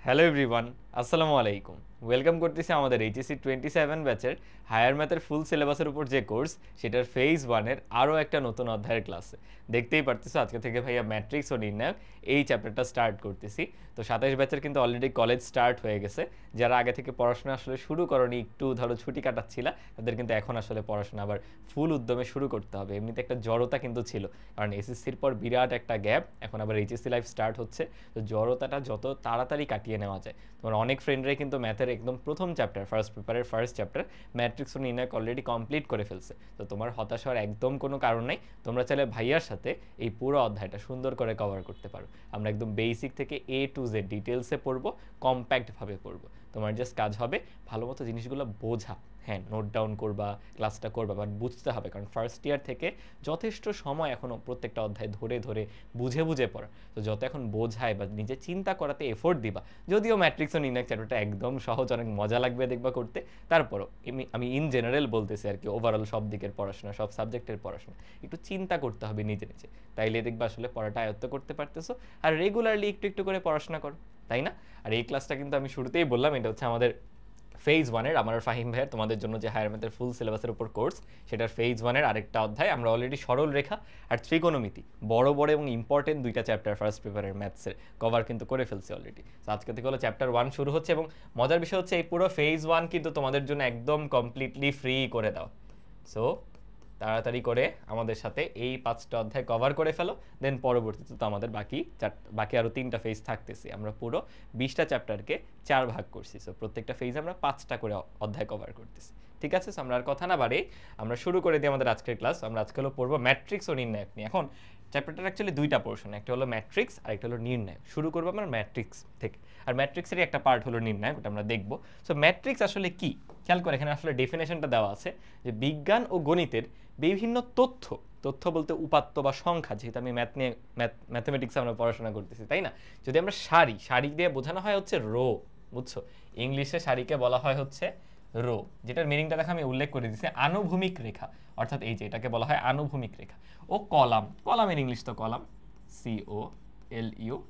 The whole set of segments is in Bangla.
হ্যালো এভরিওয়ান, আসসালামু আলাইকুম। ওয়েলকাম করতেছি আমাদের এইচএসসি 27 ব্যাচের হায়ার ম্যাথের ফুল সিলেবাসের উপর যে কোর্স, সেটার ফেজ 1-এর আরও একটা নতুন অধ্যায়ের ক্লাসে। দেখতেই পারতেছো আজকে থেকে ভাইয়া ম্যাট্রিক্স ও নির্ণায়ক এই চ্যাপ্টারটা স্টার্ট করতেছি। তো 27 ব্যাচের কিন্তু অলরেডি কলেজ স্টার্ট হয়ে গেছে। যারা আগে থেকে পড়াশোনা আসলে শুরু করনি, একটু ধরো ছুটি কাটাচ্ছিলা, তাদের কিন্তু এখন আসলে পড়াশোনা আবার ফুল উদ্যমে শুরু করতে হবে। এমনিতে একটা জড়তা কিন্তু ছিল, কারণ এসএসসির পর বিরাট একটা গ্যাপ, এখন আবার এইচএসসি লাইফ স্টার্ট হচ্ছে। তো জড়তাটা যত তাড়াতাড়ি কাটিয়ে নেওয়া যায়। তোমার অনেক ফ্রেন্ডরাই কিন্তু ম্যাথের একদম প্রথম চ্যাপ্টার, ফার্স্ট পেপারের ফার্স্ট চ্যাপ্টার ম্যাট্রিক্স ও নির্ণায়ক অলরেডি কমপ্লিট করে ফেলছে। তো তোমার হতাশ হওয়ার একদম কোনো কারণ নেই। তোমরা চাইলে ভাইয়ার সাথে এই পুরো অধ্যায়টা সুন্দর করে কভার করতে পারো। আমরা একদম বেসিক থেকে এ টু জেড ডিটেলসে পড়বো, কম্প্যাক্টভাবে পড়বো। তোমার জাস্ট কাজ হবে ভালো মতো জিনিসগুলো বোঝা। হ্যাঁ, নোট ডাউন করবা, ক্লাসটা করবা, বাট বুঝতে হবে, কারণ ফার্স্ট ইয়ার থেকে যথেষ্ট সময় এখনও প্রত্যেকটা অধ্যায় ধরে ধরে বুঝে বুঝে পড়া। তো যত এখন বোঝায় বা নিজে চিন্তা করাতে এফোর্ট দিবা, যদিও ম্যাট্রিক্স ও নির্ণায়ক চ্যাপ্টারটা একদম সহজ, অনেক মজা লাগবে দেখবা করতে, তারপরও আমি ইন জেনারেল বলতেছি আর কি, ওভারঅল সব দিকের পড়াশোনা, সব সাবজেক্টের পড়াশোনা একটু চিন্তা করতে হবে নিজে নিজে, তাইলে দেখবা আসলে পড়াটা আয়ত্ত করতে পারতেছো। আর রেগুলারলি একটু একটু করে পড়াশোনা করো, তাই না? আর এই ক্লাসটা কিন্তু আমি শুরুতেই বললাম, এটা হচ্ছে আমাদের ফেজ 1-এর, আমার ফাহিম ভাইয়ের তোমাদের জন্য যে হায়ার ম্যাথের ফুল সিলেবাসের উপর কোর্স, সেটার ফেজ 1-এর আরেকটা অধ্যায়। আমরা অলরেডি সরল রেখা আর ত্রিকোণমিতি, বড় বড় এবং ইম্পর্টেন্ট দুইটা চ্যাপ্টার ফার্স্ট পেপারের ম্যাথসের কভার কিন্তু করে ফেলছি অলরেডি। তো আজকে থেকে হলো চ্যাপ্টার 1 শুরু হচ্ছে, এবং মজার বিষয় হচ্ছে এই পুরো ফেজ 1 কিন্তু তোমাদের জন্য একদম কমপ্লিটলি ফ্রি করে দাও। সো তাড়াতাড়ি করে আমাদের সাথে এই 5টা অধ্যায় কভার করে ফেলো, দেন পরবর্তীতে তো আমাদের বাকি আরও 3টা ফেজ থাকতেছে। আমরা পুরো 20টা চ্যাপ্টারকে 4 ভাগ করছি, সো প্রত্যেকটা ফেজে আমরা 5টা করে অধ্যায় কভার করতেছি। ঠিক আছে, সো আমরা আর কথা না বাড়ি আমরা শুরু করে দিই আমাদের আজকের ক্লাস। আমরা আজকে হলো পড়বো ম্যাট্রিক্স ও নির্ণায়ক নিয়ে। এখন চ্যাপ্টারটার অ্যাকচুয়ালি দুইটা পোর্শন, একটা হলো ম্যাট্রিক্স আর একটা হলো নির্ণায়ক। শুরু করবো আমরা ম্যাট্রিক্স থেকে, আর ম্যাট্রিক্সেরই একটা পার্ট হলো নির্ণায়ক, ওটা আমরা দেখবো। সো ম্যাট্রিক্স আসলে কি, খেয়াল করে এখানে আসলে ডেফিনেশনটা দেওয়া আছে যে বিজ্ঞান ও গণিতের বিভিন্ন তথ্য, তথ্য বলতে উপাত্ত বা সংখ্যা, যেহেতু আমি ম্যাথমেটিক্স আমরা পড়াশোনা করতেছি, তাই না? যদি আমরা সারি দিয়ে বোঝানো হয় হচ্ছে রো, বুঝছো? ইংলিশে সারিকে বলা হয় হচ্ছে রো, যেটার মিনিংটা দেখো আমি উল্লেখ করে দিচ্ছি, আনুভূমিক রেখা, অর্থাৎ এই যে এটাকে বলা হয় আনুভূমিক রেখা। ও কলামের ইংলিশ তো কলাম, COLUMN,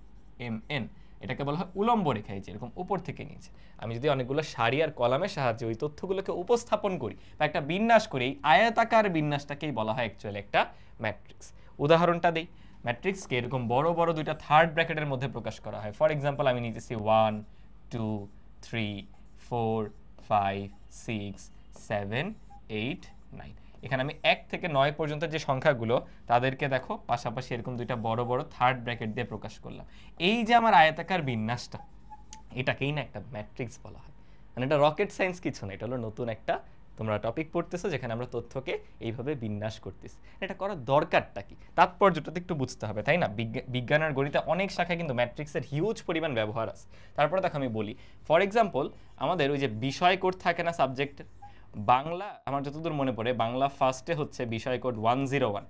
এটাকে বলা হয় উলম্ব রেখা, এই যে এরকম উপর থেকে নিচে। আমি যদি অনেকগুলো সারি আর কলামের সাহায্যে ওই তথ্যগুলোকে উপস্থাপন করি বা একটা বিন্যাস করি, এই আয়তাকার বিন্যাসটাকেই বলা হয় অ্যাকচুয়ালি একটা ম্যাট্রিক্স। উদাহরণটা দিই, ম্যাট্রিক্সকে এরকম বড় বড় দুইটা থার্ড ব্র্যাকেটের মধ্যে প্রকাশ করা হয়। ফর এক্সাম্পল আমি নিতেছি 1 2 3 4 5 6 7 8 9। এখানে আমি 1 থেকে 9 পর্যন্ত যে সংখ্যাগুলো, তাদেরকে দেখো পাশাপাশি এরকম দুইটা বড় বড় থার্ড ব্র্যাকেট দিয়ে প্রকাশ করলাম। এই যে আমার আয়তাকার বিন্যাসটা, এটাকেই না একটা ম্যাট্রিক্স বলা হয়। মানে এটা রকেট সায়েন্স কিছু না, এটা হলো নতুন একটা তোমরা টপিক পড়তেছো, যেখানে আমরা তথ্যকে এইভাবে বিন্যাস করতেছি। এটা করার দরকারটা কি, তাৎপর্যটা তো একটু বুঝতে হবে, তাই না? বিজ্ঞান আর গণিতে অনেক শাখায় কিন্তু ম্যাট্রিক্সের হিউজ পরিমাণ ব্যবহার আছে। তারপরে দেখো আমি বলি, ফর এক্সাম্পল আমাদের ওই যে বিষয় কোড থাকে না সাবজেক্টের, বাংলা আমার যতদূর মনে পড়ে বাংলা ফার্স্টে হচ্ছে বিষয় কোড 101।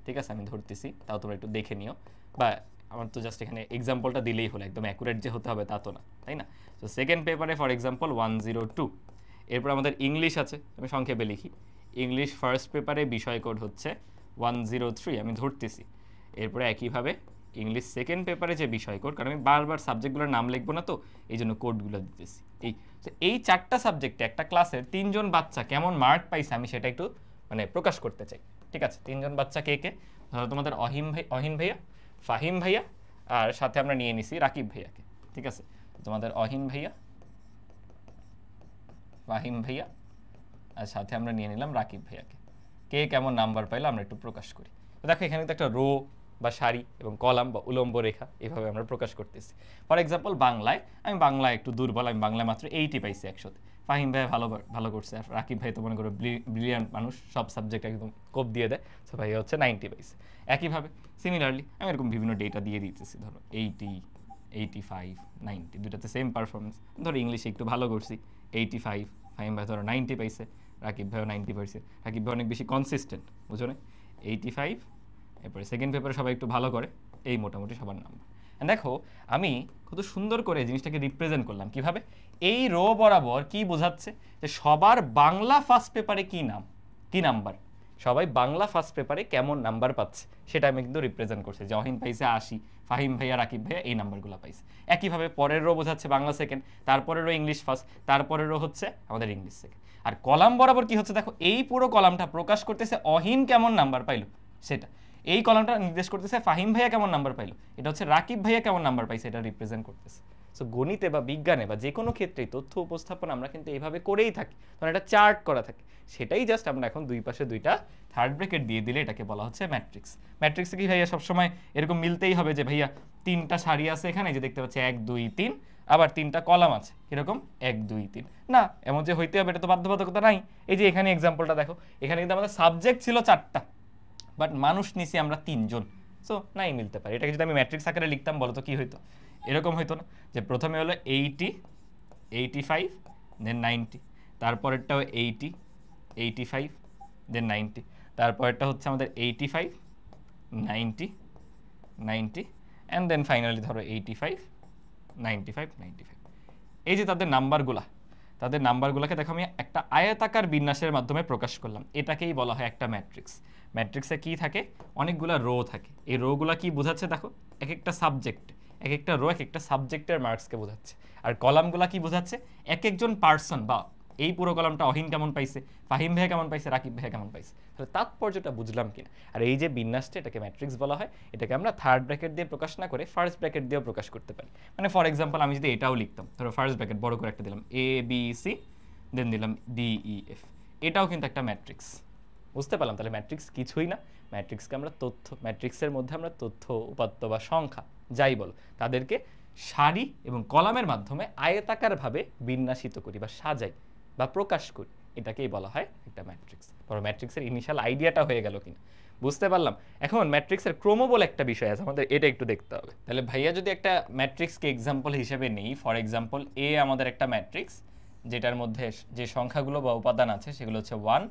ঠিক আছে, আমি ধরতেছি, তাও তোমরা একটু দেখে নিও, বা আমার তো জাস্ট এখানে এক্সাম্পলটা দিলেই হলো, একদম অ্যাকুরেট যে হতে হবে তা তো না, তাই না? তো সেকেন্ড পেপারে ফর এক্সাম্পল 102। এরপর আমাদের ইংলিশ আছে, আমি সংক্ষেপে লিখি, ইংলিশ ফার্স্ট পেপারে বিষয় কোড হচ্ছে 103, আমি ধরতেছি। এরপরে একইভাবে ইংলিশ সেকেন্ড পেপারে যে বিষয় কোড, কারণ আমি বারবার সাবজেক্টগুলোর নাম লিখবো না, তো এই জন্য কোডগুলো দিতেছি। এই 4টা সাবজেক্টে একটা ক্লাসের 3জন বাচ্চা কেমন মার্ক পাইছে আমি সেটা একটু মানে প্রকাশ করতে চাই। ঠিক আছে, 3জন বাচ্চা কে কে? ধরো তোমাদের অহিন ভাইয়া, ফাহিম ভাইয়া, আর সাথে আমরা নিয়ে নিছি রাকিব ভাইয়াকে। ঠিক আছে, তোমাদের অহিন ভাইয়া, ফাহিম ভাইয়া, আর সাথে আমরা নিয়ে নিলাম রাকিব ভাইয়াকে। কে কেমন নাম্বার পাইলো আমরা একটু প্রকাশ করি। তো দেখো এখানে তো একটা রো বা সারি এবং কলাম বা উলম্ব রেখা, এভাবে আমরা প্রকাশ করতেছি। ফর এক্সাম্পল আমি বাংলায় একটু দুর্বল, আমি বাংলায় মাত্র 80 পাইছি 100-তে। ফাহিম ভাই ভালো করছে, আর রাকিব ভাই তো মনে করো ব্রিলিয়ান্ট মানুষ, সব সাবজেক্ট একদম কোপ দিয়ে দেয়, সো ভাই হচ্ছে 90 পাইছে। একইভাবে সিমিলারলি আমি এরকম বিভিন্ন ডেটা দিয়ে দিতেছি, ধরো 80 85 90, দুটাতে সেম পারফরমেন্স। ধরো ইংলিশে একটু ভালো করছি, 85, ফাহিম ভাই ধরো 90 পাইছে, রাকিব ভাইও 90 পাইছে। রাকিব ভাই অনেক বেশি কনসিস্টেন্ট, বুঝো না? 85, এরপরে সেকেন্ড পেপারে সবাই একটু ভালো করে, এই মোটামুটি সবার নাম্বার। দেখো আমি কত সুন্দর করে জিনিসটাকে রিপ্রেজেন্ট করলাম কিভাবে, এই রো বরাবর কি বোঝাচ্ছে যে সবার বাংলা ফার্স্ট পেপারে কি নাম্বার, সবাই বাংলা ফার্স্ট পেপারে কেমন নাম্বার পাচ্ছে সেটা আমি কিন্তু রিপ্রেজেন্ট করছি। যে অহিন পাইছে 80, ফাহিম ভাইয়া, রাকিব ভাইয়া এই নাম্বারগুলো পাইছে। একইভাবে পরের রো বোঝাচ্ছে বাংলা সেকেন্ড, তারপরের রো ইংলিশ ফার্স্ট, তারপরের রো হচ্ছে আমাদের ইংলিশ সেকেন্ড। আর কলাম বরাবর কি হচ্ছে দেখো, এই পুরো কলামটা প্রকাশ করতেছে অহিন কেমন নাম্বার পাইলো সেটা, এই কলামটা নির্দেশ করতেছে ফাহিম ভাইয়া কেমন নাম্বার পাইলো, এটা হচ্ছে রাকিব ভাইয়া কেমন নাম্বার পাইছে, এটা রিপ্রেজেন্ট করতেছে। সো গণিতে বা বিজ্ঞানে বা যে কোনো ক্ষেত্রেই তথ্য উপস্থাপন আমরা কিন্তু এইভাবে করেই থাকি, কারণ এটা চার্ট করা থাকে। সেটাই জাস্ট আমরা এখন দুই পাশে দুইটা থার্ড ব্র্যাকেট দিয়ে দিলে এটাকে বলা হচ্ছে ম্যাট্রিক্স। ম্যাট্রিক্সে কি ভাইয়া সবসময় এরকম মিলতেই হবে যে ভাইয়া তিনটা সারি আছে এখানে, যে দেখতে পাচ্ছি 1 2 3, আবার তিনটা কলাম আছে এরকম 1 2 3, না এমন যে হইতে হবে এটা তো বাধ্যবাধকতা নাই। এই যে এখানে এক্সাম্পলটা দেখো, এখানে কিন্তু আমাদের সাবজেক্ট ছিল 4টা, বাট মানুষ নিছি আমরা 3 জন, সো নাই মিলতে পারে। এটাকে যদি আমি ম্যাট্রিক্স আকারে লিখতাম বলো তো কি হইতো, এরকম হইতো না যে প্রথমে হলো 80 85 দেন 90, তারপরেরটাও 80 85 দেন 90, তারপরেরটা হচ্ছে আমাদের 85 90 90 অ্যান্ড দেন ফাইনালি ধরো 85 95 95। এই যে তাদের নাম্বারগুলোকে দেখো আমি একটা আয়তাকার বিন্যাসের মাধ্যমে প্রকাশ করলাম, এটাকেই বলা হয় একটা ম্যাট্রিক্স। ম্যাট্রিক্সে কি থাকে, অনেকগুলো রো থাকে। এই রোগুলো কি বোঝাচ্ছে দেখো, এক একটা সাবজেক্ট, এক একটা রো এক একটা সাবজেক্টের মার্কসকে বোঝাচ্ছে। আর কলামগুলো কি বোঝাচ্ছে, এক একজন পার্সন, বা এই পুরো কলামটা অহিন কেমন পাইছে, ফাহিম ভাইয়া কেমন পাইছে, রাকিব ভাইয়া কেমন পাইছে, তাহলে তাৎপর্যটা বুঝলাম কিনা। আর এই যে বিন্যাসটা, এটাকে ম্যাট্রিক্স বলা হয়। এটাকে আমরা থার্ড ব্র্যাকেট দিয়ে প্রকাশ না করে ফার্স্ট ব্র্যাকেট দিয়েও প্রকাশ করতে পারি। মানে ফর এক্সাম্পল আমি যদি এটাও লিখতাম, ধরো ফার্স্ট ব্র্যাকেট বড় করে একটা দিলাম এ বি সি, দেন দিলাম ডি ই এফ, এটাও কিন্তু একটা ম্যাট্রিক্স। বুঝতে পারলাম, তাহলে ম্যাট্রিক্স কিছুই না, ম্যাট্রিক্সকে আমরা তথ্য, ম্যাট্রিক্সের মধ্যে আমরা তথ্য, উপাত্ত বা সংখ্যা যাই বলো তাদেরকে সারি এবং কলামের মাধ্যমে আয়তাকারভাবে বিন্যাসিত করি বা সাজাই বা প্রকাশ করি, এটাকেই বলা হয় একটা ম্যাট্রিক্স। পরে ম্যাট্রিক্সের ইনিশিয়াল আইডিয়াটা হয়ে গেল কিনা বুঝতে পারলাম। এখন ম্যাট্রিক্সের ক্রম বলে একটা বিষয় আছে, আমাদের এটা একটু দেখতে হবে। তাহলে ভাইয়া যদি একটা ম্যাট্রিক্সকে এক্সাম্পল হিসেবে নেই, ফর এক্সাম্পল এ আমাদের একটা ম্যাট্রিক্স, যেটার মধ্যে যে সংখ্যাগুলো বা উপাদান আছে সেগুলো হচ্ছে 1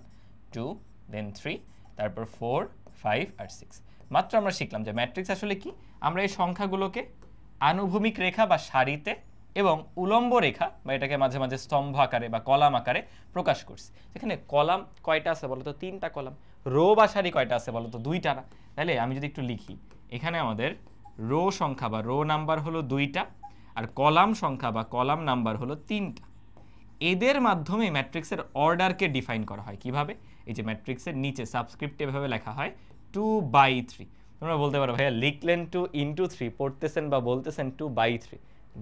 2 দেন 3, তারপর 4 5 আর 6। মাত্র আমরা শিখলাম যে ম্যাট্রিক্স আসলে কি, আমরা এই সংখ্যাগুলোকে আনুভূমিক রেখা বা সারিতে এবং উলম্ব রেখা বা এটাকে মাঝে মাঝে স্তম্ভ আকারে বা কলাম আকারে প্রকাশ করছি। এখানে কলাম কয়টা আছে বলতো, 3টা কলাম। রো বা সারি কয়টা আছে বলতো, 2টা না। তাহলে আমি যদি একটু লিখি, এখানে আমাদের রো সংখ্যা বা রো নাম্বার হলো 2টা, আর কলাম সংখ্যা বা কলাম নাম্বার হলো 3টা। এদের মাধ্যমে ম্যাট্রিক্সের অর্ডারকে ডিফাইন করা হয় কিভাবে, এই যে ম্যাট্রিক্সের নিচে সাবস্ক্রিপ্ট এভাবে লেখা হয় 2/3। তোমরা বলতে পারো ভাইয়া লিখলেন 2 into 3, পড়তেছেন বা বলতেছেন 2/3,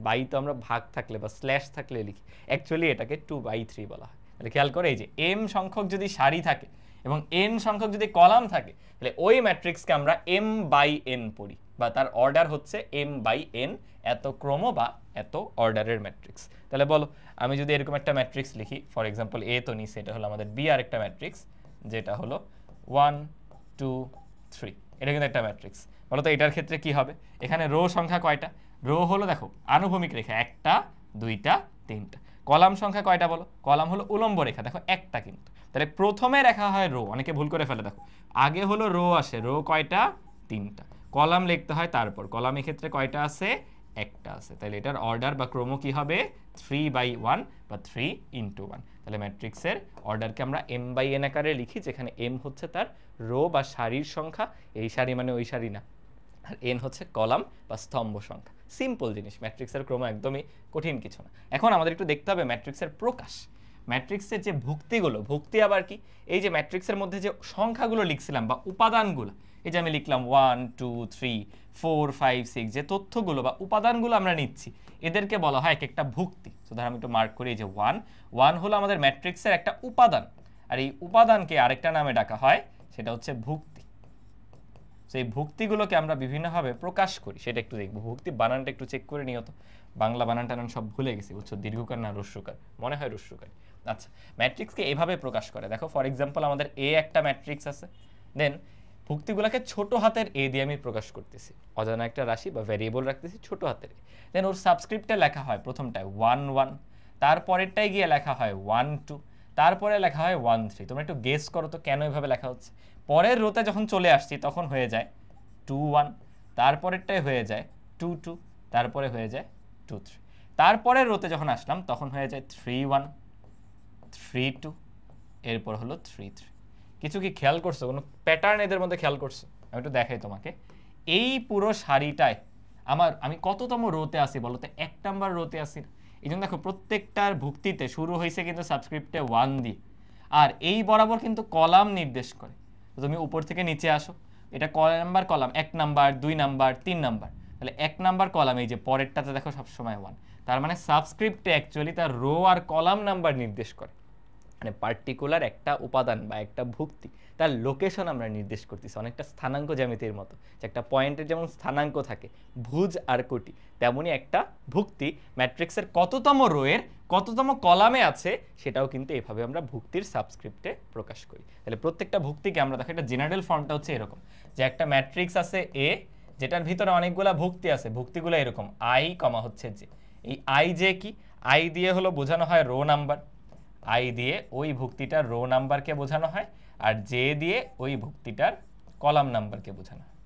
বাই তো আমরা ভাগ থাকলে বা স্ল্যাশ থাকলে লিখি, অ্যাকচুয়ালি এটাকে 2/3 বলা হয়। তাহলে খেয়াল করে, এই যে m সংখ্যক যদি সারি থাকে এবং n সংখ্যক যদি কলাম থাকে, তাহলে ওই ম্যাট্রিক্সকে আমরা m/n পড়ি, বা তার অর্ডার হচ্ছে m/n, এত ক্রম বা এত অর্ডারের ম্যাট্রিক্স। তাহলে বলো, আমি যদি এরকম একটা ম্যাট্রিক্স লিখি, ফর এক্সাম্পল এ তো নিচে, এটা হলো আমাদের বি আর একটা ম্যাট্রিক্স, যেটা হলো 1 2 3, এটা কিন্তু একটা ম্যাট্রিক্স। বলো তো এটার ক্ষেত্রে কি হবে, এখানে রো সংখ্যা কয়টা, রো হলো দেখো আনুভূমিক রেখা 1টা 2টা 3টা। কলাম সংখ্যা কয়টা বলো, কলাম হলো উলম্ব রেখা, দেখো 1টা কিন্তু। তাহলে প্রথমে রেখা হয় রো, অনেকে ভুল করে ফেলে, দেখো আগে হলো রো আসে, রো কয়টা 3টা, কলাম লিখতে হয় তারপর, কলাম ক্ষেত্রে কয়টা আছে 1টা আছে। তাহলে এটার অর্ডার বা ক্রম কি হবে 3/1 বা 3 into 1। তাহলে ম্যাট্রিক্সের অর্ডারকে আমরা m/n আকারে লিখি, যেখানে m হচ্ছে তার রো বা সারির সংখ্যা, এই সারি মানে ওই সারি না, আর n হচ্ছে কলাম বা স্তম্ভ সংখ্যা। সিম্পল জিনিস, ম্যাট্রিক্সের ক্রম একদমই কঠিন কিছু না। এখন আমাদের একটু দেখতে হবে ম্যাট্রিক্সের প্রকাশ, ম্যাট্রিক্সের যে ভুক্তিগুলো, ভুক্তি আবার কি, এই যে ম্যাট্রিক্সের মধ্যে যে সংখ্যাগুলো লিখছিলাম বা উপাদানগুলো, এই যে আমি লিখলাম 1 2 3 4 5 6, যে তথ্যগুলো বা উপাদানগুলো আমরা নিচ্ছি, এদেরকে বলা হয় এক একটা ভুক্তি। তো ধর আমি একটু মার্ক করি, এই যে 1 হলো আমাদের ম্যাট্রিক্সের একটা উপাদান, আর এই উপাদানকে আরেকটা নামে ডাকা হয়, সেটা হচ্ছে ভুক্তি। সেই ভুক্তিগুলোকে আমরা বিভিন্নভাবে প্রকাশ করি, সেটা একটু দেখবো। ভুক্তি বানানটা একটু চেক করে নিও তো, বাংলা বানান টানান সব ভুলে গেছি বুঝছো, দীর্ঘকার না হ্রস্বকার, মনে হয় হ্রস্বকার। আচ্ছা, ম্যাট্রিক্সকে এভাবে প্রকাশ করে, দেখো ফর এক্সাম্পল আমাদের এ একটা ম্যাট্রিক্স আছে, দেন ভুক্তিগুলোকে ছোট হাতের এ দিয়ে আমি প্রকাশ করতেছি, অজানা একটা রাশি বা ভ্যারিয়েবল রাখতেছি ছোট হাতের এ, দেন ওর সাবস্ক্রিপ্টে লেখা হয় প্রথমটায় 1 1, তারপরেরটাই গিয়ে লেখা হয় 1 2, তারপরে লেখা হয় 1 3। তোমরা একটু গেস করো তো কেন এভাবে লেখা হচ্ছে। পরের রোতে যখন চলে আসছি তখন হয়ে যায় 2 1, তারপরেরটাই হয়ে যায় 2 2, তারপরে হয়ে যায় 2 3, তারপরের রোতে যখন আসলাম তখন হয়ে যায় 3 1 3 2, এরপর হলো 3 3। কিছু কি খেয়াল করছো, কোনো প্যাটার্ন এদের মধ্যে খেয়াল করছো? আমি একটু দেখাই তোমাকে। এই পুরো সারিটায় আমি কততম রোতে আছি বলো তো? 1 নাম্বার রোতে আছি। এই জন্য দেখো প্রত্যেকটার ভুক্তিতে শুরু হয়েছে কিন্তু সাবস্ক্রিপ্টে 1 দিয়ে, আর এই বরাবর কিন্তু কলাম নির্দেশ করে। তো তুমি উপর থেকে নিচে আসো, এটা কয় number column? 1 number, 2 number, 3 number. তাহলে 1 নাম্বার কলাম, এই যে পরেরটাতে দেখো সবসময় 1। তার মানে সাবস্ক্রিপ্টে অ্যাকচুয়ালি তার রো আর কলাম নাম্বার নির্দেশ করে, মানে পার্টিকুলার একটা উপাদান বা একটা ভুক্তি তার লোকেশন আমরা নির্দেশ করতেছি, অনেকটা স্থানাঙ্ক জ্যামিতির মতো। যে একটা পয়েন্টের যেমন স্থানাঙ্ক থাকে, ভুজ আর কোটি, তেমনই একটা ভুক্তি ম্যাট্রিক্সের কততম রোয়ের কততম কলামে আছে সেটাও কিন্তু এভাবে আমরা ভুক্তির সাবস্ক্রিপ্টে প্রকাশ করি। তাহলে প্রত্যেকটা ভুক্তিকে আমরা দেখো, একটা জেনারেল ফর্মটা হচ্ছে এরকম, যে একটা ম্যাট্রিক্স আছে এ, যেটার ভিতরে অনেকগুলা ভুক্তি আছে, ভুক্তিগুলো এরকম আই কমা হচ্ছে জে। এই আই জে কি? আই দিয়ে হলো বোঝানো হয় রো নাম্বার, আই দিয়ে ওই ভুক্তিটার রো নাম্বারকে বোঝানো হয়, আর জে দিয়ে ওই ভুক্তিটার কলাম নাম্বারকে বোঝানো হয়।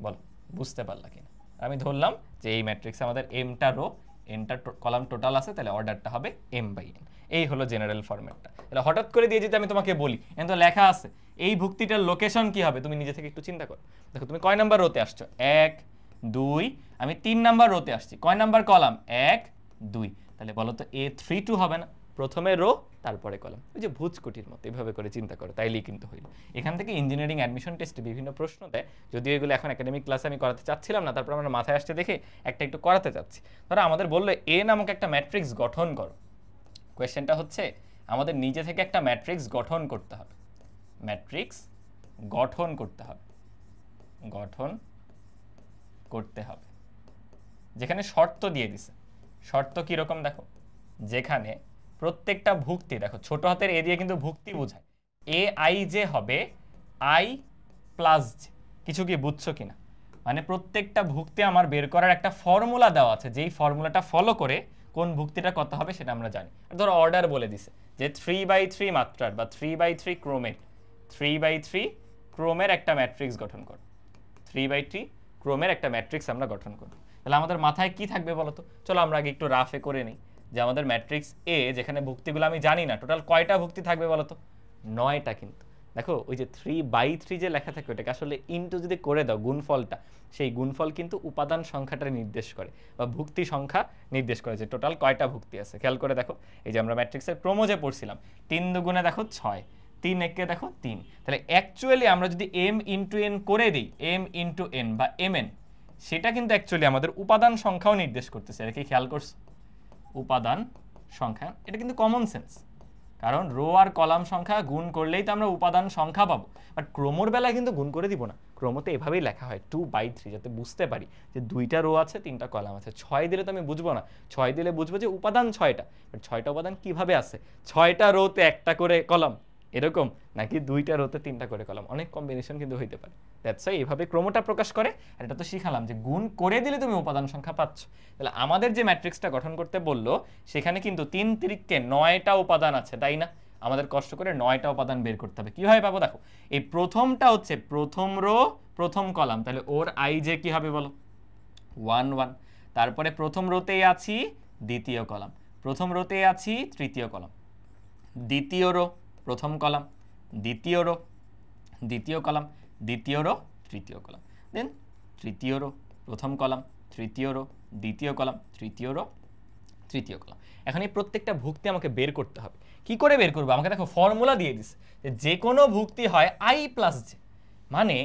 বলো বুঝতে পারলা কিনা? আমি ধরলাম যে এই ম্যাট্রিক্সে আমাদের এমটা রো, এনটা কলাম টোটাল আছে, তাহলে অর্ডারটা হবে এম বাই এন। এই হলো জেনারেল ফরম্যাটটা। তাহলে হঠাৎ করে দিয়ে যদি আমি তোমাকে বলি এন তো লেখা আছে, এই ভুক্তিটার লোকেশন কি হবে? তুমি নিজে থেকে একটু চিন্তা করো। দেখো তুমি কয় নাম্বার রোতে আসছো? 1 2। আমি 3 নাম্বার রোতে আসছি, কয় নাম্বার কলাম? 1 2। তাহলে বলো তো A32 হবে না? প্রথমে রো তারপরে কলাম, ওই যে ভুজকুটির মতো এভাবে করে চিন্তা করো, তাইলেই কিন্তু হইল। এখান থেকে ইঞ্জিনিয়ারিং অ্যাডমিশন টেস্টে বিভিন্ন প্রশ্ন দেয়, যদিও এগুলো এখন একাডেমিক ক্লাসে আমি করাতে চাচ্ছিলাম না, তারপর আমরা মাথায় আসতে দেখে একটা একটু করাতে চাচ্ছি। ধরো আমাদের বললো এ নামক একটা ম্যাট্রিক্স গঠন করো। কোয়েশ্চেনটা হচ্ছে আমাদের নিজে থেকে একটা ম্যাট্রিক্স গঠন করতে হবে, ম্যাট্রিক্স গঠন করতে হবে, গঠন করতে হবে, যেখানে শর্ত দিয়ে দিছে। শর্ত কীরকম দেখো, যেখানে প্রত্যেকটা ভুক্তি, দেখো ছোট হাতের এ দিয়ে কিন্তু ভুক্তি বোঝায়, এ আই জে হবে আই প্লাস জে। কিছু কি বুঝছো কিনা? মানে প্রত্যেকটা ভুক্তি আমার বের করার একটা ফর্মুলা দেওয়া আছে, যেই ফর্মুলাটা ফলো করে কোন ভুক্তিটা কত হবে সেটা আমরা জানি। ধরো অর্ডার বলে দিছে যে 3/3 মাত্রার বা 3/3 ক্রোমের, 3/3 ক্রোমের একটা ম্যাট্রিক্স গঠন করো, 3/3 ক্রোমের একটা ম্যাট্রিক্স আমরা গঠন করব। তাহলে আমাদের মাথায় কি থাকবে বলো তো? চলো আমরা আগে একটু রাফে করে নিই, যে আমাদের ম্যাট্রিক্স এ, যেখানে ভুক্তিগুলো আমি জানি না, টোটাল কয়টা ভুক্তি থাকবে বলো তো? 9টা। কিন্তু দেখো ওই যে 3/3 যে লেখা থাকে, ওটাকে আসলে ইনটু যদি করে দাও গুণফলটা, সেই গুণফল কিন্তু উপাদান সংখ্যাটা নির্দেশ করে বা ভুক্তি সংখ্যা নির্দেশ করে, যে টোটাল কয়টা ভুক্তি আছে। খেয়াল করে দেখো, এই যে আমরা ম্যাট্রিক্সের ক্রমজে পড়ছিলাম, 3 দুগুণে দেখো 6, 3 একে দেখো 3। তাহলে অ্যাকচুয়ালি আমরা যদি এম ইন্টু এন করে দিই, এম ইন্টু এন বা এম এন, সেটা কিন্তু অ্যাকচুয়ালি আমাদের উপাদান সংখ্যাও নির্দেশ করতেছে। এটা কি খেয়াল করছো? উপাদান সংখ্যা, এটা কিন্তু কমন সেন্স, কারণ রো আর কলাম সংখ্যা গুণ করলেই তো আমরা উপাদান সংখ্যা পাবো। বাট ক্রমর বেলায় কিন্তু গুণ করে দিব না, ক্রমতে এভাবেই লেখা হয় 2/3, যাতে বুঝতে পারি যে 2টা রো আছে 3টা কলাম আছে। 6 দিলে তো আমি বুঝবো না, 6 দিলে বুঝবো যে উপাদান 6টা, বাট 6টা উপাদান কিভাবে আছে? 6টা রোতে একটা করে কলাম এরকম, নাকি 2টা রোতে 3টা করে কলাম, অনেক কম্বিনেশন কিন্তু হইতে পারে। দ্যাটস ওয়াই এইভাবে ক্রমটা প্রকাশ করে। আর এটা তো শিখালাম যে গুণ করে দিলে তুমি উপাদান সংখ্যা পাচ্ছ। তাহলে আমাদের যে ম্যাট্রিক্সটা গঠন করতে বললো, সেখানে কিন্তু 3 তিরিককে 9টা উপাদান আছে, তাই না? আমাদের কষ্ট করে 9টা উপাদান বের করতে হবে। কিভাবে পাবো দেখো, এই প্রথমটা হচ্ছে প্রথম রো প্রথম কলাম, তাহলে ওর আই জে কি হবে বলো? 1 1। তারপরে প্রথম রোতেই আছি দ্বিতীয় কলাম, প্রথম রোতেই আছি তৃতীয় কলাম, দ্বিতীয় রো প্রথম কলাম, দ্বিতীয় রো দ্বিতীয় কলাম, দ্বিতীয় রো তৃতীয় কলাম, দেন তৃতীয় রো প্রথম কলাম, তৃতীয় রো দ্বিতীয় কলাম, তৃতীয় রো তৃতীয় কলাম। এখন এই প্রত্যেকটা ভুক্তি আমাকে বের করতে হবে। কি করে বের করবো? আমাকে দেখো ফর্মুলা দিয়ে দিছে যে কোনো ভুক্তি হয় আই প্লাস জে, মানে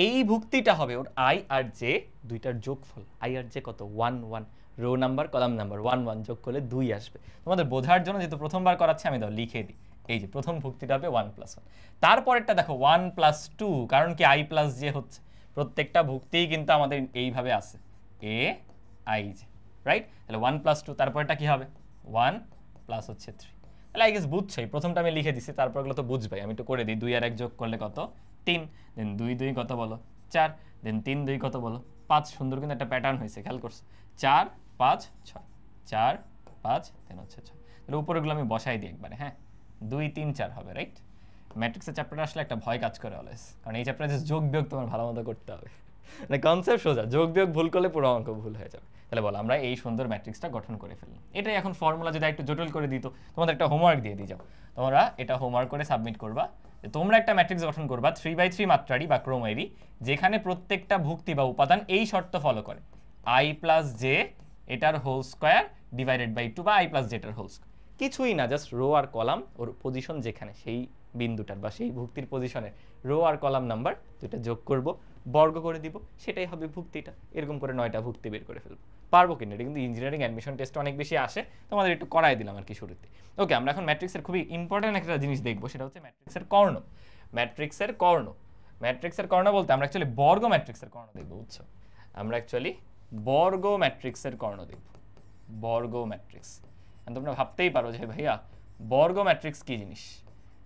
এই ভুক্তিটা হবে ওর আই আর জে দুইটার যোগফল। আই আর জে কত? 1 1। রো নাম্বার কলাম নাম্বার 1 1 যোগ করলে 2 আসবে। তোমাদের বোঝার জন্য যেহেতু প্রথমবার করাচ্ছি আমি দাও লিখে দিই, এই যে প্রথম ভুক্তিটা হবে 1 + 1। তারপরেরটা দেখো 1 + 2, কারণ কি আই প্লাস জে হচ্ছে। প্রত্যেকটা ভুক্তিই কিন্তু আমাদের এইভাবে আছে, এ আই জে, রাইট? তাহলে 1 + 2, তারপরটা কি হবে? 1 প্লাস হচ্ছে 3। তাহলে আই গেস বুঝছোই, প্রথমটা আমি লিখে দিছি, তারপরগুলো তো বুঝবাই। আমি একটু করে দিই, 2 আর 1 যোগ করলে কত? 3। দেন 2 2 কত বলো? 4। দেন 3 2 কত বলো? 5। সুন্দর কিন্তু একটা প্যাটার্ন হয়েছে, খেয়াল করছো? 4 5 6, 4 5 দেন হচ্ছে 6। তাহলে উপরেগুলো আমি বসাই দিই একবারে, হ্যাঁ? 2 3 4 হবে, রাইট? ম্যাট্রিক্সের চ্যাপ্টারটা আসলে একটা ভয় কাজ করে অলওয়েজ, কারণ এই চ্যাপ্টারে যে যোগ বিয়োগ তোমার ভালো মতো করতে হবে। মানে কনসেপ্ট সোজা, যোগ বিয়োগ ভুল করলে পুরো অঙ্ক ভুল হয়ে যাবে। তাহলে বলো আমরা এই সুন্দর ম্যাট্রিক্সটা গঠন করে ফেললাম। এটাই এখন ফর্মুলা যদি একটু জটিল করে দিত, তোমাদের একটা হোমওয়ার্ক দিয়ে দিই, যাও তোমরা এটা হোমওয়ার্ক করে সাবমিট করবা। তোমরা একটা ম্যাট্রিক্স গঠন করবা 3/3 মাত্রারই বা ক্রমেরই, যেখানে প্রত্যেকটা ভুক্তি বা উপাদান এই শর্ত ফলো করে, i প্লাস জে এটার হোল স্কোয়ার ডিভাইডেড বাই 2 বা i প্লাস জেটার হোল স্কোয়ার, কিছুই না, জাস্ট রো আর কলাম ওর পজিশন যেখানে সেই বিন্দুটার বা সেই ভুক্তির পজিশনের রো আর কলাম নাম্বার দুইটা যোগ করব, বর্গ করে দিব, সেটাই হবে ভুক্তিটা। এরকম করে 9টা ভুক্তি বের করে ফেলবো। পারবো কিনা এটা কিন্তু ইঞ্জিনিয়ারিং অ্যাডমিশন টেস্ট অনেক বেশি আসে, তোমাদের একটু করাই দিলাম আর কি শুরুতে। ওকে, আমরা এখন ম্যাট্রিক্সের খুবই ইম্পর্টেন্ট একটা জিনিস দেখবো, সেটা হচ্ছে ম্যাট্রিক্সের কর্ণ। ম্যাট্রিক্সের কর্ণ, ম্যাট্রিক্সের কর্ণ বলতে আমরা অ্যাকচুয়ালি বর্গ ম্যাট্রিক্সের কর্ণ দেখবো, বুঝছো? আমরা অ্যাকচুয়ালি বর্গ ম্যাট্রিক্সের কর্ণ দেখব, বর্গ ম্যাট্রিক্স। তোমরা ভাবতেই পারো যে ভাইয়া বর্গ ম্যাট্রিক্স কি জিনিস,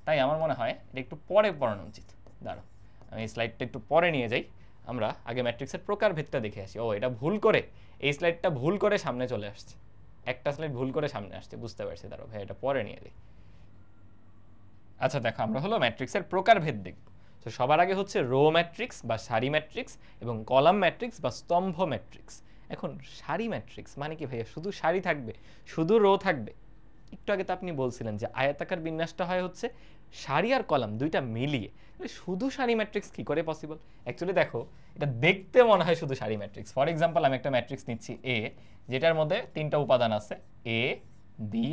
তাই আমার মনে হয় এটা একটু পরে পড়ানো উচিত। দাঁড়াও আমি এই স্লাইডটা একটু পরে নিয়ে যাই, আমরা আগে ম্যাট্রিক্সের প্রকারভেদটা দেখে আসি। ও এটা ভুল করে, এই স্লাইডটা ভুল করে সামনে চলে আসছে, একটা স্লাইড ভুল করে সামনে আসছে, বুঝতে পারছি। দাঁড়াও ভাই এটা পরে নিয়ে যাই। আচ্ছা দেখো, আমরা হলো ম্যাট্রিক্সের প্রকারভেদ দেখব। তো সবার আগে হচ্ছে রো ম্যাট্রিক্স বা সারি ম্যাট্রিক্স এবং কলাম ম্যাট্রিক্স বা স্তম্ভ ম্যাট্রিক্স। এখন সারি ম্যাট্রিক্স মানে কি ভাইয়া, শুধু সারি থাকবে, শুধু রো থাকবে? একটু আগে তো আপনি বলছিলেন যে আয়তাকার বিন্যাসটা হয় হচ্ছে সারি আর কলাম দুইটা মিলিয়ে, শুধু সারি ম্যাট্রিক্স কি করে পসিবল? অ্যাকচুয়ালি দেখো, এটা দেখতে মনে হয় শুধু সারি ম্যাট্রিক্স। ফর এক্সাম্পল আমি একটা ম্যাট্রিক্স নিচ্ছি এ, যেটার মধ্যে 3টা উপাদান আছে, এ বি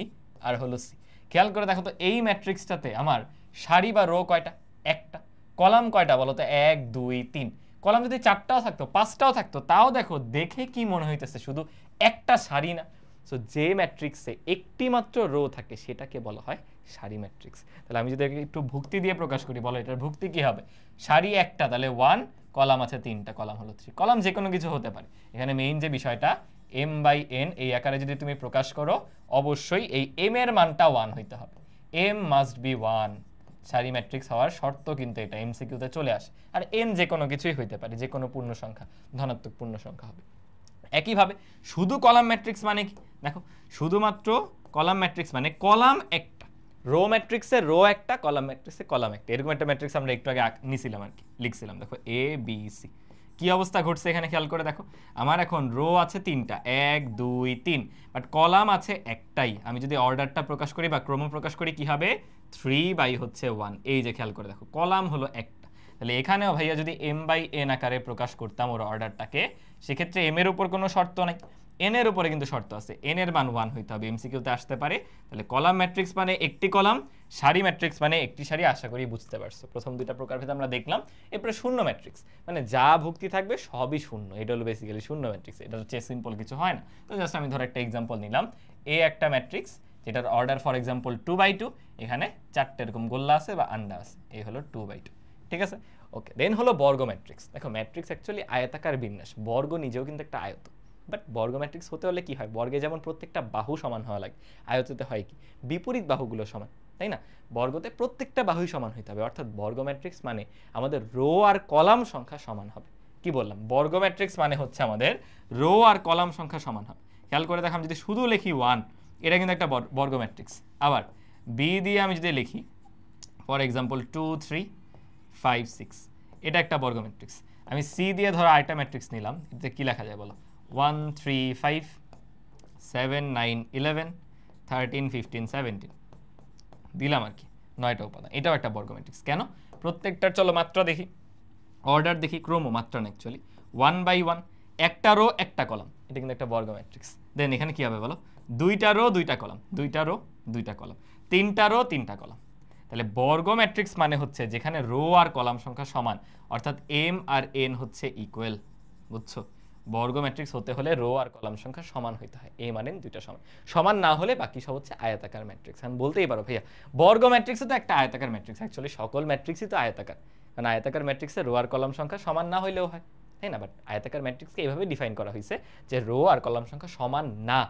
আর হলো সি। খেয়াল করে দেখো তো এই ম্যাট্রিক্সটাতে আমার সারি বা রো কয়টা? একটা। কলাম কয়টা বলো তো? 1 2 3। কলাম যদি 4টাও থাকতো 5টাও থাকতো, তাও দেখো দেখে কি মনে হইতেছে, শুধু একটা সারি না। সো যে ম্যাট্রিক্সে একটি মাত্র রো থাকে সেটাকে বলা হয় সারি ম্যাট্রিক্স। তাহলে আমি যদি একটু ভুক্তি দিয়ে প্রকাশ করি, বলো এটার ভুক্তি কি হবে? সারি একটা, তাহলে 1, কলাম আছে 3টা, কলাম হলো 3। কলাম যে কোনো কিছু হতে পারে, এখানে মেইন যে বিষয়টা m/n এই আকারে যদি তুমি প্রকাশ করো, অবশ্যই এই m এর মানটা 1 হইতে হবে। m মাস্ট বি 1, সারি ম্যাট্রিক্স হওয়ার শর্ত কিন্তু এটা, এমসিকিউতে চলে আসে। আর n যে কোনো কিছুই হইতে পারে, যে কোনো পূর্ণ সংখ্যা, ধনাত্মক পূর্ণ সংখ্যা হবে। একইভাবে শুধু কলাম ম্যাট্রিক্স মানে কি? দেখো, শুধুমাত্র কলাম ম্যাট্রিক্স মানে কলাম একটা, রো ম্যাট্রিক্সে রো একটা, কলাম ম্যাট্রিক্সে কলাম একটা। এরকম একটা ম্যাট্রিক্স আমরা একটু আগে নিছিলাম আর কি, লিখছিলাম। দেখো এ বি সি, কি অবস্থা ঘটছে এখানে খেয়াল করে দেখো। আমার এখন রো আছে 3টা, 1 2 3, বাট কলাম আছে একটাই। আমি যদি অর্ডারটা প্রকাশ করি বা ক্রম প্রকাশ করি, কি হবে? 3/1। এই যে খেয়াল করে দেখো, কলাম হলো একটা। তাহলে এখানেও ভাইয়া যদি m/n আকারে প্রকাশ করতাম ওর অর্ডারটাকে, সেক্ষেত্রে m এর উপর কোনো শর্ত নাই, n এর উপরে কিন্তু শর্ত আছে, n এর মান 1 হইতে হবে, এমসিকিউতে আসতে পারে। তাহলে কলাম ম্যাট্রিক্স মানে একটি কলাম, সারি ম্যাট্রিক্স মানে একটি সারি। আশা করি বুঝতে পারছো। প্রথম দুইটা প্রকারভেদ আমরা দেখলাম। এরপরে শূন্য ম্যাট্রিক্স মানে যা ভুক্তি থাকবে সবই শূন্য, এটা হলো বেসিক্যালি শূন্য ম্যাট্রিক্স। এটা হচ্ছে সিম্পল কিছু হয় না। তো জাস্ট আমি ধর একটা এক্সাম্পল নিলাম, এ একটা ম্যাট্রিক্স যেটার অর্ডার ফর এক্সাম্পল 2/2, এখানে 4টে এরকম গোল্লা আছে বা আন্ডা আছে, এই হলো 2/2। ঠিক আছে, ওকে। দেন হলো বর্গ ম্যাট্রিক্স। দেখো ম্যাট্রিক্স অ্যাকচুয়ালি আয়তাকার বিন্যাস, বর্গ নিজেও কিন্তু একটা আয়ত। বাট বর্গ ম্যাট্রিক্স হতে হলে কি হয়? বর্গে যেমন প্রত্যেকটা বাহু সমান হওয়া লাগে, আয়ততে হয় কি বিপরীত বাহুগুলো সমান, তাই না? বর্গতে প্রত্যেকটা বাহুই সমান হইতে হবে, অর্থাৎ বর্গ ম্যাট্রিক্স মানে আমাদের রো আর কলাম সংখ্যা সমান হবে। কি বললাম? বর্গ ম্যাট্রিক্স মানে হচ্ছে আমাদের রো আর কলাম সংখ্যা সমান হবে। খেয়াল করে দেখো, আমি যদি শুধু লিখি 1, এটা কিন্তু একটা বর্গ ম্যাট্রিক্স। আবার বি দিয়ে আমি যদি লিখি ফর এক্সাম্পল 2 3 5 6, এটা একটা বর্গ ম্যাট্রিক্স। আমি সি দিয়ে ধরো আরেকটা ম্যাট্রিক্স নিলাম, এতে কি লেখা যায় বলো? 1 3 5 7 9 11 13 15 17 দিলাম আর কি, 9টা উপাদান। এটাও একটা বর্গ ম্যাট্রিক্স। কেন? প্রত্যেকটার চলো মাত্রা দেখি, অর্ডার দেখি, ক্রম, মাত্রা না অ্যাকচুয়ালি। 1/1, একটা রো একটা কলাম, এটা কিন্তু একটা বর্গ ম্যাট্রিক্স। দেন এখানে কি হবে বলো? 2টা রো 2টা কলাম, 2টা রো 2টা কলাম, 3টা রো 3টা কলাম। তাহলে বর্গ ম্যাট্রিক্স মানে হচ্ছে যেখানে রো আর কলাম সংখ্যা সমান, অর্থাৎ m আর n হচ্ছে ইকুয়াল। বুঝছো? বর্গ ম্যাট্রিক্স হতে হলে রো আর কলাম সংখ্যা সমান হইতে হয়, m আর n দুইটা সমান। সমান না হলে বাকি সব হচ্ছে আয়তাকার ম্যাট্রিক্স। আমি বলতেই পারো ভাইয়া বর্গ ম্যাট্রিক্সও তো একটা আয়তাকার ম্যাট্রিক্স। অ্যাকচুয়ালি সকল ম্যাট্রিক্সই তো আয়তাকার, কারণ আয়তাকার ম্যাট্রিক্সে রো আর কলাম সংখ্যা সমান না হইলেও হয়, তাই না? বাট আয়তাকার ম্যাট্রিক্সকে এইভাবে ডিফাইন করা হয়েছে যে রো আর কলাম সংখ্যা সমান না,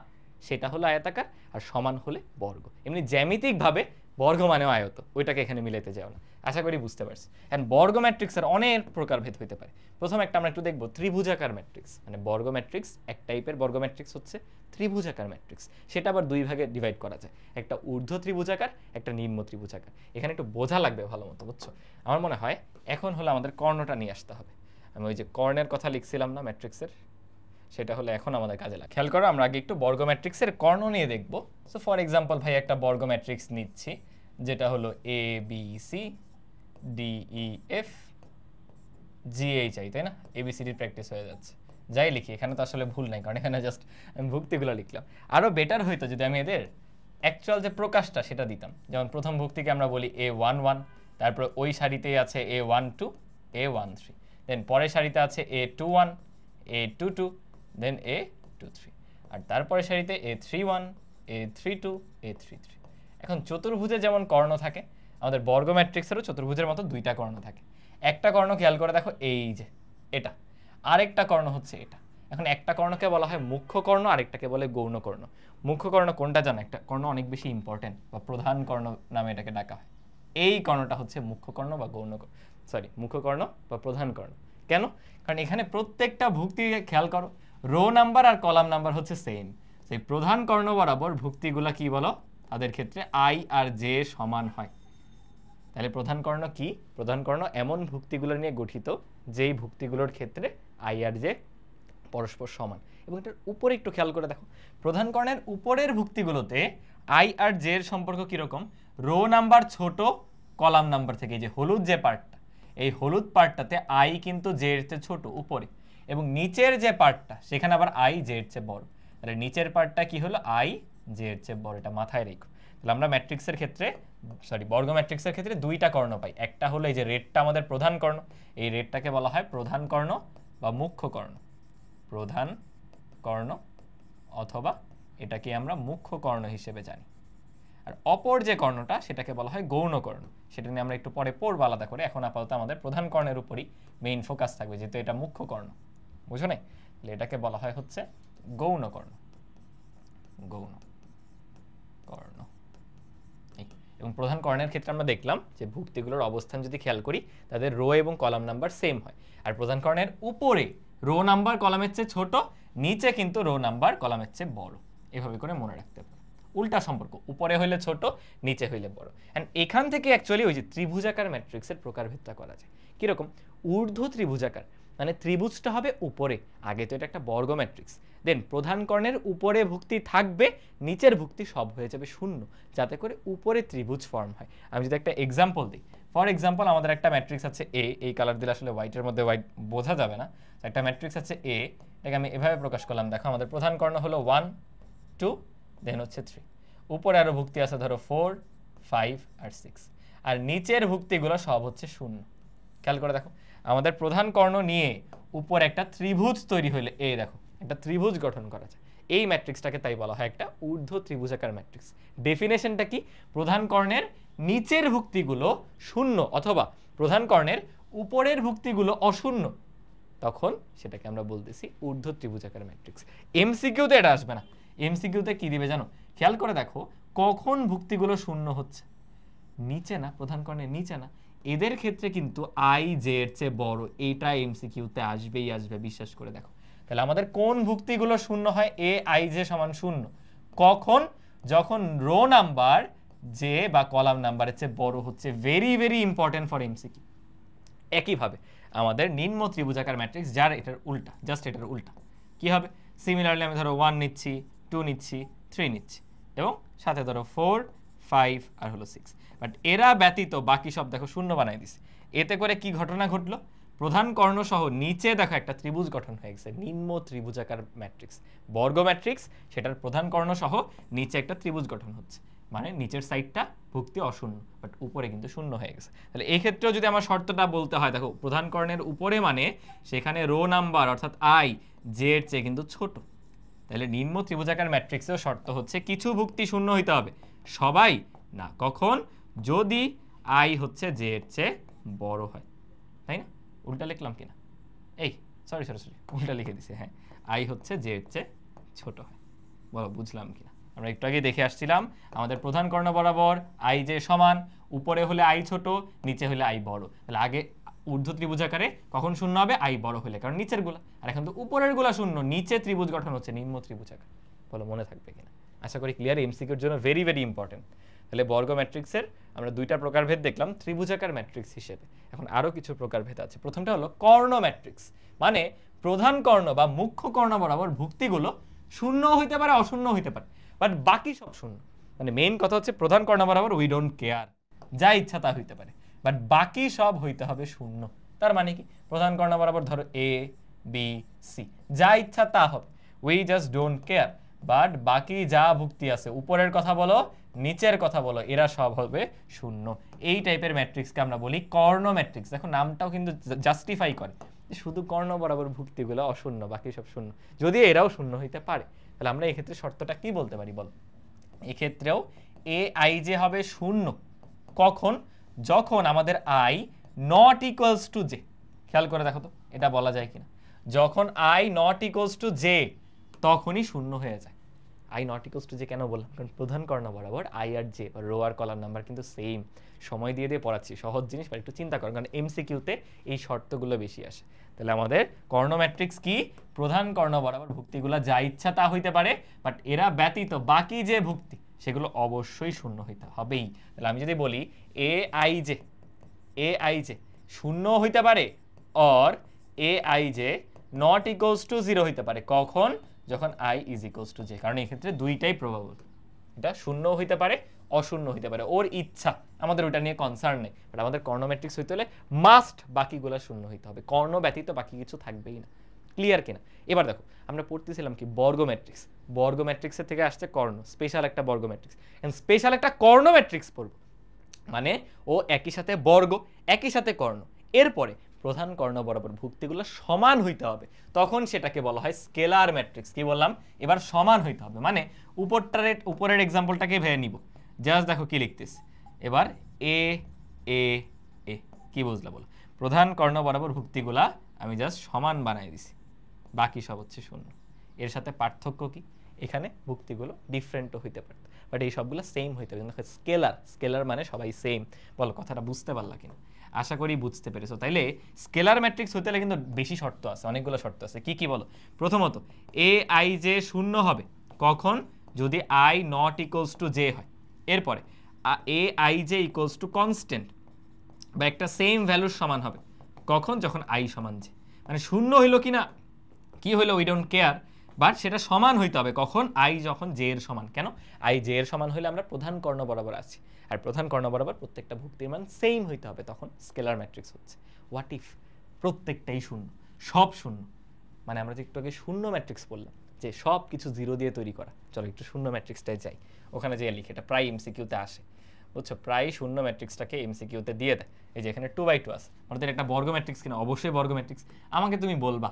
সেটা হলো আয়তাকার, আর সমান হলে বর্গ। এমনি জ্যামিতিকভাবে বর্গ মানেও আয়ত, ওইটাকে এখানে মিলাইতে যাও না। আশা করি বুঝতে পারছি। এন্ড বর্গ ম্যাট্রিক্সের অনেক প্রকারভেদ হইতে পারে। প্রথম একটা আমরা একটু দেখবো ত্রিভুজাকার ম্যাট্রিক্স। মানে বর্গ ম্যাট্রিক্স, এক টাইপের বর্গ ম্যাট্রিক্স হচ্ছে ত্রিভুজাকার ম্যাট্রিক্স। সেটা আবার দুই ভাগে ডিভাইড করা যায়, একটা ঊর্ধ্ব ত্রিভুজাকার, একটা নিম্ন ত্রিভুজাকার। এখানে একটু বোঝা লাগবে ভালো মতো, বুঝছো? আমার মনে হয় এখন হলো আমাদের কর্ণটা নিয়ে আসতে হবে। আমি ওই যে কর্ণের কথা লিখছিলাম না ম্যাট্রিক্সের, সেটা হলো এখন আমাদের কাজে লাগে। খেয়াল করো, আমরা আগে একটু বর্গ ম্যাট্রিক্সের কর্ণ নিয়ে দেখবো। সো ফর এক্সাম্পল ভাই একটা বর্গ ম্যাট্রিক্স নিচ্ছি, যেটা হলো A B C D E F G H I, তাই না? এবিসিডির প্র্যাকটিস হয়ে যাচ্ছে। যাই লিখি, এখানে তো আসলে ভুল নাই, কারণ এখানে জাস্ট আমি ভুক্তিগুলো লিখলাম। আরও বেটার হইতো যদি আমি এদের অ্যাকচুয়াল যে প্রকাশটা সেটা দিতাম। যেমন প্রথম ভুক্তিকে আমরা বলি A11, তারপর ওই সারিতেই আছে A12, A13, দেন পরের সারিতে আছে A21, A22, দেন A23, আর তারপরের সারিতে A31, A32, A33। এখন চতুর্ভুজে যেমন কর্ণ থাকে, আমাদের বর্গ ম্যাট্রিক্সেরও চতুর্ভুজের মতো দুইটা কর্ণ থাকে। একটা কর্ণ খেয়াল করে দেখো, এই যে এটা, আরেকটা কর্ণ হচ্ছে এটা। এখন একটা কর্ণকে বলা হয় মুখ্য কর্ণ, আরেকটাকে বলে গৌণ কর্ণ। মুখ্য কর্ণ কোনটা জানো? একটা কর্ণ অনেক বেশি ইম্পর্টেন্ট বা প্রধান কর্ণ নামে এটাকে ডাকা হয়। এই কর্ণটা হচ্ছে মুখ্য কর্ণ বা মুখ্য কর্ণ বা প্রধান কর্ণ। কেন? কারণ এখানে প্রত্যেকটা ভুক্তি খেয়াল করো, রো নাম্বার আর কলাম নাম্বার হচ্ছে সেম। সেই প্রধান কর্ণ বরাবর ভুক্তিগুলা কি বলো? তাদের ক্ষেত্রে আই আর জে সমান হয়। তাহলে প্রধান কর্ণ কি? প্রধান কর্ণ এমন ভুক্তিগুলো নিয়ে গঠিত যেই ভুক্তিগুলোর ক্ষেত্রে আই আর জে পরস্পর সমান। এবং এটার উপরে একটু খেয়াল করে দেখো, প্রধান কর্ণের উপরের ভুক্তিগুলোতে আই আর জে এর সম্পর্ক কিরকম? রো নাম্বার ছোট কলাম নাম্বার থেকে, যে হলুদ যে পার্টটা, এই হলুদ পার্টটাতে আই কিন্তু জে এর চেয়ে ছোট উপরে, এবং নিচের যে পার্টটা সেখানে আবার আই জে এর চেয়ে বড়। তাহলে নিচের পার্টটা কি হলো? আই জে এর চেয়ে বড়। এটা মাথায় রেখো। তাহলে আমরা ম্যাট্রিক্সের ক্ষেত্রে, বর্গ ম্যাট্রিক্সের ক্ষেত্রে দুইটা কর্ণ পাই। একটা হলো এই যে রেডটা আমাদের প্রধান কর্ণ, এই রেডটাকে বলা হয় প্রধান কর্ণ বা মুখ্য কর্ণ। প্রধান কর্ণ অথবা এটাকে আমরা মুখ্য কর্ণ হিসেবে জানি। আর অপর যে কর্ণটা সেটাকে বলা হয় গৌণ কর্ণ। সেটা নিয়ে আমরা একটু পরে পড়ব আলাদা করে। এখন আপাতত আমাদের প্রধান কর্ণের উপরই মেইন ফোকাস থাকবে, যেহেতু এটা মুখ্য কর্ণ। বুঝো নাই? তাহলে এটাকে বলা হয় হচ্ছে গৌণ কর্ণ। গৌণ কর্ণ। এবং প্রধান কর্ণের ক্ষেত্রে আমরা দেখলাম যে ভুক্তিগুলোর অবস্থান যদি খেয়াল করি, তাদের রো এবং কলাম নাম্বার সেম হয়। আর প্রধান কর্ণের উপরে রো নাম্বার কলামের চেয়ে ছোট, নিচে কিন্তু রো নাম্বার কলামের চেয়ে বড়। এভাবে করে মনে রাখতে পারো। উল্টা সম্পর্ক, উপরে হইলে ছোট, নিচে হইলে বড়। এন্ড এখান থেকে অ্যাকচুয়ালি ওই যে ত্রিভুজাকার ম্যাট্রিক্সের প্রকারভেদটা করা যায়। কিরকম? ঊর্ধ্ব ত্রিভুজাকার মানে ত্রিভুজটা হবে উপরে, আগে তো এটা একটা বর্গ ম্যাট্রিক্স, দেন প্রধান কর্ণের উপরে ভুক্তি থাকবে, নিচের ভুক্তি সব হয়ে যাবে শূন্য, যাতে করে উপরে ত্রিভুজ ফর্ম হয়। আমি যদি একটা এক্সাম্পল দিই, ফর এক্সাম্পল আমাদের একটা ম্যাট্রিক্স আছে এ, এই কালার দিলে আসলে হোয়াইটের মধ্যে হোয়াইট বোঝা যাবে না। একটা ম্যাট্রিক্স আছে এ, এটাকে আমি এভাবে প্রকাশ করলাম। দেখো আমাদের প্রধান কর্ণ হলো 1, 2, দেন হচ্ছে 3, উপরে আরো ভুক্তি আছে ধরো 4, 5 আর 6, আর নিচের ভুক্তিগুলো সব হচ্ছে শূন্য। খেয়াল করে দেখো, আমাদের প্রধান কর্ণ নিয়ে উপর একটা ত্রিভুজ তৈরি হলে, এই দেখো একটা ত্রিভুজ গঠন করা যায়। এই ম্যাট্রিক্সটাকে তাই বলা হয় একটা ঊর্ধ্ব ত্রিভুজাকার ম্যাট্রিক্স। ডেফিনেশনটা কি? প্রধান কর্ণের নিচের ভুক্তিগুলো শূন্য অথবা প্রধান কর্ণের উপরের ভুক্তিগুলো অশূন্য, তখন সেটাকে আমরা বলতেছি ঊর্ধ্ব ত্রিভুজাকার ম্যাট্রিক্স। এমসিকিউতে এটা আসবে না। এমসিকিউতে কি দিবে জানো? খেয়াল করে দেখো, কখন ভুক্তিগুলো শূন্য হচ্ছে? নিচে না, প্রধান কর্ণের নিচে না। এদের ক্ষেত্রে কিন্তু আই জে এর চেয়ে বড়, এইটা এমসিকিউতে আসবেই আসবে, বিশ্বাস করে দেখো। তাহলে আমাদের কোন ভুক্তিগুলো শূন্য হয়? এ আই জে সমান শূন্য। কখন? যখন রো নাম্বার জে বা কলাম নাম্বারের চেয়ে বড় হচ্ছে। Very very important for MCQ. একইভাবে আমাদের নিম্ন ত্রিভুজাকার ম্যাট্রিক্স, যার এটার উল্টা, জাস্ট এটার উল্টা, কি হবে? সিমিলারলি আমি ধরো 1 নিচ্ছি, 2 নিচ্ছি, 3 নিচ্ছি, এবং সাথে ধরো 4, 5 আর হলো 6। বাট এরা ব্যতীত বাকি সব দেখো শূন্য বানাই দিছি। এতে করে কি ঘটনা ঘটলো? প্রধান কর্ণ সহ নিচে দেখো একটা ত্রিভুজ গঠন হয়ে গেছে, নিম্ন ত্রিভুজাকার ম্যাট্রিক্স, বর্গ ম্যাট্রিক্স, সেটার প্রধান কর্ণ সহ নিচে একটা ত্রিভুজ গঠন হচ্ছে। মানে নিচের সাইডটা ভুক্তি অশূন্য, বাট উপরে কিন্তু শূন্য হয়ে গেছে। তাহলে এই ক্ষেত্রেও যদি আমার শর্তটা বলতে হয়, দেখো প্রধান কর্ণের উপরে মানে সেখানে রো নাম্বার অর্থাৎ আই জে এর চেয়ে কিন্তু ছোট। তাহলে নিম্ন ত্রিভুজাকার ম্যাট্রিক্সেও শর্ত হচ্ছে কিছু ভুক্তি শূন্য হইতে হবে, সবাই না। কখন? যদি আই হচ্ছে জে এর চেয়ে বড় হয়, তাই না? উল্টা লিখলাম কিনা? এই সরি উল্টা লিখে দিছি। হ্যাঁ, আই হচ্ছে জে এর চেয়ে ছোট হয়। বলো বুঝলাম কিনা? আমরা একটু আগে দেখে আসছিলাম আমাদের প্রধান কর্ণ বরাবর আই জে সমান, উপরে হলে আই ছোট, নিচে হলে আই বড়। তাহলে আগে ঊর্ধ্ব ত্রিভুজাকারে কখন শূন্য হবে? আই বড় হলে, কারণ নিচের গুলা। আর এখন তো উপরের গুলা শূন্য, নিচে ত্রিভুজ গঠন হচ্ছে নিম্ন ত্রিভুজাকার। বলো মনে থাকবে কিনা? আশা করি ক্লিয়ার। এমসিকিউর জন্য ভেরি ভেরি ইম্পর্টেন্ট। তাহলে বর্গ ম্যাট্রিক্সের আমরা দুইটা প্রকারভেদ দেখলাম ত্রিভুজাকার ম্যাট্রিক্স হিসেবে। এখন আরো কিছু প্রকারভেদ আছে। প্রথমটা হলো কর্ণ ম্যাট্রিক্স, মানে প্রধান কর্ণ বা মুখ্য কর্ণ বরাবর ভুক্তিগুলো শূন্য হইতে পারে, অশূন্য হইতে পারে, বাট বাকি সব শূন্য। মানে মেইন কথা হচ্ছে প্রধান কর্ণ বরাবর উই ডোন্ট কেয়ার, যা ইচ্ছা তা হইতে পারে, বাট বাকি সব হইতে হবে শূন্য। তার মানে কি? প্রধান কর্ণ বরাবর ধরো এ, বি সি, যা ইচ্ছা তা হবে, we just don't care. But বাকি যা ভুক্তি আছে, উপরের কথা বলো নিচের কথা বলো, এরা সব হবে শূন্য। এই টাইপের ম্যাট্রিক্সকে আমরা বলি কর্ণ ম্যাট্রিক্স। দেখো নামটাও কিন্তু জাস্টিফাই করে, শুধু কর্ণ বরাবর ভুক্তিগুলো অশূন্য, বাকি সব শূন্য, যদিও এরাও শূন্য হইতে পারে। তাহলে আমরা এক্ষেত্রে শর্তটা কি বলতে পারি বলো? এক্ষেত্রেও এ আই যে হবে শূন্য কখন? যখন আমাদের I not equals to J. খেয়াল করে দেখো তো এটা বলা যায় কিনা। যখন I not equals to J তখনই শূন্য হয়ে যায়। I not equals to J কেন বললাম? কারণ প্রধান কর্ণ বরাবর আই আর জে বা রো আর কলাম নাম্বার কিন্তু সেম। সময় দিয়ে দিয়ে পড়াচ্ছি, সহজ জিনিস, বা একটু চিন্তা করো, কারণ এমসিকিউতে এই শর্তগুলো বেশি আসে। তাহলে আমাদের কর্ণ ম্যাট্রিক্স কি? প্রধান কর্ণ বরাবর ভুক্তিগুলো যা ইচ্ছা তা হইতে পারে, বাট এরা ব্যতীত বাকি যে ভুক্তি সেগুলো অবশ্যই শূন্য হইতে হবেই। তাহলে আমি যদি বলি এ আই জে শূন্য হইতে পারে, or A I J not equals to zero হইতে পারে, কখন? যখন I is equals to J. কারণ এই ক্ষেত্রে দুইটাই প্রবাবল, এটা শূন্য হইতে পারে অশূন্য হইতে পারে, ওর ইচ্ছা, আমাদের ওইটা নিয়ে কনসার্ন নেই। বাট আমাদের কর্ণ ম্যাট্রিক্স হইতে হলে মাস্ট বাকিগুলো শূন্য হইতে হবে, কর্ণ ব্যতীত বাকি কিছু থাকবেই না। ক্লিয়ার কিনা? এবার দেখো আমরা পড়তেছিলাম কি বর্গ ম্যাট্রিক্স, বর্গ ম্যাট্রিক্সের থেকে আসছে কর্ণ, স্পেশাল একটা বর্গ ম্যাট্রিক্স, স্পেশাল একটা কর্ণ ম্যাট্রিক্স পড়ব, মানে ও একই সাথে বর্গ একই সাথে কর্ণ, এরপরে প্রধান কর্ণ বরাবর ভুক্তিগুলো সমান হইতে হবে, তখন সেটাকে বলা হয় স্কেলার ম্যাট্রিক্স। কি বললাম? এবার সমান হইতে হবে, মানে উপরের এক্সাম্পলটাকে ভেবে নিব। জাস্ট দেখো কি লিখতেছি এবার, এ এ এ কি বুঝলা বলো? প্রধান কর্ণ বরাবর ভুক্তিগুলা আমি জাস্ট সমান বানাই দিছি, বাকি সব হচ্ছে শূন্য। এর সাথে পার্থক্য কি? এখানে ভুক্তিগুলো ডিফারেন্টও হইতে পারত, বাট এই সবগুলো সেম হইতে হবে। স্কেলার, স্কেলার মানে সবাই সেম। বলো কথাটা বুঝতে পারলা কিনা? আশা করি বুঝতে পেরেছো। তাইলে স্কেলার ম্যাট্রিক্স হইতে হলে কিন্তু বেশি শর্ত আছে, অনেকগুলো শর্ত আছে। কি কি বলো? প্রথমত এ আই জে শূন্য হবে কখন? যদি I not equals to J হয়। এরপরে A I J equals to constant বা একটা সেম ভ্যালুর সমান হবে কখন? যখন আই সমান জে। মানে শূন্য হইল কিনা কি হইলো উই ডোন্ট কেয়ার, বাট সেটা সমান হইতে হবে কখন? আই যখন জে এর সমান। কেন? আই জে এর সমান হইলে আমরা প্রধান কর্ণ বরাবর আছি, আর প্রধান কর্ণ বরাবর প্রত্যেকটা ভুক্তির মান সেম হইতে হবে, তখন স্কেলার ম্যাট্রিক্স হচ্ছে। হোয়াট ইফ প্রত্যেকটাই শূন্য, সব শূন্য, মানে আমরা যে একটু আগে শূন্য ম্যাট্রিক্স বললাম যে সব কিছু জিরো দিয়ে তৈরি করা, চলো একটু শূন্য ম্যাট্রিক্সটাই যাই, ওখানে যে লিখে, এটা প্রায় এমসিকিউতে আসে, বুঝছো? প্রায় শূন্য ম্যাট্রিক্সটাকে এমসিকিউতে দিয়ে দেয়। এই যে এখানে 2/2 আছে, অর্থাৎ একটা বর্গ ম্যাট্রিক্স কিনা? অবশ্যই বর্গ ম্যাট্রিক্স। আমাকে তুমি বলবা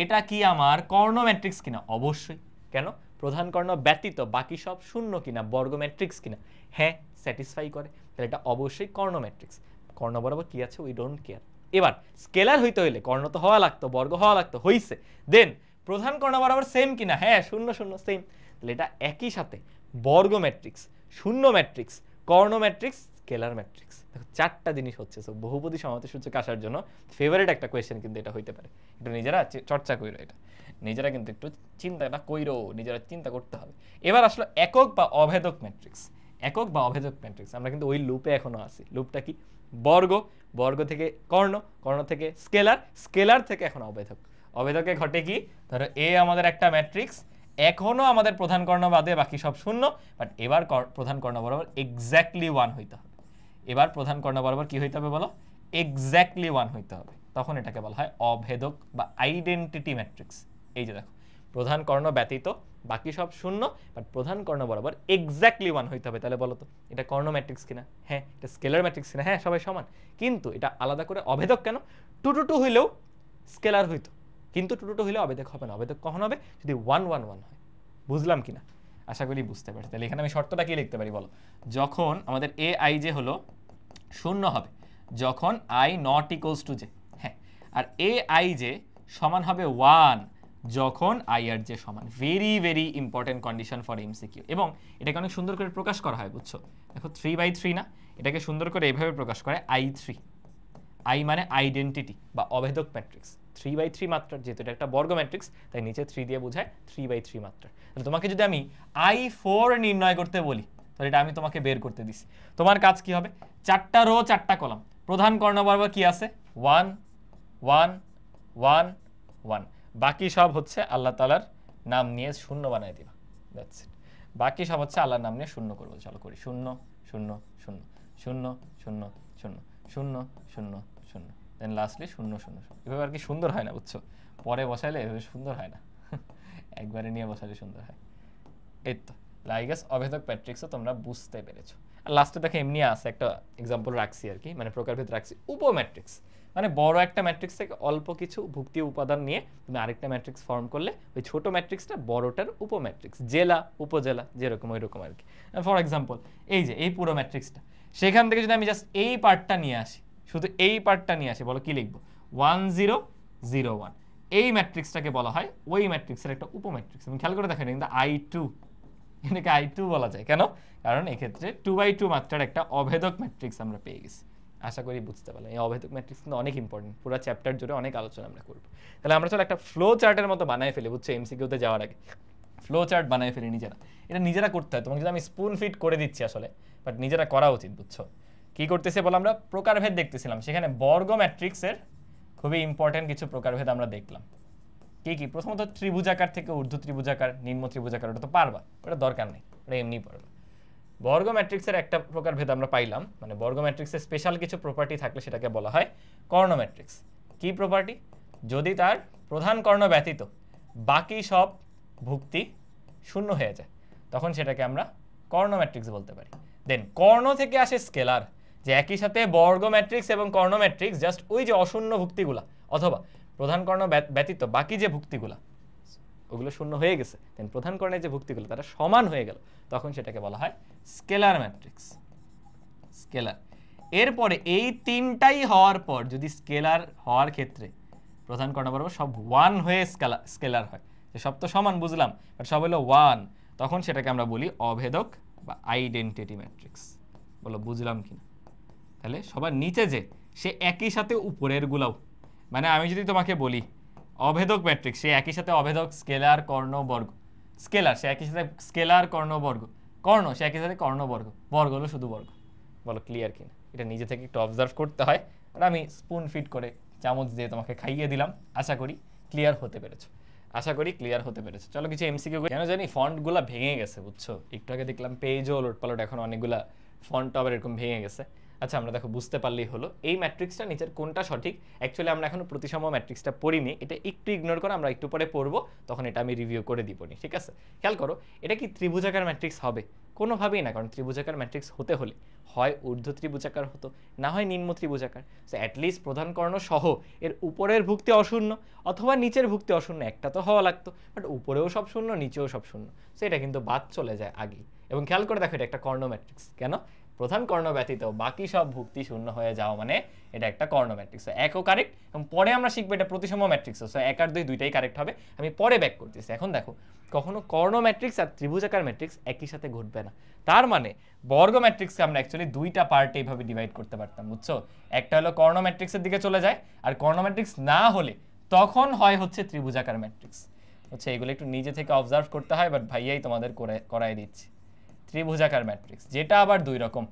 এটা কি আমার কর্ণ ম্যাট্রিক্স কিনা? অবশ্যই। কেন? প্রধান কর্ণ ব্যতীত বাকি সব শূন্য কিনা, বর্গ ম্যাট্রিক্স কিনা? হ্যাঁ, স্যাটিসফাই করে, তাহলে এটা অবশ্যই কর্ণ ম্যাট্রিক্স। কর্ণ বরাবর কি আছে? We don't care. এবার স্কেলার হইতে হইলে কর্ণ তো হওয়া লাগতো, বর্গ হওয়া লাগতো, হইছে। দেন প্রধান কর্ণ বরাবর সেম কিনা? হ্যাঁ, শূন্য শূন্য সেম। তাহলে এটা একই সাথে বর্গ ম্যাট্রিক্স, শূন্য ম্যাট্রিক্স, কর্ণ ম্যাট্রিক্স, স্কেলার ম্যাট্রিক্স। দেখো চারটা জিনিস হচ্ছে। সো বহুপদী সমতা সূচক আসার জন্য ফেভারিট একটা কোয়েশ্চেন কিন্তু এটা হইতে পারে। একটু নিজেরা চর্চা কইরো, এটা নিজেরা কিন্তু একটু চিন্তাটা কইরো, নিজেরা চিন্তা করতে হবে। এবার আসলে একক বা অভেদক ম্যাট্রিক্স। একক বা অভেদক ম্যাট্রিক্স, আমরা কিন্তু ওই লুপে এখনো আছি। লুপটা কি? বর্গ, বর্গ থেকে কর্ণ, কর্ণ থেকে স্কেলার, স্কেলার থেকে এখন অভেদক। অভেদকে ঘটে কি? ধরো এ আমাদের একটা ম্যাট্রিক্স, এখনো আমাদের প্রধান কর্ণ বাদে বাকি সব শূন্য, বাট এবার প্রধান কর্ণ বরাবর এক্স্যাক্টলি 1 হইতে হবে। এবার প্রধান কর্ণ বরাবর কি হইতে হবে বলো? এক্স্যাক্টলি 1 হইতে হবে, তখন এটাকে বলা হয় অভেদক বা আইডেন্টিটি ম্যাট্রিক্স। এই যে দেখো, প্রধান কর্ণ ব্যতীত বাকি সব শূন্য, বাট প্রধান কর্ণ বরাবর এক্স্যাক্টলি 1 হইতে হবে। তাহলে বলো তো এটা কর্ণ ম্যাট্রিক্স কিনা? হ্যাঁ। এটা স্কেলার ম্যাট্রিক্স কিনা? হ্যাঁ, সবাই সমান। কিন্তু এটা আলাদা করে অভেদক কেন? 2 to 2 হইলেও স্কেলার হইতো, কিন্তু 2 to 2 হইলে অভেদক হবে না। অভেদক কখন হবে? যদি 1 1 1 হয়। বুঝলাম কিনা? আশা করি বুঝতে পারছি। তাহলে এখানে আমি শর্তটা কি লিখতে পারি বলো? যখন আমাদের এ আই জে হলো শূন্য হবে যখন I not equals to J. হ্যাঁ, আর এ আই জে সমান হবে 1 যখন আই আর জে সমান। Very very important condition for MCQ, এবং এটাকে অনেক সুন্দর করে প্রকাশ করা হয়, বুঝছো? দেখো 3/3 না, এটাকে সুন্দর করে এইভাবে প্রকাশ করে I3। আই মানে আইডেন্টিটি বা অভেদক ম্যাট্রিক্স। 3/3 মাত্রার, যেহেতু এটা একটা বর্গ ম্যাট্রিক্স তাই নিচে 3 দিয়ে বোঝায় 3/3 মাত্রার। তাহলে তোমাকে যদি আমি I4 নির্ণয় করতে বলি, তাহলে এটা আমি তোমাকে বের করতে দিছি। তোমার কাজ কি হবে? 4টা রো 4টা কলাম, প্রধান কর্ণ বরাবর কি আছে? 1 1 1 1, বাকি সব হচ্ছে আল্লাহ তাআলার নাম নিয়ে শূন্য বানায় দিবা। That's it. বাকি সব হচ্ছে আল্লাহর নাম নিয়ে শূন্য করবো। চলো করি। 0 0 0 0 0 0 0 0 0, দেন লাস্টলি 0 0 0। এভাবে আর কি সুন্দর হয় না, বুঝছো? পরে বসাইলে এভাবে সুন্দর হয় না, একবারে নিয়ে বসালে সুন্দর হয়। এই তো আই গেস অভেদক ম্যাট্রিক্সও তোমরা বুঝতে পেরেছো। আর লাস্টে দেখো এমনি আছে একটা এক্সাম্পল রাখছি আর কি, মানে প্রকারভেদ রাখছি। উপম্যাট্রিক্স মানে বড় একটা ম্যাট্রিক্স থেকে অল্প কিছু ভুক্তি উপাদান নিয়ে তুমি আরেকটা ম্যাট্রিক্স ফর্ম করলে ওই ছোট ম্যাট্রিক্সটা বড়টার উপম্যাট্রিক্স, জেলা উপজেলা যেরকম ওই রকম আর কি। ফর এক্সাম্পল এই যে এই পুরো ম্যাট্রিক্সটা, সেখান থেকে যদি আমি জাস্ট এই পার্টটা নিয়ে আসি, শুধু এই পার্টটা নিয়ে আসি, বলো কি লিখবো? 1 0 0 1, এই ম্যাট্রিক্সটাকে বলা হয় ওই ম্যাট্রিক্সের একটা উপম্যাট্রিক্স। তুমি খেয়াল করে দেখেন কিন্তু I2, এটাকে I2 বলা যায় কেন? কারণ এক্ষেত্রে 2/2 মাত্রার একটা অভেদক ম্যাট্রিক্স আমরা পেয়ে গেছি। আশা করি বুঝতে পারলাম। এই অভেদক ম্যাট্রিক্স কিন্তু অনেক ইম্পর্টেন্ট, পুরো চ্যাপ্টার জুড়ে অনেক আলোচনা আমরা করবো। তাহলে আমরা চলো একটা ফ্লো চার্টের মতো বানায় ফেলি, বুঝছো? এমসিকিউতে যাওয়ার আগে ফ্লো চার্ট বানায় ফেলি নিজেরা। এটা নিজেরা করতে হয়, তোমাকে যদি আমি স্পুন ফিট করে দিচ্ছি আসলে, বাট নিজেরা করা উচিত, বুঝছো? কি করতেছে বলো? আমরা প্রকারভেদ দেখতেছিলাম, সেখানে বর্গ ম্যাট্রিক্সের খুবই ইম্পর্টেন্ট কিছু প্রকারভেদ আমরা দেখলাম। কি কি? প্রথমত ত্রিভুজাকার থেকে ঊর্ধ্ব ত্রিভুজাকার, নিম্ন ত্রিভুজাকার, ওটা তো পারবা, ওটা দরকার নেই, ওটা এমনি পারবা। বর্গ ম্যাট্রিক্সের একটা প্রকারভেদ আমরা পাইলাম, মানে বর্গ ম্যাট্রিক্সের স্পেশাল কিছু প্রপার্টি থাকলে সেটাকে বলা হয় কর্ণ ম্যাট্রিক্স। কি প্রপার্টি? যদি তার প্রধান কর্ণ ব্যতীত বাকি সব ভুক্তি শূন্য হয়ে যায়, তখন সেটাকে আমরা কর্ণ ম্যাট্রিক্স বলতে পারি। দেন কর্ণ থেকে আসে স্কেলার, যে একই সাথে বর্গ ম্যাট্রিক্স এবং কর্ণ ম্যাট্রিক্স জাস্ট ওই যে অশূন্য ভুক্তিগুলা অথবা প্রধান কর্ণ ব্যতীত বাকি যে ভুক্তিগুলা ওগুলো শূন্য হয়ে গেছে, দেন প্রধান কর্ণের যে ভুক্তিগুলো তারা সমান হয়ে গেল, তখন সেটাকে বলা হয় স্কেলার ম্যাট্রিক্স। স্কেলার। এরপরে এই তিনটাই হওয়ার পর যদি স্কেলার হওয়ার ক্ষেত্রে প্রধান কর্ণ বরাবর সব 1 হয়ে স্কেলার হয়, যে সব তো সমান বুঝলাম, বাট সব হলো 1, তখন সেটাকে আমরা বলি অভেদক বা আইডেন্টিটি ম্যাট্রিক্স। বলো বুঝলাম কিনা? তাহলে সবার নিচে যে সে একই সাথে উপরের গুলাও, মানে আমি যদি তোমাকে বলি অভেদক ম্যাট্রিক্স, সে একই সাথে অভেদক স্কেলার কর্ণ বর্গ, স্কেলার সে একই সাথে স্কেলার কর্ণ বর্গ, কর্ণ সে একই সাথে কর্ণ বর্গ, বর্গ হলো শুধু বর্গ। বলো ক্লিয়ার কিনা? এটা নিজে থেকে একটু অবজার্ভ করতে হয়, আর আমি স্পুন ফিট করে চামচ দিয়ে তোমাকে খাইয়ে দিলাম। আশা করি ক্লিয়ার হতে পেরেছো, আশা করি ক্লিয়ার হতে পেরেছো। চলো কিছু এমসিকিউ। কেন জানি ফন্টগুলো ভেঙে গেছে, বুঝছো? একটু আগে দেখলাম পেজও লোটপালট, এখন অনেকগুলা ফন্ট আবার এরকম ভেঙে গেছে। আচ্ছা আমরা দেখো বুঝতে পারলেই হলো এই ম্যাট্রিক্সটা নিচের কোনটা সঠিক। অ্যাকচুয়ালি আমরা এখনো প্রতিসম ম্যাট্রিক্সটা পড়িনি, এটা একটু ইগনোর করো, আমরা একটু পরে পড়বো, তখন এটা আমি রিভিউ করে দিবনি, ঠিক আছে? খেয়াল করো, এটা কি ত্রিভুজাকার ম্যাট্রিক্স হবে? কোনোভাবেই না, কারণ ত্রিভুজাকার ম্যাট্রিক্স হতে হলে হয় ঊর্ধ্ব ত্রিভুজাকার হতো, না হয় নিম্ন ত্রিভুজাকার। সো অ্যাটলিস্ট প্রধান কর্ণ সহ এর উপরের ভুক্তি অশূন্য অথবা নিচের ভুক্তি অশূন্য, একটা তো হওয়া লাগতো, বাট উপরেও সব শূন্য নিচেও সব শূন্য, সো এটা কিন্তু বাদ চলে যায় আগেই। এবং খেয়াল করে দেখো এটা একটা কর্ণ ম্যাট্রিক্স, কেন? প্রধান কর্ণ ব্যতীত বাকি সব ভুক্তি শূন্য হয়ে যাওয়া মানে এটা একটা কর্ণ ম্যাট্রিক্স। একও কারেক্ট, এবং পরে আমরা শিখবো এটা প্রতিসম ম্যাট্রিক্স, সো 1 আর 2 দুইটাই কারেক্ট হবে। আমি পরে ব্যাক করতেছি। এখন দেখো কখনো কর্ণ ম্যাট্রিক্স আর ত্রিভুজাকার ম্যাট্রিক্স একই সাথে ঘটবে না। তার মানে বর্গ ম্যাট্রিক্সকে আমরা অ্যাকচুয়ালি দুইটা পার্টে এইভাবে ডিভাইড করতে পারতাম, বুঝছো? একটা হলো কর্ণ ম্যাট্রিক্সের দিকে চলে যায়, আর কর্ণ ম্যাট্রিক্স না হলে তখন হয় হচ্ছে ত্রিভুজাকার ম্যাট্রিক্স। হচ্ছে এগুলো একটু নিজে থেকে অবজার্ভ করতে হয়, বাট ভাইয়াই তোমাদের করাই দিচ্ছি। ত্রিভুজাকার ম্যাট্রিক্স যেটা আবার দুই রকম,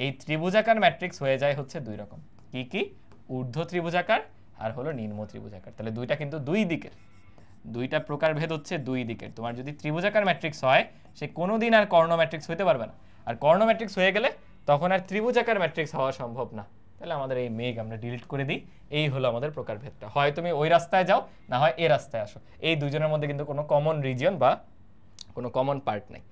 এই ত্রিভুজাকার ম্যাট্রিক্স হয়ে যায় হচ্ছে দুই রকম। কি কি? ঊর্ধ্ব ত্রিভুজাকার আর হলো নিম্ন ত্রিভুজাকার। তাহলে দুইটা কিন্তু দুই দিকের, দুইটা প্রকারভেদ হচ্ছে দুই দিকের। তোমার যদি ত্রিভুজাকার ম্যাট্রিক্স হয় সে কোনোদিন আর কর্ণ ম্যাট্রিক্স হতে পারবে না, আর কর্ণ ম্যাট্রিক্স হয়ে গেলে তখন আর ত্রিভুজাকার ম্যাট্রিক্স হওয়া সম্ভব না। তাহলে আমাদের এই মেঘ আমরা ডিলিট করে দিই। এই হলো আমাদের প্রকারভেদটা, হয় তুমি ওই রাস্তায় যাও, না হয় এই রাস্তায় আসো। এই দুজনের মধ্যে কিন্তু কোনো কমন রিজিয়ন বা কোনো কমন পার্ট নেই,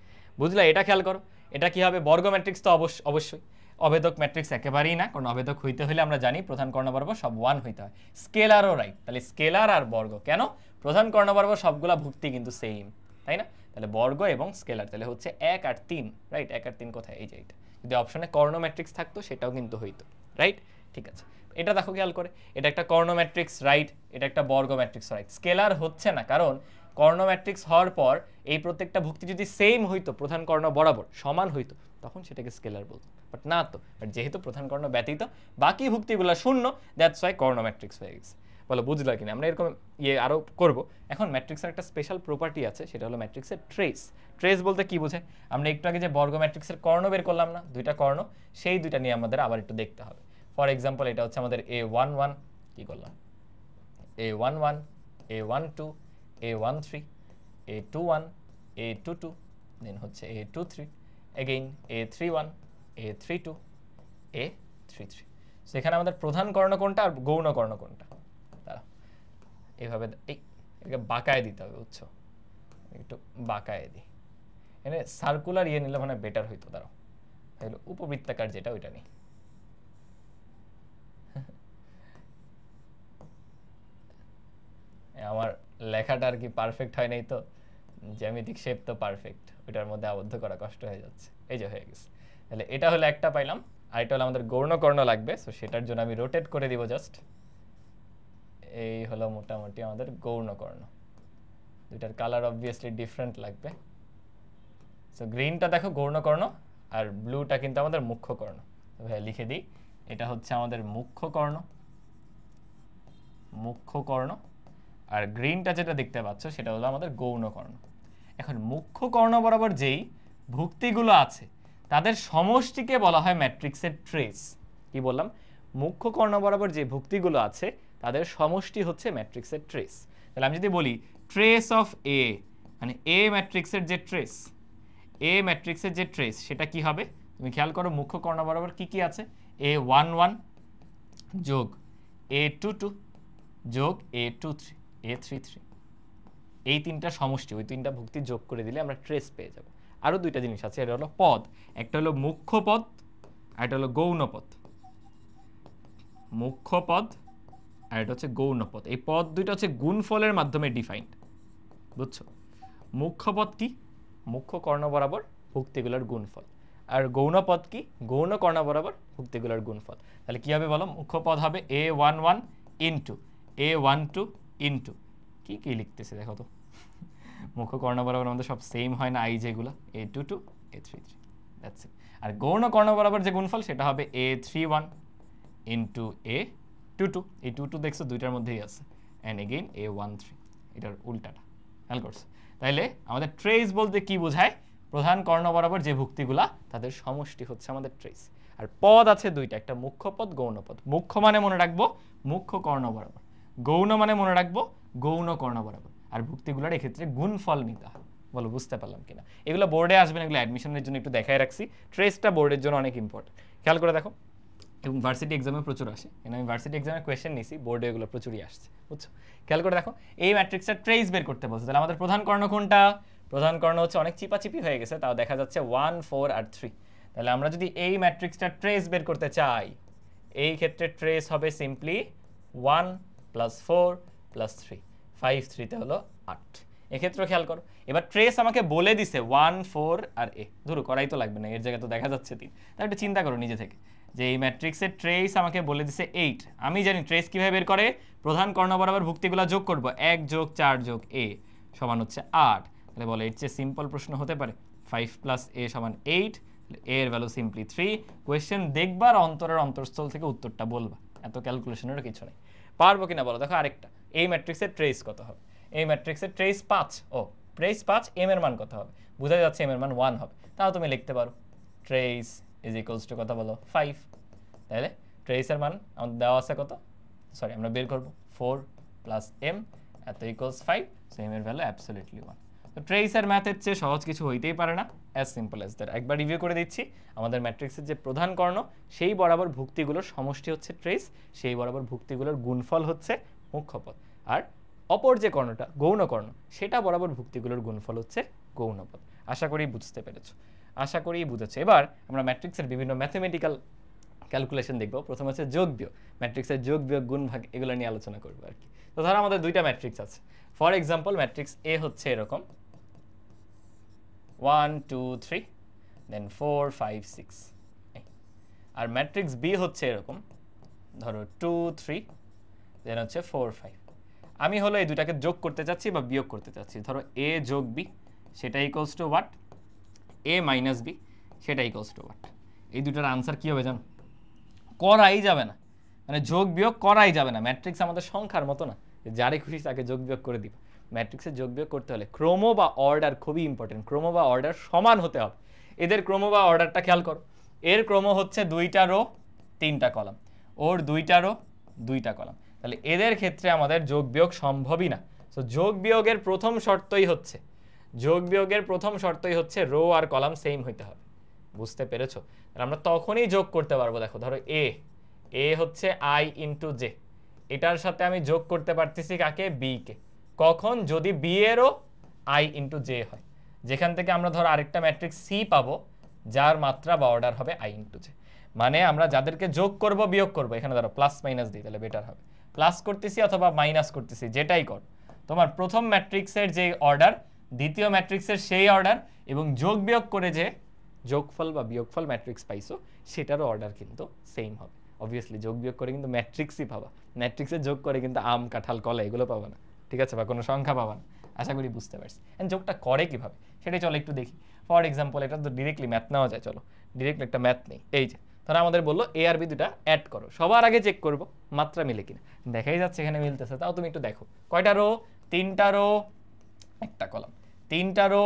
বুঝলে? এটা খেয়াল করো, এটা কি হবে? বর্গ ম্যাট্রিক্স তো অবশ্যই। অভেদক ম্যাট্রিক্স একেবারেই না, কারণ অভেদক হইতে হলে আমরা জানি প্রধান কর্ণ বরাবর সব 1 হইতে হয়। স্কেলারও রাইট, তাহলে স্কেলার আর বর্গ, কেন? প্রধান কর্ণ বরাবর সবগুলা ভুক্তি কিন্তু সেম, তাই না? তাহলে বর্গ এবং স্কেলার, তাহলে হচ্ছে 1 আর 3, রাইট? 1 আর 3 কোথায়? এই যে এটা। যদি অপশনে কর্ণ ম্যাট্রিক্স থাকতো সেটাও কিন্তু হইতো, রাইট? ঠিক আছে, এটা দেখো খেয়াল করে, এটা একটা কর্ণ ম্যাট্রিক্স, রাইট? এটা একটা বর্গ ম্যাট্রিক্স, রাইট? স্কেলার হচ্ছে না, কারণ কর্ণ ম্যাট্রিক্স হওয়ার পর এই প্রত্যেকটা ভুক্তি যদি সেম হইতো, প্রধান কর্ণ বরাবর সমান হইতো, তখন সেটাকে স্কেলার বলতো, বাট না তো। বাট যেহেতু প্রধান কর্ণ ব্যতীত বাকি ভুক্তিগুলো শূন্য, দ্যাটস ওয়াই কর্ণ ম্যাট্রিক্স হয়ে গেছে। বলো বুঝলা কিনা? আমরা এরকম আরও করবো। এখন ম্যাট্রিক্সের একটা স্পেশাল প্রপার্টি আছে, সেটা হলো ম্যাট্রিক্সের ট্রেস। ট্রেস বলতে কি বোঝায়? আমরা একটু আগে যে বর্গ ম্যাট্রিক্সের কর্ণ বের করলাম না, দুইটা কর্ণ, সেই দুইটা নিয়ে আমাদের আবার একটু দেখতে হবে। ফর এক্সাম্পল এটা হচ্ছে আমাদের A11, কি করলাম? A11, A12, A13, A21, A22, দেন হচ্ছে A23, again A31, A32, A33। সেখানে আমাদের প্রধান কর্ণ কোনটা আর গৌণ কর্ণ কোনটা? এইভাবে এটাকে বাঁকায় দিতে হবে, বুঝছো? একটু বাঁকায় দিই, এখানে সার্কুলার ইয়ে নিলে মানে বেটার হইতো। দাঁড়াও, তাহলে উপবৃত্তাকার যেটা ওইটা নিই। আমার লেখাটা আর কি পারফেক্ট হয় নাই, তো জ্যামিতিক শেপ তো পারফেক্ট, ওইটার মধ্যে আবদ্ধ করা কষ্ট হয়ে যাচ্ছে। এই যে হয়ে গেছে। তাহলে এটা হলো একটা পাইলাম, আর এটা হলো আমাদের গৌণকর্ণ লাগবে, সো সেটার জন্য আমি রোটেট করে দিব জাস্ট। এই হলো মোটামুটি আমাদের গৌণকর্ণ। দুইটার কালার অবভিয়াসলি ডিফারেন্ট লাগবে। সো গ্রিনটা দেখো গৌণকর্ণ, আর ব্লুটা কিন্তু আমাদের মুখ্য কর্ণ। ভাই লিখে দিই, এটা হচ্ছে আমাদের মুখ্য কর্ণ, মুখ্য কর্ণ, আর গ্রিনটা যেটা দেখতে পাচ্ছ সেটা হলো আমাদের গৌণকর্ণ। এখন মুখ্য কর্ণ বরাবর যেই ভুক্তিগুলো আছে তাদের সমষ্টিকে বলা হয় ম্যাট্রিক্সের ট্রেস। কি বললাম? মুখ্য কর্ণ বরাবর যে ভুক্তিগুলো আছে তাদের সমষ্টি হচ্ছে ম্যাট্রিক্সের ট্রেস। তাহলে আমি যদি বলি ট্রেস অফ এ, মানে এ ম্যাট্রিক্সের যে ট্রেস, এ ম্যাট্রিক্সের যে ট্রেস সেটা কি হবে? তুমি খেয়াল করো মুখ্য কর্ণ বরাবর কি কি আছে? A11 যোগ A22 যোগ A23 A33, এই তিনটা সমষ্টি, ওই তিনটা ভুক্তি যোগ করে দিলে আমরা ট্রেস পেয়ে যাব। আরো দুইটা জিনিস আছে, এটা হলো পদ, একটা হলো মুখ্য পদ আর এটা হলো গৌণ পদ। মুখ্য পদ আর এটা হচ্ছে গৌণ পদ। এই পদ দুইটা হচ্ছে গুণফলের মাধ্যমে ডিফাইন্ড, বুঝছো? মুখ্য পদ কি? মুখ্য কর্ণ বরাবর ভুক্তিগুলোর গুণফল। আর গৌণ পদ কি? গৌণ কর্ণ বরাবর ভুক্তিগুলোর গুণফল। তাহলে কি হবে বলো? মুখ্য পদ হবে A11 ইন্টু A12 ইন্টু কি কি লিখতেছে দেখো তো, মুখ্য কর্ণ বরাবর আমাদের সব সেম হয় না, আই যেগুলো A22 A33, দ্যাটস ইট। আর গৌণ কর্ণ বরাবর যে গুণফল সেটা হবে A31 ইন্টু A22, এই 22 দেখছো দুইটার মধ্যেই আছে, অ্যান্ড এগেইন A13, এটার উল্টাটা। খেয়াল করছো? তাইলে আমাদের ট্রেস বলতে কি বোঝায়? প্রধান কর্ণ বরাবর যে ভুক্তিগুলা তাদের সমষ্টি হচ্ছে আমাদের ট্রেস। আর পদ আছে দুইটা, একটা মুখ্য পদ, গৌণ পদ। মুখ্য মানে মনে রাখবো মুখ্য কর্ণ বরাবর, গৌণ মানে মনে রাখবো গৌণ কর্ণ বরাবর। আর ভুক্তিগুলোর এক্ষেত্রে গুণফল নিতে হয়। বলো বুঝতে পারলাম কিনা? এগুলো বোর্ডে আসবে না, এগুলো অ্যাডমিশনের জন্য একটু দেখাই রাখছি। ট্রেসটা বোর্ডের জন্য অনেক ইম্পর্টেন্ট, খেয়াল করে দেখো। এবং ভার্সিটি এক্সামে প্রচুর আসে, এখানে আমি ভার্সিটি এক্সামের কোয়েশ্চেন নিছি, বোর্ডে এগুলো প্রচুরই আসছে, বুঝছো? খেয়াল করে দেখো, এই ম্যাট্রিক্সের ট্রেস বের করতে বলছে। তাহলে আমাদের প্রধান কর্ণ কোনটা? প্রধান কর্ণ হচ্ছে অনেক চিপাচিপি হয়ে গেছে, তাও দেখা যাচ্ছে 1, 4 আর 3। তাহলে আমরা যদি এই ম্যাট্রিক্সটার ট্রেস বের করতে চাই, এই ক্ষেত্রে ট্রেস হবে সিম্পলি 1 + 4 + 3, 5 3 তে হলো 8। এক্ষেত্রে খেয়াল করো, এবার ট্রেস আমাকে বলে দিছে 1, 4 আর এ, ধরো করাই তো লাগবে না, এর জায়গায় তো দেখা যাচ্ছে 3। তাহলে একটু চিন্তা করো নিজে থেকে, যে এই ম্যাট্রিক্সের ট্রেস আমাকে বলে দিছে 8। আমি জানি ট্রেস কিভাবে বের করে? প্রধান কর্ণ বরাবর ভুক্তিগুলো যোগ করব, 1 যোগ 4 যোগ a সমান হচ্ছে 8। তাহলে বলে এর চেয়ে সিম্পল প্রশ্ন হতে পারে? 5 + a সমান 8, a এর ভ্যালু সিম্পলি 3। কোয়েশ্চেন দেখবার অন্তরের অন্তঃস্থল থেকে উত্তরটা বলবা, এত ক্যালকুলেশনেরও কিছু নেই। পারবো কিনা বলো? দেখো আরেকটা, এই ম্যাট্রিক্সের ট্রেস কত হবে? এই ম্যাট্রিক্সের ট্রেস 5, ও ট্রেস 5, m এর মান কত হবে? বোঝা যাচ্ছে m এর মান 1 হবে, তাও তুমি লিখতে পারো ট্রেস ইজ ইকুয়ালস টু কত বলো? 5। তাহলে ট্রেসের মান আমাদের দেওয়া আছে কত? সরি, আমরা বের করব 4 + m এত ইকুয়ালস 5, সো m এর ভ্যালু অ্যাবসলিউটলি 1। তো ট্রেসের ম্যাথের চেয়ে সহজ কিছু হইতেই পারে না, অ্যাজ সিম্পল অ্যাজ দ্যাট। একবার রিভিউ করে দিচ্ছি, আমাদের ম্যাট্রিক্সের যে প্রধান কর্ণ সেই বরাবর ভুক্তিগুলোর সমষ্টি হচ্ছে ট্রেস, সেই বরাবর ভুক্তিগুলোর গুণফল হচ্ছে মুখ্য পদ। আর অপর যে কর্ণটা গৌণ কর্ণ, সেটা বরাবর ভুক্তিগুলোর গুণফল হচ্ছে গৌণ পদ। আশা করি বুঝতে পেরেছো, আশা করি বুঝেছো। এবার আমরা ম্যাট্রিক্সের বিভিন্ন ম্যাথমেটিক্যাল ক্যালকুলেশন দেখবো। প্রথম হচ্ছে যোগ বিয়োগ, ম্যাট্রিক্সের যোগ বিয়োগ গুণ ভাগ, এগুলো নিয়ে আলোচনা করবো আর কি। তো ধরো আমাদের দুইটা ম্যাট্রিক্স আছে, ফর এক্সাম্পল ম্যাট্রিক্স এ হচ্ছে এরকম 1 2 3 দেন 4 5 6, আর ম্যাট্রিক্স বি হচ্ছে এরকম ধরো 2 3 দেন হচ্ছে 4 5। আমি হলো এই দুটাকে যোগ করতে চাচ্ছি বা বিয়োগ করতে চাচ্ছি। ধরো a যোগ b সেটা equals to what? a minus b সেটা ইকুয়ালস টু হোয়াট? এই দুটার আনসার কি হবে জানো? করাই যাবে না, মানে যোগ বিয়োগ করাই যাবে না। ম্যাট্রিক্স আমাদের সংখ্যার মতো না, যারে খুশি তাকে যোগ বিয়োগ করে দিবা। ম্যাট্রিক্সে যোগ বিয়োগ করতে হলে ক্রম বা অর্ডার খুবই ইম্পর্টেন্ট, ক্রম বা অর্ডার সমান হতে হবে। এদের ক্রম বা অর্ডারটা খেয়াল করো, এর ক্রম হচ্ছে 2টা রো 3টা কলাম, ওর 2টা রো 2টা কলাম। তাহলে এদের ক্ষেত্রে আমাদের যোগ বিয়োগ সম্ভবই না। সো যোগ বিয়োগের প্রথম শর্তই হচ্ছে, যোগ বিয়োগের প্রথম শর্তই হচ্ছে রো আর কলাম সেম হইতে হবে। বুঝতে পেরেছো? আমরা তখনই যোগ করতে পারবো। দেখো ধরো এ হচ্ছে i ইন্টু জে, এটার সাথে আমি যোগ করতে পারতেছি কাকে, বি কে। কখন, যদি বি এরও আই ইন্টু জে হয়, যেখান থেকে আমরা ধর আরেকটা ম্যাট্রিক্স সি পাবো যার মাত্রা বা অর্ডার হবে আই ইন্টু জে। মানে আমরা যাদেরকে যোগ করব বিয়োগ করব, এখানে ধরো প্লাস মাইনাস দিই তাহলে বেটার হবে, প্লাস করতেছি অথবা মাইনাস করতেছি যেটাই কর, তোমার প্রথম ম্যাট্রিক্সের যে অর্ডার দ্বিতীয় ম্যাট্রিক্সের সেই অর্ডার, এবং যোগ বিয়োগ করে যে যোগফল বা বিয়োগফল ম্যাট্রিক্স পাইছো সেটারও অর্ডার কিন্তু সেম হবে। অবভিয়াসলি যোগ বিয়োগ করে কিন্তু ম্যাট্রিক্সই পাবা, ম্যাট্রিক্সের যোগ করে কিন্তু আম কাঁঠাল কলা এগুলো পাবা না, ঠিক আছে, বা কোনো সংখ্যা পাবা না। আশা করি বুঝতে পারছি। এন্ড যোগটা করে কিভাবে সেটাই চলো একটু দেখি। ফর এক্সাম্পল এটা তো ডিরেক্টলি ম্যাথ নেওয়া যায়, চলো ডিরেক্টলি একটা ম্যাথ নেই। এই যে তারা আমাদের বললো এ আর বি দুটা অ্যাড করো, সবার আগে চেক করবো মাত্রা মিলে কিনা, দেখাই যাচ্ছে এখানে মিলতেছে, তাও তুমি একটু দেখো কয়টা রো, 3টা রো একটা কলাম, 3টা রো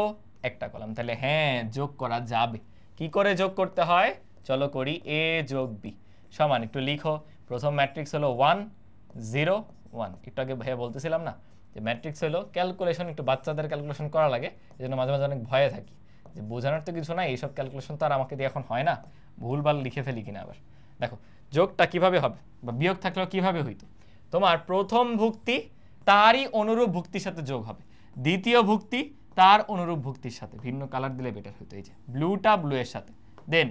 একটা কলাম, তাহলে হ্যাঁ যোগ করা যাবে। কি করে যোগ করতে হয় চলো করি, এ যোগ বি সমান, একটু লিখো, প্রথম ম্যাট্রিক্স হলো 1 0 1, একটু আগে ভাইয়া বলতেছিলাম না যে ম্যাট্রিক্স হলো ক্যালকুলেশন, একটু বাচ্চাদের ক্যালকুলেশন করা লাগে, এই জন্য মাঝে মাঝে অনেক ভয়ে থাকি যে বোঝানোর তো কিছু না, এইসব ক্যালকুলেশন তো আর আমাকে দিয়ে এখন হয় না, ভুলভাল লিখে ফেলি কিনা আবার। দেখো যোগটা কিভাবে হবে বা বিয়োগ থাকলেও কিভাবে হইতো, তোমার প্রথম ভুক্তি তারই অনুরূপ ভুক্তির সাথে যোগ হবে, দ্বিতীয় ভুক্তি তার অনুরূপ ভুক্তির সাথে, ভিন্ন কালার দিলে বেটার হতো, এই যে ব্লুটা ব্লু এর সাথে, দেন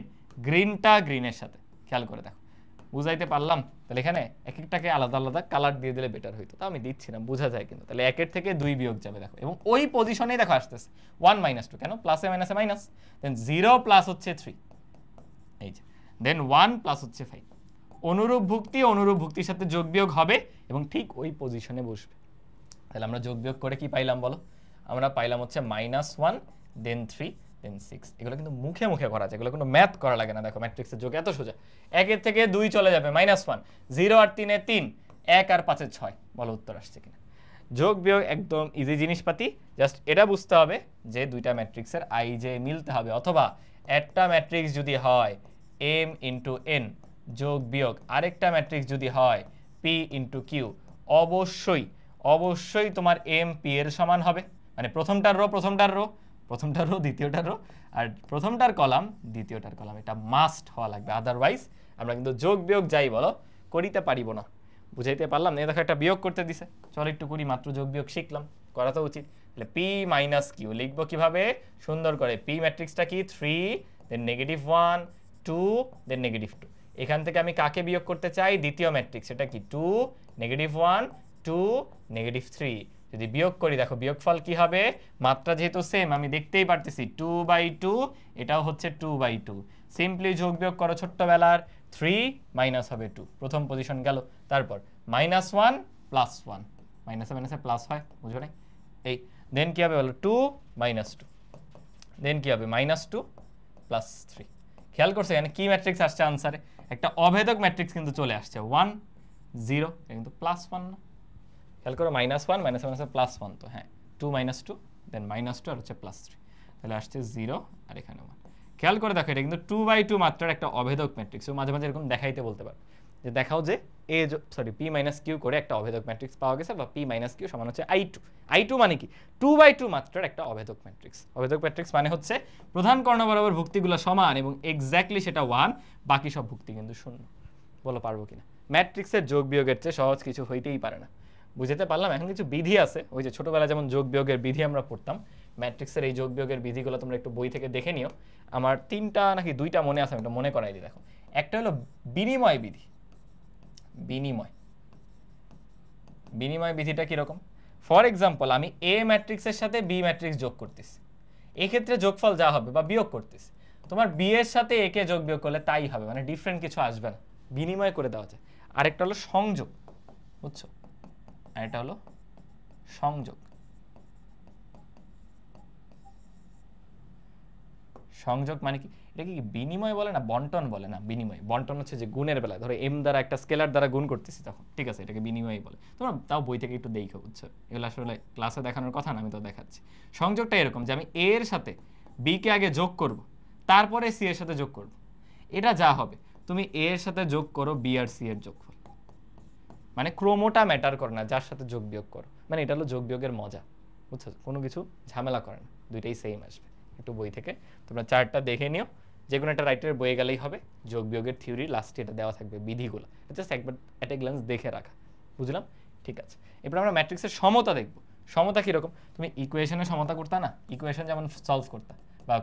গ্রিনটা গ্রিনের সাথে, খেয়াল করে দেখো বুঝাইতে পারলাম। তাহলে এখানে এক একটাকে আলাদা আলাদা কালার দিয়ে দিলে বেটার হইতো, তো আমি দিচ্ছি না, বোঝা যায় কিন্তু। তাহলে 1 থেকে 2 বিয়োগ যাবে দেখো, এবং ওই পজিশনেই দেখো আসতেছে 1 - 2, কেন প্লাসে মাইনাসে মাইনাস, দেন 0 প্লাস হচ্ছে 3, এই যে দেন 1 প্লাস হচ্ছে 5, অনুরূপ ভুক্তি অনুরূপ ভুক্তির সাথে যোগ বিয়োগ হবে এবং ঠিক ওই পজিশনে বসবে। তাহলে আমরা যোগ বিয়োগ করে কি পাইলাম বলো, আমরা পাইলাম হচ্ছে -1 দেন 3 দেন 6। এগুলো কিন্তু মুখে মুখে করা যায়, এগুলো কোনো ম্যাথ করা লাগে না। দেখো ম্যাট্রিক্সের যোগ এত সোজা, 1 থেকে 2 চলে যাবে -1, 0 আর 3 3, 1 আর 5 6, বলো উত্তর আসছে কিনা। যোগ বিয়োগ একদম ইজি জিনিসপাতি, জাস্ট এটা বুঝতে হবে যে দুইটা ম্যাট্রিক্সের আই জে মিলতে হবে, অথবা একটা ম্যাট্রিক্স যদি হয় m ইন্টু n যোগ বিয়োগ আরেকটা ম্যাট্রিক্স যদি হয় p ইন্টু কিউ, অবশ্যই অবশ্যই তোমার m p এর সমান হবে। মানে প্রথমটার রো দ্বিতীয়টার রো, আর প্রথমটার কলাম দ্বিতীয়টার কলাম, এটা মাস্ট হওয়া লাগবে, আদারওয়াইজ আমরা কিন্তু যোগ বিয়োগ যাই বলো করিতে পারিব না। বুঝাইতে পারলাম না? দেখো একটা বিয়োগ করতে দিছে, চলো একটু করি, মাত্র যোগ বিয়োগ শিখলাম, করা তো উচিত। তাহলে p মাইনাস কিউ লিখবো কিভাবে, সুন্দর করে, p ম্যাট্রিক্সটা কি 3 দেন -1 2 দেন -2, এখান থেকে আমি কাকে বিয়োগ করতে চাই, দ্বিতীয় ম্যাট্রিক্স, এটা কি 2 -1 2 -3। যদি বিয়োগ করি দেখো বিয়োগফল কি হবে, মাত্রা যেহেতু সেম আমি দেখতেই পারতেছি 2/2, এটাও হচ্ছে 2/2, সিম্পলি যোগ বিয়োগ করো ছোট্টবেলার, 3 মাইনাস হবে 2, প্রথম পজিশন গেল, তারপর -1 প্লাস 1, মাইনাসে মাইনাসে প্লাস হয়, বুঝো নাই, এই দেন কি হবে বলো 2 - 2, দেন কি হবে -2 প্লাস 3। খেয়াল করছো এখানে কি ম্যাট্রিক্স আসছে আনসারে, একটা অভেদক ম্যাট্রিক্স কিন্তু চলে আসছে 1 0, কিন্তু +1 না, খেয়াল করো -1 মাইনাস মাইনাসে +1, তো হ্যাঁ 2 - 2 দেন -2 আর হচ্ছে +3, তাহলে আসছে 0 আর এখানে 1। খেয়াল করে দেখো এটা কিন্তু 2/2 মাত্রার একটা অভেদক ম্যাট্রিক্স, ও মাঝে মাঝে এরকম দেখাইতে বলতে পারে যে দেখাও যে p - q করে একটা অভেদক ম্যাট্রিক্স পাওয়া গেছে, বা p - q সমান হচ্ছে i2 মানে কি 2/2 মাত্রার একটা অভেদক ম্যাট্রিক্স। অভেদক ম্যাট্রিক্স মানে হচ্ছে প্রধান কর্ণ বরাবর ভুক্তিগুলো সমান এবং এক্স্যাক্টলি সেটা 1, বাকি সব ভুক্তি কিন্তু 0। বলো পারবো কিনা, ম্যাট্রিক্সের যোগ বিয়োগের চেয়ে সহজ কিছু হইতেই পারে না। বুঝতে পারলাম? এখন কিছু বিধি আছে, ওই যে ছোটবেলায় যেমন যোগ বিয়োগের বিধি আমরা পড়তাম, ম্যাট্রিক্সের এই যোগ বিয়োগের বিধিগুলো তোমরা একটু বই থেকে দেখে নিও। আমার 3টা নাকি 2টা মনে আছে, আমি এটা মনে করাই দিই। দেখো একটা হলো বিনিময় বিধি। বিনিময় বিধিটা কিরকম, ফর এক্সাম্পল আমি এ ম্যাট্রিক্সের সাথে বি ম্যাট্রিক্স যোগ করতেছি, এক্ষেত্রে যোগফল যা হবে, বা বিয়োগ করতেছি, তোমার বি এর সাথে এ কে যোগ বিয়োগ করলে তাই হবে, মানে ডিফারেন্ট কিছু আসবে না, বিনিময় করে দেওয়া যায়। আরেকটা হলো সংযোগ, বুঝছো, আর এটা হলো সংযোগ। সংযোগ মানে কি, এটা কি বিনিময় বলে না বন্টন বলে না, বিনিময়। বন্টন হচ্ছে যে গুণের বেলা, ধরো m দ্বারা একটা স্কেলার দ্বারা গুণ করতেছি তখন, ঠিক আছে, এটাকে বিনিময় বলে। তোমরা তাও বই থেকে একটু দেখো, বুঝছো, এগুলো আসলে ক্লাসে দেখানোর কথা না, আমি তো দেখাচ্ছি। সংযোগটা এরকম যে আমি a এর সাথে b কে আগে যোগ করব, তারপরে c এর সাথে যোগ করব, এটা যা হবে তুমি a এর সাথে যোগ করো b আর c এর যোগফল, মানে ক্রমটা ম্যাটার করে না, যার সাথে যোগ বিয়োগ করো, মানে এটা হলো যোগ বিয়োগের মজা, বুঝছো, কোনো কিছু ঝামেলা করে না, দুইটাই সেম আসবে। একটু বই থেকে তোমরা চার্টটা দেখে নিও, যে কোনো একটা রাইটারের বইয়ে গেলেই হবে, যোগ বিয়োগের থিওরি লাস্টে এটা দেওয়া থাকবে, বিধিগুলো জাস্ট একবার অ্যাট এ গ্ল্যান্স দেখে রাখা, বুঝলাম? ঠিক আছে, এরপর আমরা ম্যাট্রিক্সের সমতা দেখব। সমতা কীরকম? তুমি ইকুয়েশনের সমতা করতা না, ইকুয়েশন যেমন সলভ করতা, বা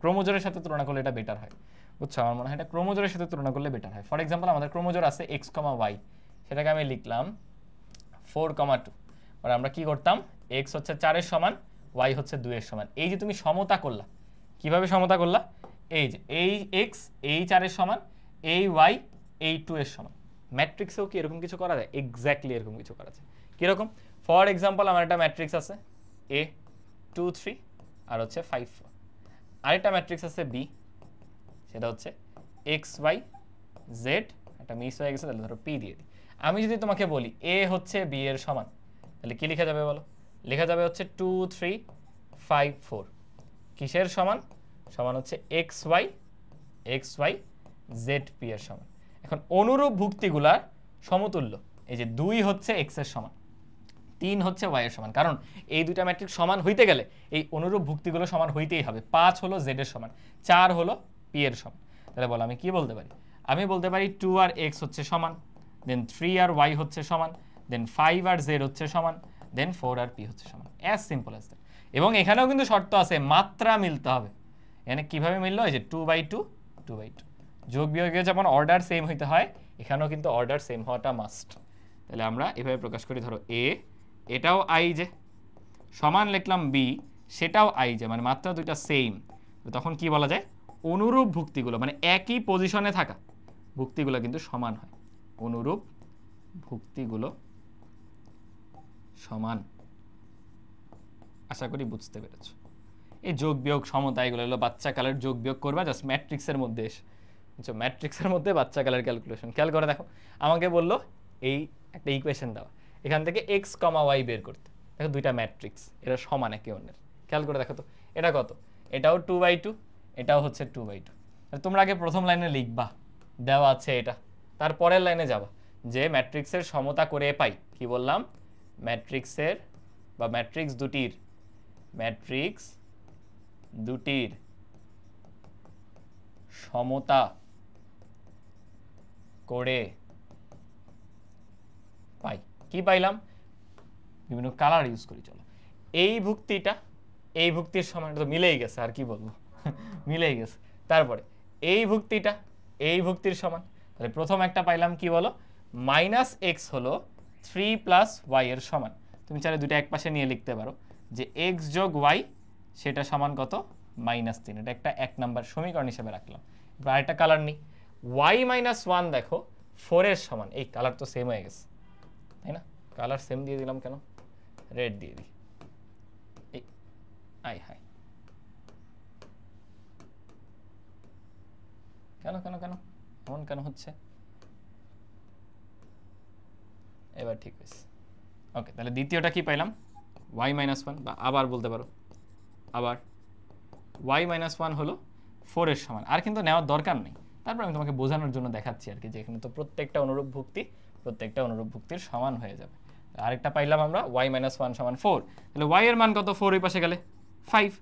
ক্রোমোজোরের সাথে তুলনা করলে এটা বেটার হয়, বুঝছো? আমার মনে হয় এটা ক্রোমোজোরের সাথে তুলনা করলে বেটার হয়। ফর এক্সাম্পল আমাদের ক্রোমোজোর আছে এক্স কমা ওয়াই, সেটাকে আমি লিখলাম 4,2। আর আমরা কি করতাম, এক্স হচ্ছে 4-এর সমান, ওয়াই হচ্ছে 2-এর সমান। এই যে তুমি সমতা করলা, কিভাবে সমতা করলা? এই যে এই এক্স এই 4-এর সমান, এই ওয়াই এই 2-এর সমান। ম্যাট্রিক্সেও কি এরকম কিছু করা যায়? এক্স্যাক্টলি এরকম কিছু করা যায়। কীরকম? ফর এক্সাম্পল আমার একটা ম্যাট্রিক্স আছে এ 2 3 আর হচ্ছে 5 4। আরেকটা ম্যাট্রিক্স আছে বি, সেটা হচ্ছে এক্স ওয়াই জেড, একটা মিস হয়ে গেছে, তাহলে ধরো পি দিয়ে দিই। আমি যদি তোমাকে বলি এ হচ্ছে বি এর সমান, তাহলে কি লেখা যাবে বলো? লেখা যাবে হচ্ছে 2 3 5 4। কিসের সমান? সমান হচ্ছে এক্স ওয়াই জেড পি এর সমান। এখন অনুরূপ ভুক্তিগুলার সমতুল্য, এই যে 2 হচ্ছে এক্স এর সমান, 3 হচ্ছে ওয়াই এর সমান, কারণ এই দুইটা ম্যাট্রিক্স সমান হইতে গেলে এই অনুরূপ ভুক্তিগুলো সমান হইতেই হবে। 5 হলো জেড এর সমান, 4 হলো পি এর সমান। তাহলে বলো আমি কি বলতে পারি? আমি বলতে পারি 2 আর এক্স হচ্ছে সমান, দেন 3 আর ওয়াই হচ্ছে সমান, দেন 5 আর জেড হচ্ছে সমান, দেন 4 আর পি হচ্ছে সমান। As simple as that. এবং এখানেও কিন্তু শর্ত আছে, মাত্রা মিলতে হবে। এখানে কিভাবে মিললো? এই যে 2/2 2/2, যোগ বিয়োগে যেমন অর্ডার সেম হইতে হয়, এখানেও কিন্তু অর্ডার সেম হওয়াটা মাস্ট। তাহলে আমরা এভাবে প্রকাশ করি, ধরো এ, এটাও আই যে, সমান লিখলাম বি, সেটাও আই যে, মানে মাত্রা দুইটা সেম। তখন কি বলা যায়? অনুরূপ ভুক্তিগুলো, মানে একই পজিশনে থাকা ভুক্তিগুলো কিন্তু সমান হয়। অনুরূপ ভুক্তিগুলো সমান। আশা করি বুঝতে পেরেছ। এই যোগ বিয়োগ সমতা এগুলো হলো বাচ্চা কালের যোগ বিয়োগ করবা জাস্ট ম্যাট্রিক্সের মধ্যে এসে, বুঝছো? ম্যাট্রিক্সের মধ্যে বাচ্চা কালের ক্যালকুলেশন। খেয়াল করে দেখো, আমাকে বললো এই একটা ইকুয়েশন দেওয়া, এখান থেকে এক্স কমা ওয়াই বের করতে। দেখো দুইটা ম্যাট্রিক্স, এরা সমান একে অন্যের। খেয়াল করে দেখো তো, এটা কত? এটাও 2/2, এটাও হচ্ছে 2/2। তোমরা আগে প্রথম লাইনে লিখবা দেওয়া আছে এটা, তারপরের লাইনে যাবা যে ম্যাট্রিক্সের সমতা করে পাই। কি বললাম? ম্যাট্রিক্স দুটির সমতা করে পাই। কি পাইলাম? বিভিন্ন কালার ইউজ করি। চলো, এই ভুক্তির সমান, এটা তো মিলেই গেছে, আর কি বলবো, মিলেই গেছে। তারপরে এই ভুক্তির সমান, তাহলে প্রথম একটা পাইলাম কি বলো? -x হলো 3 + y এর সমান। তুমি চাইলে দুটো এক পাশে নিয়ে লিখতে পারো যে x যোগ y সেটা সমান কত? -3। এটা একটা 1 নাম্বার সমীকরণ হিসেবে রাখলাম। এবার আরেকটা কালার নিই, y - 1 দেখো 4 এর সমান। এই কালার তো সেম হয়ে গেছে, তাই না? কালার সেম দিয়ে দিলাম কেন? রেড দিয়ে দিই। এই আই হাই, কেন এমন কেন হচ্ছে? এবার ঠিক আছে। ওকে, তাহলে দ্বিতীয়টা কি পাইলাম? y - 1, বা আবার বলতে পারো আবার y - 1 হলো 4 এর সমান। আর কিন্তু নেওয়ার দরকার নেই, তারপর আমি তোমাকে বোঝানোর জন্য দেখাচ্ছি আর কি, যে এখানে তো প্রত্যেকটা অনুরূপ ভুক্তির সমান হয়ে যাবে। আরেকটা পাইলাম আমরা y - 1 = 4। তাহলে y এর মান কত? 4 ওই পাশে গেলে 5।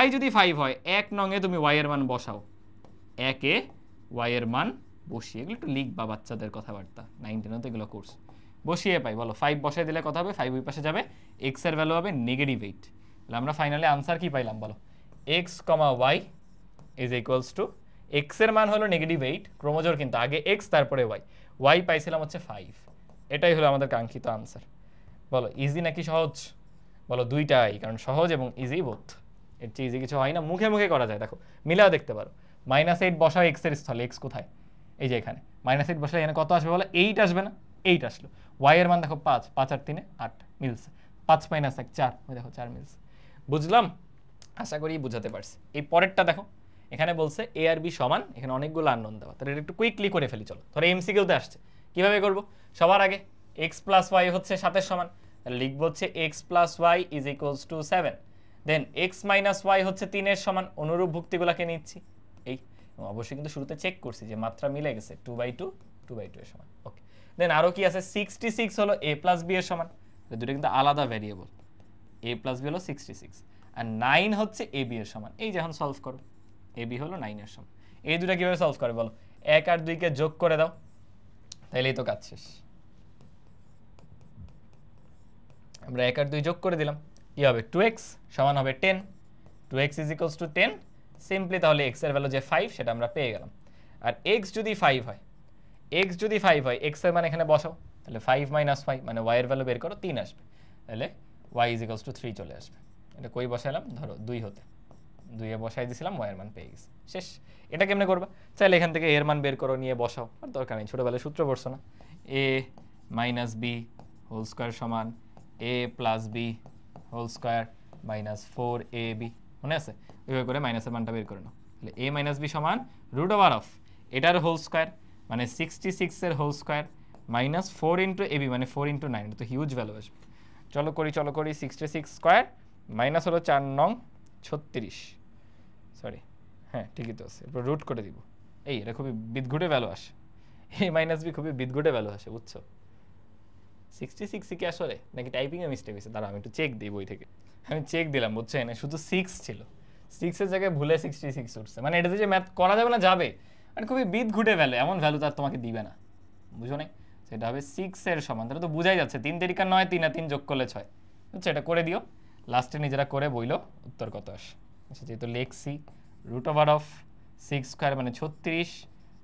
y যদি 5 হয়, 1 নং-এ তুমি y এর মান বসাও, 1-এ y এর মান বসিয়ে, এগুলো একটু লিখবা, বাচ্চাদের কথাবার্তা, 9-10 তো এগুলো কোর্স। বসিয়ে পাই, বলো 5 বসাই দিলে কত হবে? 5 ওই পাশে যাবে, x এর ভ্যালু হবে -8। তাহলে আমরা ফাইনালি আনসার কি পাইলাম বলো? x, y = x এর মান হলো -8, ক্রোমোজোর কিন্তু আগে x তারপরে y পাইছিলাম হচ্ছে 5। এটাই হলো আমাদের কাঙ্ক্ষিত আনসার। বলো ইজি নাকি সহজ? বলো দুইটাই, কারণ সহজ এবং ইজি বোথ। এর চেয়ে ইজি কিছু হয় না, মুখে করা যায়। দেখো মিলাও দেখতে পারো, -8 বসাও x এর স্থলে, x কোথায়? এই যে এখানে। -8 বসালে এখানে কত আসবে বলো? 8 আসবে না? 8 আসলো। y এর মান দেখো 5, 5 আর 3 8 মিলছে। 5 - 1 4, ওই দেখো 4 মিলছে। বুঝলাম? আশা করি বুঝাতে পারছি। এই পরেরটা দেখো, এখানে বলছে a আর b সমান, এখানে অনেকগুলো আননোন দেওয়া। তাহলে এটা একটু কুইকলি করে ফেলি। চলো, ধরো এমসিকিউতে আসছে, কিভাবে করব? সবার আগে x + y হচ্ছে 7 এর সমান, তাহলে লিখবো হচ্ছে x + y = 7। দেন x - y হচ্ছে 3 এর সমান। অনুরূপ ভুক্তিগুলোকে নিচ্ছি, এই অবশ্যই কিন্তু শুরুতে চেক করছি যে মাত্রা মিলে গেছে, 2/2 2/2 এর সমান। ওকে, দেন আরো কি আছে? 66 হলো a + b এর সমান। দুটো কিন্তু আলাদা ভ্যারিয়েবল, a + b হলো 66, আর 9 হচ্ছে ab এর সমান। এই যে এখন সলভ করো, ab হলো 9 এর সমান। এই দুটো কিভাবে সলভ করে বলো? 1 আর 2 কে যোগ করে দাও, তাইলেই তো কাজ শেষ। আমরা 1 আর 2 যোগ করে দিলাম, কি হবে 2x সমান হবে 10, 2x is equals to 10। Simply তাহলে x এর ভ্যালু যে 5 সেটা আমরা পেয়ে গেলাম। আর x যদি 5 হয়, x যদি 5 হয়, x এর মান এখানে বসাও, তাহলে 5 মাইনাস 5 মানে y এর ভ্যালু বের করো 3 আসবে, তাহলে y ইজ ইকুয়ালস টু 3 চলে আসবে। এটা কই বসাইলাম, ধরো 2 হতে 2 এ বসাই দিয়েছিলাম, y এর মান পেয়ে গেছি, শেষ। এটা কেমনে করবা, চাইলে এখান থেকে এর মান বের করো, নিয়ে বসাও, আর দরকার নেই, ছোটবেলায় সূত্র পড়ছো না, a minus b whole square সমান a plus b whole square minus 4ab, মনে আছে? ওইভাবে করে মাইনাসের মানটা বের করে নাও, তাহলে a মাইনাস বি সমান রুট ওভার অফ এটার হোল স্কোয়ার মানে 66 এর whole square minus 4 into ab মানে 4 ইন্টু 9, এটা তো হিউজ ভ্যালু আসবে। চলো করি 66 স্কোয়ার মাইনাস হলো 4 নং 36, সরি হ্যাঁ ঠিকই তো আছে, এরপর রুট করে দিব। এই এটা খুবই বিদঘুটে ভ্যালু আসে, এ মাইনাস বি খুবই বিদঘুটে ভ্যালু আসে, বুঝছো? 66 কি আসলে নাকি টাইপিংয়ে মিস্টেক হয়েছে? দাঁড়া আমি একটু চেক দিই বই থেকে। আমি চেক দিলাম, বুঝছো, এনে শুধু 6 ছিল, 6 এর জায়গায় ভুলে 66 উঠছে, মানে এটাতে যে ম্যাথ করা যাবে না যাবে, মানে খুবই বিদঘুটে ভ্যালু, এমন ভ্যালু তার তোমাকে দিবে না, বুঝো নাই? সেটা হবে 6 এর সমান, তাহলে তো বোঝাই যাচ্ছে 3 তেরিকা 9, 3 আর 3 যোগ করলে 6, বুঝছো? এটা করে দিও, লাস্টে নিজেরা করে বইলো উত্তর কত আসে। আচ্ছা যেহেতু লিখছি রুট ওভার অফ 6 স্কোয়ার মানে 36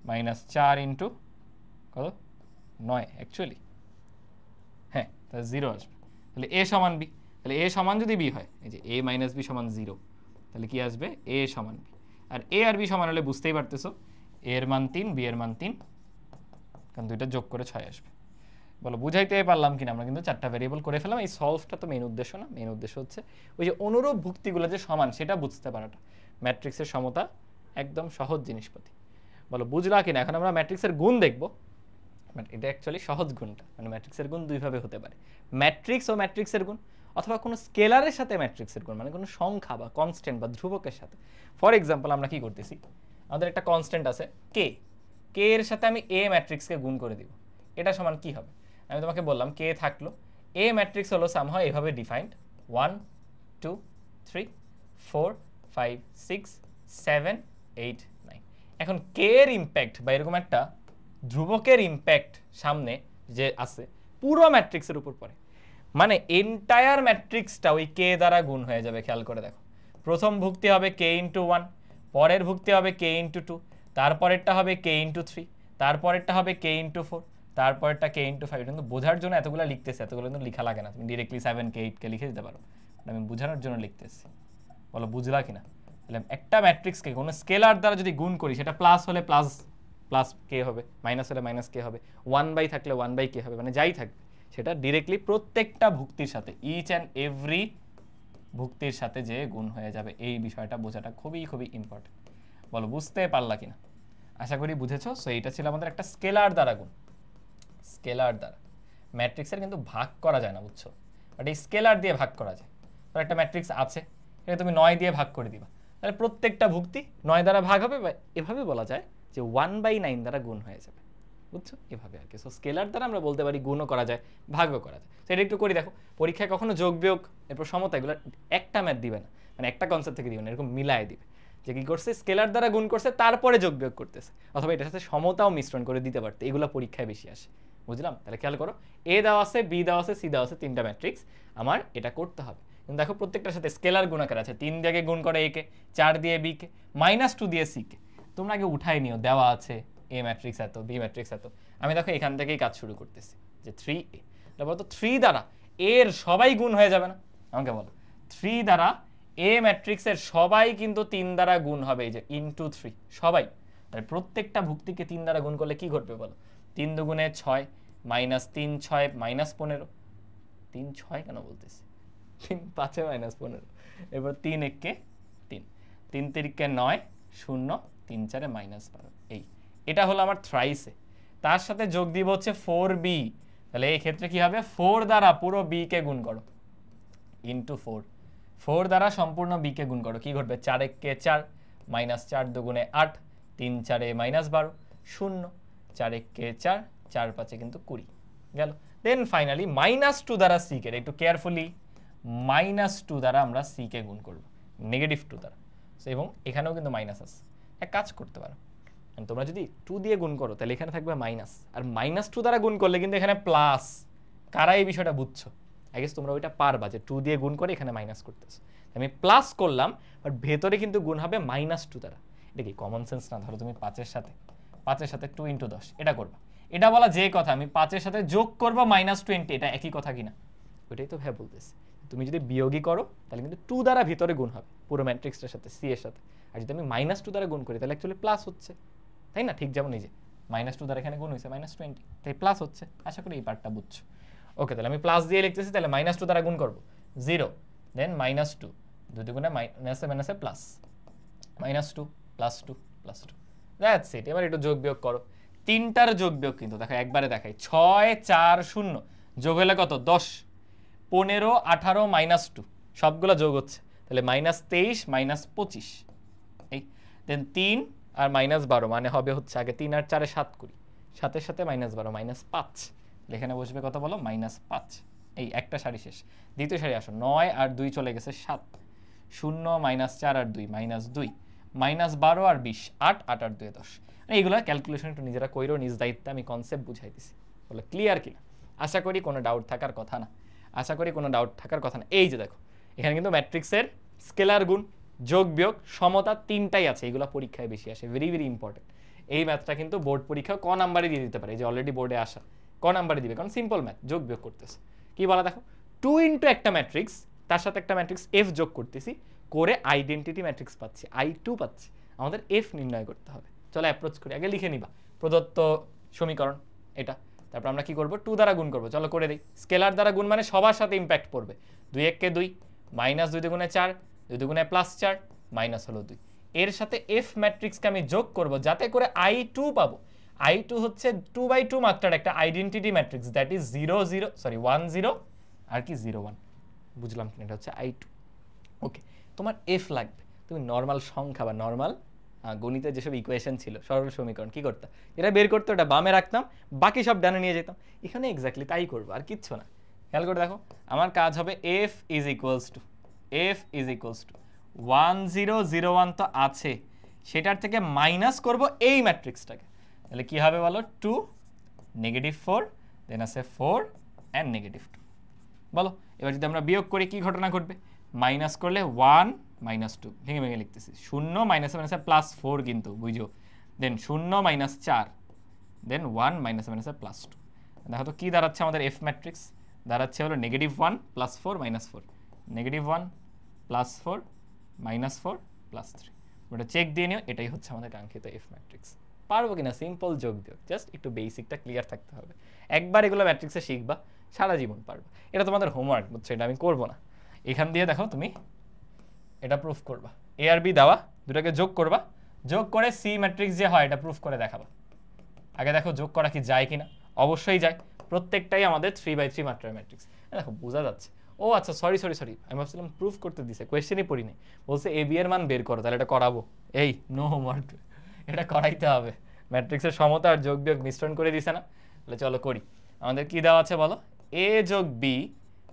মাইনাস 4 ইন্টু কত 9 অ্যাকচুয়ালি, হ্যাঁ তাহলে 0 আসবে। তাহলে a সমান b, তাহলে a সমান যদি b হয়, এই যে a মাইনাস b সমান 0, তাহলে কি আসবে a সমান b। R a R b সমান হলে বুঝতেই পারতেছো a এর মান 3, b এর মান 3, কারণ দুইটা যোগ করে 6 আসবে। বলো বুঝাইতে পারলাম কিনা? আমরা কিন্তু 4টা ভেরিয়েবল করে ফেলাম। এই সলভটা তো মেইন উদ্দেশ্য না, মেইন উদ্দেশ্য হচ্ছে ওই যে অনুরূপ ভুক্তিগুলো যে সমান সেটা বুঝতে পারাটা। ম্যাট্রিক্সের সমতা একদম সহজ জিনিসপাতি। বলো বুঝলা কিনা? এখন আমরা ম্যাট্রিক্সের গুণ দেখব, বাট এটা অ্যাকচুয়ালি সহজ গুণটা, মানে ম্যাট্রিক্সের গুণ দুইভাবে হতে পারে, ম্যাট্রিক্স ও ম্যাট্রিক্সের গুণ, অথবা কোনো স্কেলারের সাথে ম্যাট্রিক্সের গুণ, মানে কোনো সংখ্যা বা কনস্ট্যান্ট বা ধ্রুবকের সাথে। ফর এক্সাম্পল আমরা কি করতেছি, আমাদের একটা কনস্ট্যান্ট আছে কে, কে এর সাথে আমি এ ম্যাট্রিক্সকে গুণ করে দিব, এটা সমান কি হবে? আমি তোমাকে বললাম কে থাকলো, এ ম্যাট্রিক্স হলো সামহাও এভাবে ডিফাইন্ড 1 2 3 4 5 6 7 8 9। এখন কে এর ইম্প্যাক্ট বা এরকম একটা ধ্রুবকের ইম্প্যাক্ট সামনে যে আছে পুরো ম্যাট্রিক্সের উপর পড়ে, মানে এন্টায়ার ম্যাট্রিক্সটা ওই কে দ্বারা গুণ হয়ে যাবে। খেয়াল করে দেখো, প্রথম ভুক্তি হবে কে ইন্টু 1, পরের ভুক্তি হবে কে ইন্টু 2, তারপরেরটা হবে কে ইন্টু 3, তারপরেরটা হবে কে ইন্টু 4, তারপরেরটা কে ইন্টু 5। কিন্তু বোঝার জন্য এতগুলো লিখতেছে, এতগুলো কিন্তু লেখা লাগে না, তুমি ডিরেক্টলি 7 কে 8 কে লিখে দিতে পারো, আমি বোঝানোর জন্য লিখতেছি। বলো বুঝলা কিনা? তাহলে একটা ম্যাট্রিক্সকে কোনো স্কেলার দ্বারা যদি গুণ করি, সেটা প্লাস হলে প্লাস প্লাস কে হবে, মাইনাস হলে মাইনাস কে হবে, 1/, থাকলে 1/, কে হবে, মানে যাই থাকবে সেটা ডিরেক্টলি প্রত্যেকটা ভুক্তির সাথে, ইচ অ্যান্ড এভরি ভুক্তির সাথে যে গুণ হয়ে যাবে। এই বিষয়টা বোঝাটা খুবই খুবই ইম্পর্টেন্ট। বলো বুঝতে পারলা কিনা? আশা করি বুঝেছো। সো এইটা ছিল আমাদের একটা স্কেলার দ্বারা গুণ। স্কেলার দ্বারা ম্যাট্রিক্সের কিন্তু ভাগ করা যায় না, বুঝছো, বাট এই স্কেলার দিয়ে ভাগ করা যায়। তো একটা ম্যাট্রিক্স আছে, এটা তুমি 9 দিয়ে ভাগ করে দিবা, তাহলে প্রত্যেকটা ভুক্তি 9 দ্বারা ভাগ হবে, বা এভাবে বলা যায় যে 1/9 দ্বারা গুণ হয়ে যাবে, বুঝছো, এভাবে আর কি। সো স্কেলার দ্বারা আমরা বলতে পারি গুণও করা যায়, ভাগও করা যায়। সেটা একটু করে দেখো পরীক্ষায়, কখনো যোগ বিয়োগ এরপর সমতা এগুলো একটা ম্যাথ দিবে না, মানে একটা কনসেপ্ট থেকে দিবে না, এরকম মিলায় দিবে যে কি করছে, স্কেলার দ্বারা গুণ করছে তারপরে যোগ বিয়োগ করতেছে, অথবা এটার সাথে সমতাও মিশ্রণ করে দিতে পারতে, এগুলো পরীক্ষায় বেশি আসে, বুঝলাম? তাহলে খেয়াল করো, এ দেওয়া আছে, বি দেওয়া আছে, সি দেওয়া আছে, 3টা ম্যাট্রিক্স, আমার এটা করতে হবে। কিন্তু দেখো প্রত্যেকটার সাথে স্কেলার গুণাকার আছে, 3 দিয়ে গুণ করে এ কে, 4 দিয়ে বি কে, -2 দিয়ে সি কে। তোমরা আগে উঠাই নিও, দেওয়া আছে এ ম্যাট্রিক্স এত, বি ম্যাট্রিক্স এত। আমি দেখো এখান থেকেই কাজ শুরু করতেছি যে 3a, তারপর তো 3 দ্বারা এর সবাই গুণ হয়ে যাবে না? আমাকে বলো 3 দ্বারা এ ম্যাট্রিক্সের সবাই কিন্তু 3 দ্বারা গুণ হবে, এই যে ইনটু 3 সবাই। তাহলে প্রত্যেকটা ভুক্তিকে 3 দ্বারা গুণ করলে কি ঘটবে বলো? 3 দুগুণে 6 -3 6 -15, 3 6 কেন বলতেছি, 3 5 -15, এবার 3 1 কে 3, 3 3 কে 9 0 3 4 -12। এই এটা হলো আমার থ্রাইসে, তার সাথে যোগ দিব হচ্ছে 4b, তাহলে এই ক্ষেত্রে কি হবে, 4 দ্বারা পুরো b কে গুণ করো ইনটু 4, 4 দ্বারা সম্পূর্ণ b কে গুণ করো, কি ঘটবে, 4 1 কে 4 -4 দুগুণে 8 3 4 -12 0 4 1 কে 4 4 5 কিন্তু 20 গেল। দেন ফাইনালি -2 দ্বারা c কে, একটু কেয়ারফুলি, -2 দ্বারা আমরা c কে গুণ করব, -2 দ্বারা। এবং এখানেও কিন্তু মাইনাস আছে, এক কাজ করতে পারো, তোমরা যদি 2 দিয়ে গুণ করো তাহলে এখানে থাকবে মাইনাস, আর -2 দ্বারা গুণ করলে কিন্তু এখানে প্লাস। কারা এই বিষয়টা বুঝছো আই গেস তোমরা ওইটা পারবা যে 2 দিয়ে গুণ করে এখানে মাইনাস করতেছো। আমি প্লাস করলাম, বাট ভেতরে কিন্তু গুণ হবে -2 দ্বারা। এটা কি কমন সেন্স না? ধরো তুমি 5 এর সাথে 2 × 10 এটা করবা, এটা বলা যে কথা আমি 5 এর সাথে যোগ করবো -20, এটা একই কথা কিনা? ওইটাই তো ভাই বলতেছি। তুমি যদি বিয়োগই করো তাহলে কিন্তু 2 দ্বারা ভিতরে গুণ হবে পুরো ম্যাট্রিক্সটার সাথে, সি এর সাথে। আর যদি আমি -2 দ্বারা গুণ করি তাহলে অ্যাকচুয়ালি প্লাস হচ্ছে, তাই না? ঠিক যেমন এই যে -2 দ্বারা এখানে গুণ হয়েছে -20, তাই প্লাস হচ্ছে। আশা করি এই পার্টটা বুঝছো। ওকে, তাহলে আমি প্লাস দিয়ে লিখতেছি, তাহলে -2 দ্বারা গুণ করবো 0, দেন -2, 2 দুগুণে মাইনাসে মাইনাসে প্লাস, -2 +2 +2, দ্যাটস ইট। এবার একটু যোগ বিয়োগ করো, তিনটার যোগ বিয়োগ কিন্তু দেখো একবারে দেখাই। 6 4 0 যোগ হলে কত? 10, 15 18 -2 সবগুলো যোগ হচ্ছে, তাহলে -23 -25, এই দেন 3 আর -12 মানে হবে হচ্ছে আগে 3 আর 4 7 করি, 7 এর সাথে -12 -5, এখানে বসবে কত বলো? -5। এই একটা সারি শেষ, দ্বিতীয় সারি আসো। 9 আর 2 চলে গেছে 7, 0 -4 আর 2 -2, -12 আর 20 8 8 আর 2 10। এইগুলো ক্যালকুলেশন একটু নিজেরা কইরো নিজ দায়িত্বে, আমি কনসেপ্ট বুঝাই দিছি। বলে ক্লিয়ার কিনা? আশা করি কোনো ডাউট থাকার কথা না, আশা করি কোনো ডাউট থাকার কথা না। এই যে দেখো এখানে কিন্তু ম্যাট্রিক্সের স্কেলার গুণ, যোগ বিয়োগ, সমতা তিনটাই আছে, এগুলো পরীক্ষায় বেশি আসে, ভেরি ভেরি ইম্পর্টেন্ট। এই ম্যাথটা কিন্তু বোর্ড পরীক্ষা ক নাম্বারে দিয়ে দিতে পারে, এই যে অলরেডি বোর্ডে আসা ক নাম্বারে দিবে, কারণ সিম্পল ম্যাথ, যোগ বিয়োগ করতেছে। কি বলা দেখো, 2 × একটা ম্যাট্রিক্স, তার সাথে একটা ম্যাট্রিক্স এফ যোগ করতেছি, করে আইডেন্টিটি ম্যাট্রিক্স পাচ্ছি, I2 পাচ্ছি, আমাদের এফ নির্ণয় করতে হবে। চলো অ্যাপ্রোচ করি, আগে লিখে নিবা প্রদত্ত সমীকরণ এটা, তারপর আমরা কি করব? 2 দ্বারা গুণ করব। চলো করে দেই। স্কেলার দ্বারা গুণ মানে সবার সাথে ইম্প্যাক্ট পড়বে, 2 1 কে 2, -2 দুগুণে 4, 2 দুগুণে +4, মাইনাস হলো 2। এর সাথে এফ ম্যাট্রিক্সকে আমি যোগ করব যাতে করে I2 পাবো। I2 হচ্ছে 2/2 মাত্রার একটা identity matrix, that is 0 0 sorry 1 0 আর কি 0 1, বুঝলাম কিনা? এটা হচ্ছে I2। ওকে, তোমার এফ লাগবে, তুমি নর্মাল সংখ্যা বা নর্মাল গণিতের যেসব ইকুয়েশন ছিল, সরল সমীকরণ, কি করতাম? এটা বের করতে ওটা বামে রাখতাম, বাকি সব ডানে নিয়ে যেতাম। এখানে এক্স্যাক্টলি তাই করবো, আর কিচ্ছু না। খেয়াল করে দেখো, আমার কাজ হবে এফ ইজ ইকুয়ালস টু 1 0 0 1 তো আছে, সেটার থেকে মাইনাস করব এই ম্যাট্রিক্সটাকে, তাহলে কি হবে বলো? 2 -4 দেন আছে 4 অ্যান্ড -2। বলো এবার যদি আমরা বিয়োগ করি কি ঘটনা ঘটবে? মাইনাস করলে 1 -2, ভেঙে ভেঙে লিখতেছি, 0 মাইনাসে মাইনাসে +4 কিন্তু বুঝো, দেন 0 -4, দেন 1 মাইনাসে মাইনাসে +2। দেখো তো কি দাঁড়াচ্ছে আমাদের এফ ম্যাট্রিক্স? দাঁড়াচ্ছে হলো -1 +4 -4, -1 +4 -4 +3। ওটা চেক দিয়ে নিও, এটাই হচ্ছে আমাদের কাঙ্ক্ষিত এফ ম্যাট্রিক্স। পারবো কিনা? সিম্পল যোগ বিয়োগ, জাস্ট একটু বেসিকটা ক্লিয়ার থাকতে হবে। একবার এগুলো ম্যাট্রিক্সে শিখবা, সারা জীবন পারবা। এটা তোমাদের হোমওয়ার্ক, বুঝছো? এটা আমি করবো না। এখান দিয়ে দেখো তুমি এটা প্রুফ করবা, এ আর বি দেওয়া, দুটাকে যোগ করবা, যোগ করে সি ম্যাট্রিক্স যে হয় এটা প্রুফ করে দেখাবা। আগে দেখো যোগ করা কি যায় কিনা, অবশ্যই যায়, প্রত্যেকটাই আমাদের 3/3 মাত্রার ম্যাট্রিক্স। দেখো বোঝা যাচ্ছে। ও আচ্ছা, সরি আমি ভাবছিলাম প্রুফ করতে দিছে, কোয়েশ্চেনই পড়ি নাই। বলছে এ বি এর মান বের করো, তাহলে এটা করাবো। এই নো হোমওয়ার্ক, এটা করাইতে হবে। ম্যাট্রিক্সের সমতা আর যোগ বিয়োগ মিশ্রণ করে দিছে না? তাহলে চলো করি। আমাদের কি দেওয়া আছে বলো? এ যোগ বি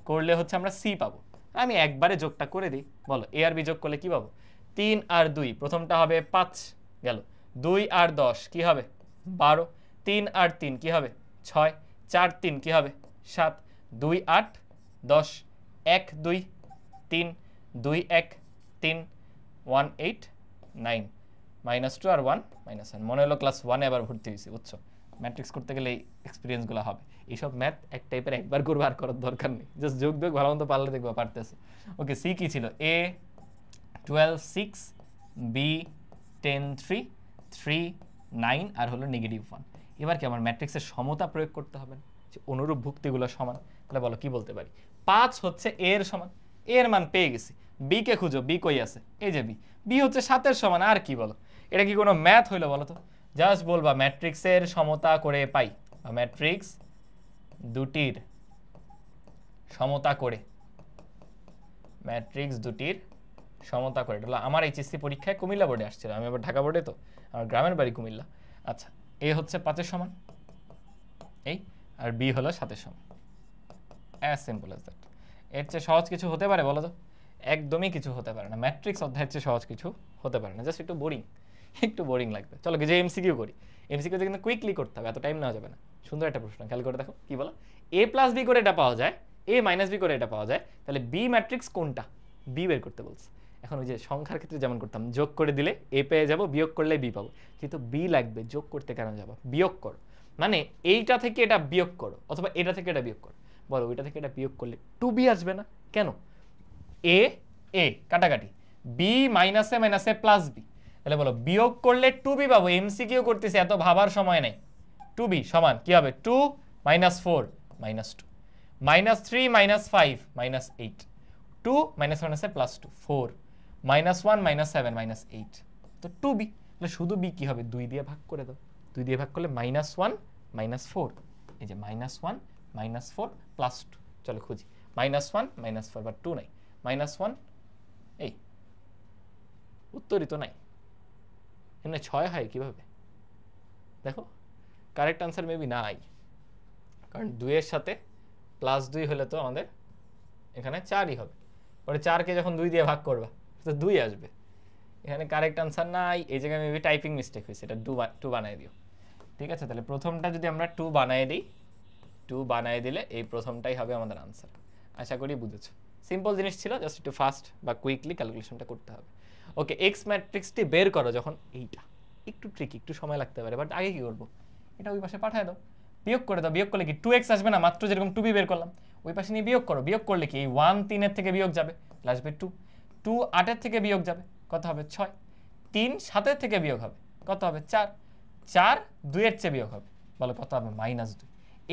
করলে হচ্ছে আমরা সি পাবো। আমি একবারে যোগটা করে দিই। বলো এ আর বি যোগ করলে কি পাবো? 3 আর 2, প্রথমটা হবে 5 গেল, 2 আর 10 কি হবে? 12, 3 আর 3 কি হবে? 6, 4 3 কি হবে? 7, 2 8 10, 1 2 3, 2 1 3, 1 8 9, -2 আর 1 -1। মনে হলো ক্লাস 1 এ আবার ভর্তি হয়েছি, বুঝছো? ম্যাট্রিক্স করতে গেলে এই এক্সপিরিয়েন্সগুলো হবে। এইসব ম্যাথ এক টাইপের একবার করবে, আর করার দরকার নেই, জাস্ট যোগ বিয়োগ ভালো মতো পারলে দেখবা পারতেছে। ওকে, সি কি ছিল? এ 12 6, বি 10 3, 3 9 আর হলো -1। এবার কি আমার ম্যাট্রিক্সের সমতা প্রয়োগ করতে হবে, যে অনুরূপ ভুক্তিগুলো সমান। তাহলে বলো কি বলতে পারি? 5 হচ্ছে এ এর সমান, এ এর মান পেয়ে গেছি। বি কে খুঁজো, বি কই আছে? এই যে বি, বি হচ্ছে 7 এর সমান। আর কি বলো, এটা কি কোনো ম্যাথ হইলো বলো তো? জাস্ট বলবা ম্যাট্রিক্সের সমতা করে পাই, বা ম্যাট্রিক্স দুটির সমতা করে, ম্যাট্রিক্স দুটির সমতা করে। এটা আমার এইচএসসি পরীক্ষায় কুমিল্লা বোর্ডে আসছিল, আমি আবার ঢাকা বোর্ডে, তো আমার গ্রামের বাড়ি কুমিল্লা। আচ্ছা, এ হচ্ছে 5 এর সমান, এই, আর বি হলো 7 এর সমান। As simple as that. এর চেয়ে সহজ কিছু হতে পারে বলো তো? একদমই কিছু হতে পারে না। ম্যাট্রিক্স অধ্যায়ের চেয়ে সহজ কিছু হতে পারে না, জাস্ট একটু বোরিং লাগবে। চলো যে এমসিকিউ করি, এমসিকিউতে কিন্তু কুইকলি করতে হবে, এত টাইম নেওয়া যাবে না। সুন্দর একটা প্রশ্ন, খেয়াল করে দেখো কি বলো? a + b করে এটা পাওয়া যায়, এ মাইনাস বি করে এটা পাওয়া যায়, তাহলে বি ম্যাট্রিক্স কোনটা, বি বের করতে বলছে। এখন ওই যে সংখ্যার ক্ষেত্রে যেমন করতাম, যোগ করে দিলে এ পেয়ে যাবো, বিয়োগ করলে বি পাবো, যেহেতু বি লাগবে যোগ করতে কেন যাবো, বিয়োগ করো, মানে এইটা থেকে এটা বিয়োগ করো অথবা এটা থেকে এটা বিয়োগ করো। বলো ওইটা থেকে এটা বিয়োগ করলে 2b আসবে না কেন, এ এ কাটাকাটি, বি মাইনাসে মাইনাসে প্লাস বি, তাহলে বলো বিয়োগ করলে 2b পাবো। এমসিকিউ করতেছে, এত ভাবার সময় নেই। 2b সমান কি হবে, 2 minus 4 minus 2 minus 3 minus 5 minus 8, 2 minus মাইনাসে প্লাস 2 4 মাইনাস 1 মাইনাস 7 মাইনাস 8, তো 2b। তাহলে শুধু b কি হবে, 2 দিয়ে ভাগ করে দাও, 2 দিয়ে ভাগ করলে মাইনাস 1 মাইনাস 4, এই যে মাইনাস 1 মাইনাস 4 প্লাস 2, চলো খুঁজি, মাইনাস 1 মাইনাস 4 বা 2 নাই, মাইনাস 1, এই উত্তরই তো নাই, এমনি 6 হয় কিভাবে, দেখো কারেক্ট আনসার মেবি নাই, কারণ 2 এর সাথে প্লাস 2 হলে তো আমাদের এখানে 4ই হবে, পরে 4কে যখন 2 দিয়ে ভাগ করবা তো 2 আসবে, এখানে কারেক্ট আনসার নাই, এই জায়গায় মেবি টাইপিং মিস্টেক হয়েছে, এটা 2 বানাই দিও, ঠিক আছে। তাহলে প্রথমটা যদি আমরা 2 বানাই দিই, 2 বানাই দিলে এই প্রথমটাই হবে আমাদের আনসার। আশা করি বুঝেছো, সিম্পল জিনিস ছিল, জাস্ট একটু ফাস্ট বা কুইকলি ক্যালকুলেশনটা করতে হবে। ওকে, এক্স ম্যাট্রিক্সটি বের করো যখন, এইটা একটু ট্রিকি, একটু সময় লাগতে পারে, বাট আগে কি করবো, এটা ওই পাশে পাঠায় দাও, বিয়োগ করে দাও, বিয়োগ করলে কি 2x আসবে না, মাত্র যেরকম 2b বের করলাম, ওই পাশে নিয়ে বিয়োগ করো, বিয়োগ করলে কি এই 1 3 এর থেকে বিয়োগ যাবে, আসবে 2, 2 8 এর থেকে বিয়োগ যাবে, কত হবে 6, 3 7 এর থেকে বিয়োগ হবে, কত হবে 4, 4 2 এর চেয়ে বিয়োগ হবে, বলো কত হবে -2।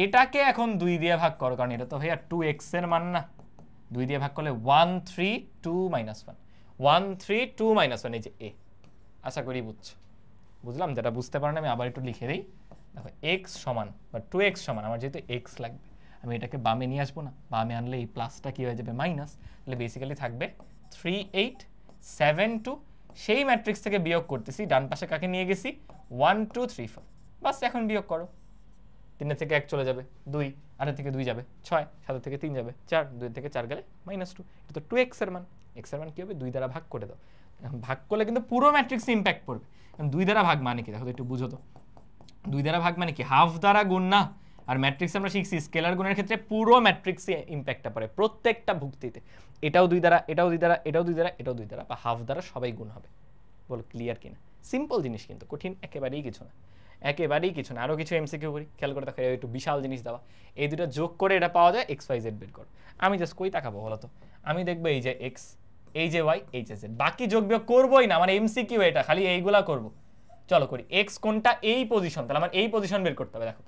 এটাকে এখন 2 দিয়ে ভাগ করো, কারণ এটা তো ভাইয়া 2x এর মান না, 2 দিয়ে ভাগ করলে 1 3 2 1 1 3 2 1, এই যে এ। আশা করি বুঝছো, বুঝলাম, যেটা বুঝতে পারেন আমি আবার একটু লিখে দিই। দেখো x সমান বা 2x সমান, আমার যেহেতু x লাগবে আমি এটাকে বামে নিয়ে আসবো না, বামে আনলে এই প্লাসটা কি হয়ে যাবে মাইনাস, তাহলে বেসিক্যালি থাকবে 3 8 7 2, সেই ম্যাট্রিক্স থেকে বিয়োগ করতেছি, ডান পাশে কাকে নিয়ে গেছি 1 2 3 4, বাস এখন বিয়োগ করো, 3 থেকে 1 চলে যাবে 2, 8 থেকে 2 যাবে 6, 7 থেকে 3 যাবে 4, 2 থেকে 4 গেলে -2, এটা তো 2x এর মান, x এর মান কি হবে 2 দ্বারা ভাগ করে দাও, ভাগ করলে কিন্তু পুরো ম্যাট্রিক্স ইম্প্যাক্ট পড়বে, 2 দ্বারা ভাগ মানে কি দেখো তো একটু বুঝো তো, 2 দ্বারা ভাগ মানে কি হাফ দ্বারা গুণ না, আর ম্যাট্রিক্স আমরা শিখছি স্কেলার গুণের ক্ষেত্রে পুরো ম্যাট্রিক্সে ইম্প্যাক্টটা পড়ে প্রত্যেকটা ভুক্তিতে, এটাও 2 দ্বারা, এটাও 2 দ্বারা, এটাও 2 দ্বারা, এটাও 2 দ্বারা, বা হাফ দ্বারা সবাই গুণ হবে। বলো ক্লিয়ার কিনা, সিম্পল জিনিস কিন্তু কঠিন একেবারেই কিছু না, একেবারেই কিছু না। আরও কিছু এমসিকিউ করি, খেয়াল করে দেখো, একটু বিশাল জিনিস দেওয়া, এই দুটো যোগ করে এটা পাওয়া যায় XYZ বের করো, আমি জাস্ট কই তাকাবো বলো তো, আমি দেখবো এই যে x, এই যে y, এই যে z, বাকি যোগ বিয়োগ করবোই না, আমার এমসিকিউ এটা, খালি এইগুলা করবো। চলো করি, x কোনটা, এই পজিশন, তাহলে আমার এই পজিশন বের করতে হবে। দেখো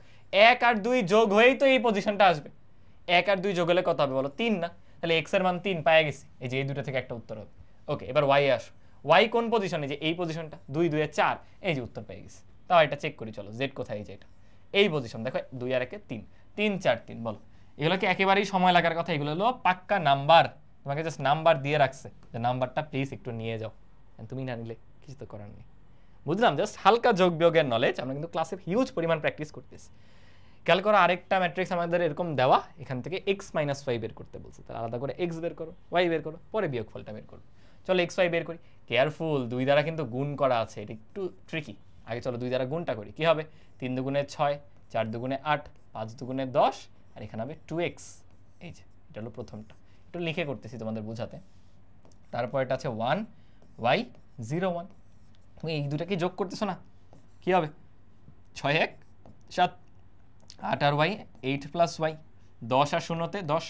1 আর 2 যোগ হয়েই তো এই পজিশনটা আসবে, 1 আর 2 যোগ হলে কত হবে বলো 3 না, তাহলে x এর মান 3 পাওয়া গেছি, এই যে এই দুটো থেকে একটা উত্তর হবে। ওকে, এবার y এ আসো, y কোন পজিশনে, যে এই পজিশনটা, 2 2 এ 4, এই যে উত্তর পেয়ে গেছি। তাও এটা চেক করি, চলো z কোথায়, এই যে এটা এই পজিশন, দেখো 2 আর 1 3 3 4 3, বলো এগুলো কি একেবারেই সময় লাগার কথা, এগুলো হলো পাক্কা নাম্বার, তোমাকে জাস্ট নাম্বার দিয়ে রাখছে যে নাম্বারটা প্লিজ একটু নিয়ে যাও, তুমি না নিলে কিছু তো করার নেই। বুঝলাম, জাস্ট হালকা যোগ বিয়োগের নলেজ, আমরা কিন্তু ক্লাসে হিউজ পরিমাণ প্র্যাকটিস করতেছি। খেয়াল করো, আরেকটা ম্যাট্রিক্স আমাদের এরকম দেওয়া, এখান থেকে x - y বের করতে বলছে, তাহলে আলাদা করে x বের করো, y বের করো, পরে বিয়োগফলটা বের করো। চলো x y বের করি, কেয়ারফুল, 2 দ্বারা কিন্তু গুণ করা আছে, এটা একটু ট্রিকি। আগে চলো 2 দ্বারা গুণটা করি, কি হবে 3 দুগুণে 6, 4 দুগুণে 8, 5 দুগুণে 10, আর এখানে হবে 2x, এই যে এটা হলো প্রথমটা, একটু লিখে করতেছি তোমাদের বোঝাতে। তারপর এটা আছে 1 y 0 1, তুমি এই দুটাকে যোগ করতেছো না, কি হবে 6 1 7, 8 আর y 8 প্লাস y, 10 আর 0তে 10,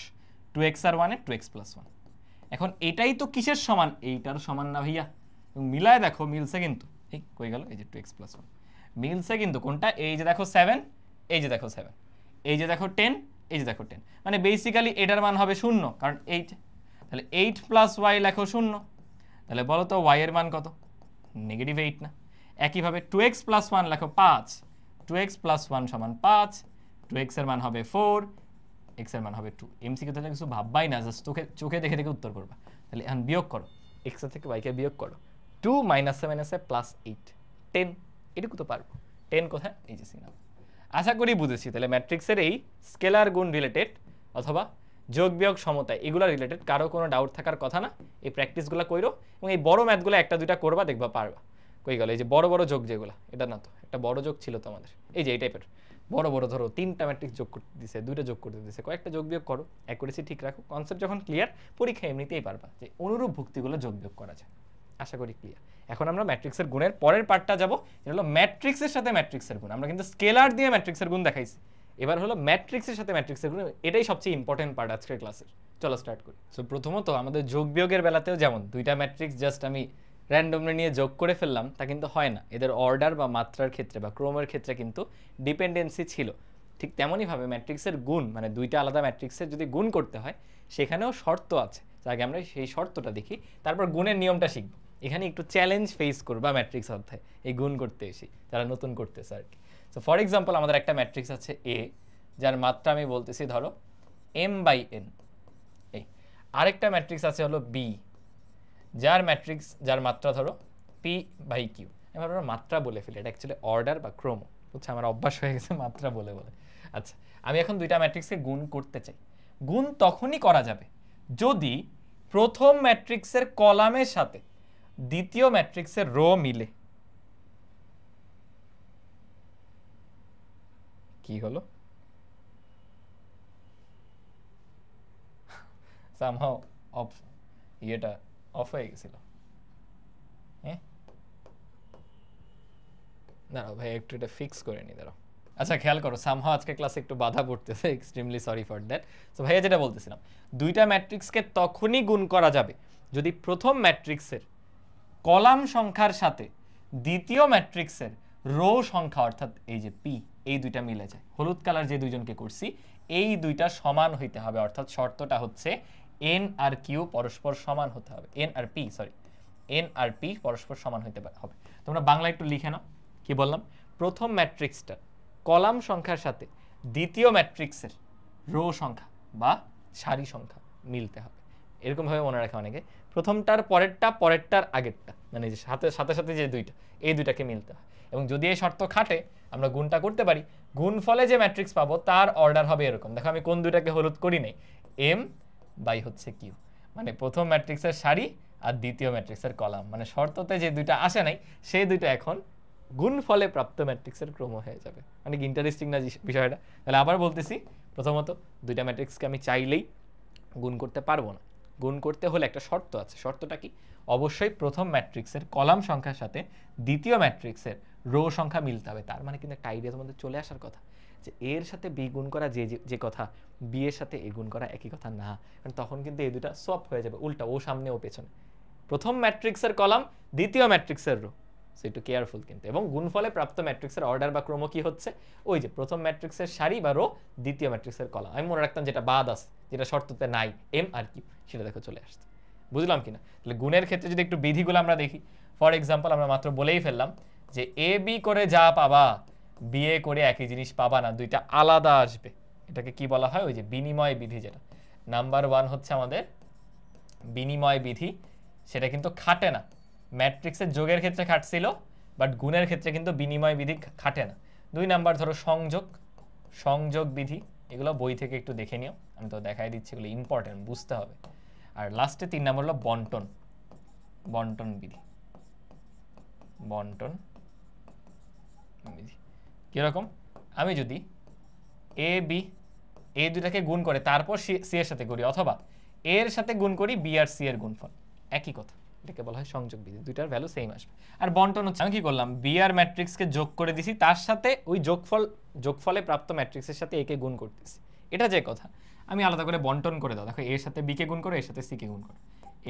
2x আর 1 এ 2x প্লাস 1। এখন এটাই তো কিসের সমান, এইটার সমান না ভাইয়া, মিলায় দেখো মিলছে কিন্তু, এই কই গেল, এই যে 2x প্লাস 1 মিলছে কিন্তু, কোনটা, এই যে দেখো 7, এই যে দেখো 7, এই যে দেখো 10, এই যে দেখো 10, মানে বেসিক্যালি এটার মান হবে 0, কারণ 8, তাহলে 8 প্লাস y লেখো 0, তাহলে বলো তো y এর মান কত, -8 না। একইভাবে 2x প্লাস 1 লেখো 5, 2x প্লাস 1 সমান 5, 2x এর মান হবে 4, x এর মান হবে 2। এমসিকিউ তাহলে কিছু ভাববাই না, জাস্ট চোখে দেখে দেখে উত্তর করবা। তাহলে এখন বিয়োগ করো, x থেকে y কে বিয়োগ করো, 2 - প্লাস 8 10, এটুকু তো পারবো। 10 কোথায়, এই যে সিনাম। আশা করি বুঝেছি। তাহলে ম্যাট্রিক্সের এই স্কেলার গুণ রিলেটেড অথবা যোগ বিয়োগ সমতা এগুলো রিলেটেড কারো কোনো ডাউট থাকার কথা না। এই প্র্যাকটিসগুলো কইরো এবং এই বড় ম্যাথগুলো একটা দুইটা করবা, দেখবা পারবা। কই গেল, এই যে বড় বড় যোগ যেগুলো, এটা না তো, একটা বড় যোগ ছিল তো আমাদের, এই যে এই টাইপের বড় বড় ধরো 3টা ম্যাট্রিক্স যোগ করতে দিছে, 2টা যোগ করতে দিছে, কয়েকটা যোগ বিয়োগ করো, অ্যাকুরেসি ঠিক রাখো, কনসেপ্ট যখন ক্লিয়ার পরীক্ষা এমনিতেই পারবা যে অনুরূপ ভুক্তিগুলো যোগ বিয়োগ করা যায়। আশা করি ক্লিয়ার। এখন আমরা ম্যাট্রিক্সের গুণের পরের পার্টটা যাব, এটা হলো ম্যাট্রিক্সের সাথে ম্যাট্রিক্সের গুণ। আমরা কিন্তু স্কেলার দিয়ে ম্যাট্রিক্সের গুণ দেখাইছি, এবার হলো ম্যাট্রিক্সের সাথে ম্যাট্রিক্সের গুণ, এটাই সবচেয়ে ইম্পর্টেন্ট পার্ট আজকের ক্লাসের। চলো স্টার্ট করি। সো প্রথমত আমাদের যোগ বিয়োগের বেলাতেও যেমন দুইটা ম্যাট্রিক্স জাস্ট আমি র্যান্ডমলি নিয়ে যোগ করে ফেললাম তা কিন্তু হয় না, এদের অর্ডার বা মাত্রার ক্ষেত্রে বা ক্রমের ক্ষেত্রে কিন্তু ডিপেন্ডেন্সি ছিল। ঠিক তেমনইভাবে ম্যাট্রিক্সের গুণ, মানে দুইটা আলাদা ম্যাট্রিক্সের যদি গুণ করতে হয় সেখানেও শর্ত আছে, আগে আমরা সেই শর্তটা দেখি, তারপর গুণের নিয়মটা শিখব। এখানে একটু চ্যালেঞ্জ ফেস করবা ম্যাট্রিক্স অধ্যায় এই গুণ করতে এসে, যারা নতুন করতেছে আর কি। সো ফর এক্সাম্পল আমাদের একটা ম্যাট্রিক্স আছে এ, যার মাত্রা আমি বলতেছি ধরো m/n। এই আরেকটা ম্যাট্রিক্স আছে হলো বি, যার মাত্রা ধরো p/q। এবার আমরা মাত্রা বলে ফেলি, এটা অ্যাকচুয়ালি অর্ডার বা ক্রম, বুঝছো, আমার অভ্যাস হয়ে গেছে মাত্রা বলে বলে। আচ্ছা, আমি এখন দুইটা ম্যাট্রিক্সকে গুণ করতে চাই। গুণ তখনই করা যাবে যদি প্রথম ম্যাট্রিক্সের কলামের সাথে দ্বিতীয় ম্যাট্রিক্সের রো মিলে। কি হলো? সামহাউ এটা অফ হয়ে গেছিল। হ্যাঁ, দাঁড়াও ভাই একটু এটা ফিক্স করে নি, দাঁড়াও। আচ্ছা খেয়াল করো, সামহাউ আজকে ক্লাসে একটু বাধা পড়তেছে, extremely sorry for that. So ভাইয়া যেটা বলতেছিলাম, দুইটা ম্যাট্রিক্সকে তখনই গুণ করা যাবে যদি প্রথম ম্যাট্রিক্সের কলাম সংখ্যার সাথে দ্বিতীয় ম্যাট্রিক্সের রো সংখ্যা, অর্থাৎ এই যে পি, এই দুইটা মিলে যায়। হলুদ কালার যে দুইজনকে করছি এই দুইটা সমান হইতে হবে, অর্থাৎ শর্তটা হচ্ছে এন আর কিউ পরস্পর সমান হতে হবে। এন আর পি পরস্পর সমান হইতে হবে। তোমরা বাংলা একটু লিখে নাও। কি বললাম? প্রথম ম্যাট্রিক্সটা কলাম সংখ্যার সাথে দ্বিতীয় ম্যাট্রিক্সের রো সংখ্যা বা সারি সংখ্যা মিলতে হবে। এরকমভাবে মনে রাখে অনেকে, প্রথমটার পরেরটার আগেরটা, মানে যে সাথে সাথে যে দুইটা, এই দুইটাকে মিলতে হয়। এবং যদি এই শর্ত খাটে আমরা গুণটা করতে পারি, গুণফলে যে ম্যাট্রিক্স পাবো তার অর্ডার হবে এরকম। দেখো আমি কোন দুইটাকে হলুদ করি নাই, m/q, মানে প্রথম ম্যাট্রিক্সের সারি আর দ্বিতীয় ম্যাট্রিক্সের কলাম, মানে শর্ততে যে দুইটা আসে নাই সেই দুইটা এখন গুণফলে প্রাপ্ত ম্যাট্রিক্সের ক্রম হয়ে যাবে। মানে কি ইন্টারেস্টিং না বিষয়টা? তাহলে আবার বলতেছি, প্রথমত দুইটা ম্যাট্রিক্সকে আমি চাইলেই গুণ করতে পারবো না। গুণ করতে হলে একটা শর্ত আছে। শর্তটা কি? অবশ্যই প্রথম ম্যাট্রিক্সের কলাম সংখ্যার সাথে দ্বিতীয় ম্যাট্রিক্সের রো সংখ্যা মিলতে হবে। তার মানে কিন্তু একটা আইডিয়া তোমাদের চলে আসার কথা যে এর সাথে বি গুণ করা যে কথা, বি এর সাথে এ গুণ করা একই কথা না, কারণ তখন কিন্তু এই দুটা সোয়াপ হয়ে যাবে, উল্টা, ও সামনে ও পেছনে। প্রথম ম্যাট্রিক্সের কলাম, দ্বিতীয় ম্যাট্রিক্সের রো, সো একটু কেয়ারফুল কিন্তু। এবং গুণফলে প্রাপ্ত ম্যাট্রিক্সের অর্ডার বা ক্রম কি হচ্ছে? ওই যে প্রথম ম্যাট্রিক্সের সারি বা রো, দ্বিতীয় ম্যাট্রিক্সের কলাম। আমি মনে রাখতাম যেটা বাদ আছে, যেটা শর্ততে নাই, এম আর কিউ, সেটা দেখো চলে আসছে। বুঝলাম কিনা? তাহলে গুণের ক্ষেত্রে যদি একটু বিধিগুলো আমরা দেখি, ফর এক্সাম্পল আমরা মাত্র বলেই ফেললাম যে এ বি করে যা পাবা বি এ করে একই জিনিস পাবা না, দুইটা আলাদা আসবে। এটাকে কি বলা হয়? ওই যে বিনিময় বিধি। যেটা নাম্বার 1 হচ্ছে আমাদের বিনিময় বিধি, সেটা কিন্তু খাটে না। ম্যাট্রিক্সের যোগের ক্ষেত্রে খাটছিল, বাট গুণের ক্ষেত্রে কিন্তু বিনিময় বিধি খাটে না। 2 নাম্বার ধরো সংযোগ বিধি, এগুলো বই থেকে একটু দেখে নিও, আমি তো দেখাই দিচ্ছি, এগুলো ইম্পর্টেন্ট, বুঝতে হবে। আর লাস্টে 3 নাম্বার হলো বন্টন বিধি। কিরকম? আমি যদি এ বি এই দুটাকে গুণ করে তারপর সি এর সাথে করি, অথবা এর সাথে গুণ করি বি আর সি এর গুণফল, একই কথা, এটাকে বলা হয় সংযোগ বিধি। দুইটার ভ্যালু সেম আসবে। আর বন্টন হচ্ছে, আমি কি করলাম, বি আর ম্যাট্রিক্সকে যোগ করে দিছি, তার সাথে ওই যোগফলে প্রাপ্ত ম্যাট্রিক্সের সাথে একে গুণ করতেছি। এটা যে কথা, আমি আলাদা করে বন্টন করে দাও। দেখো এর সাথে বি কে গুণ করো, এর সাথে সি কে গুণ করো,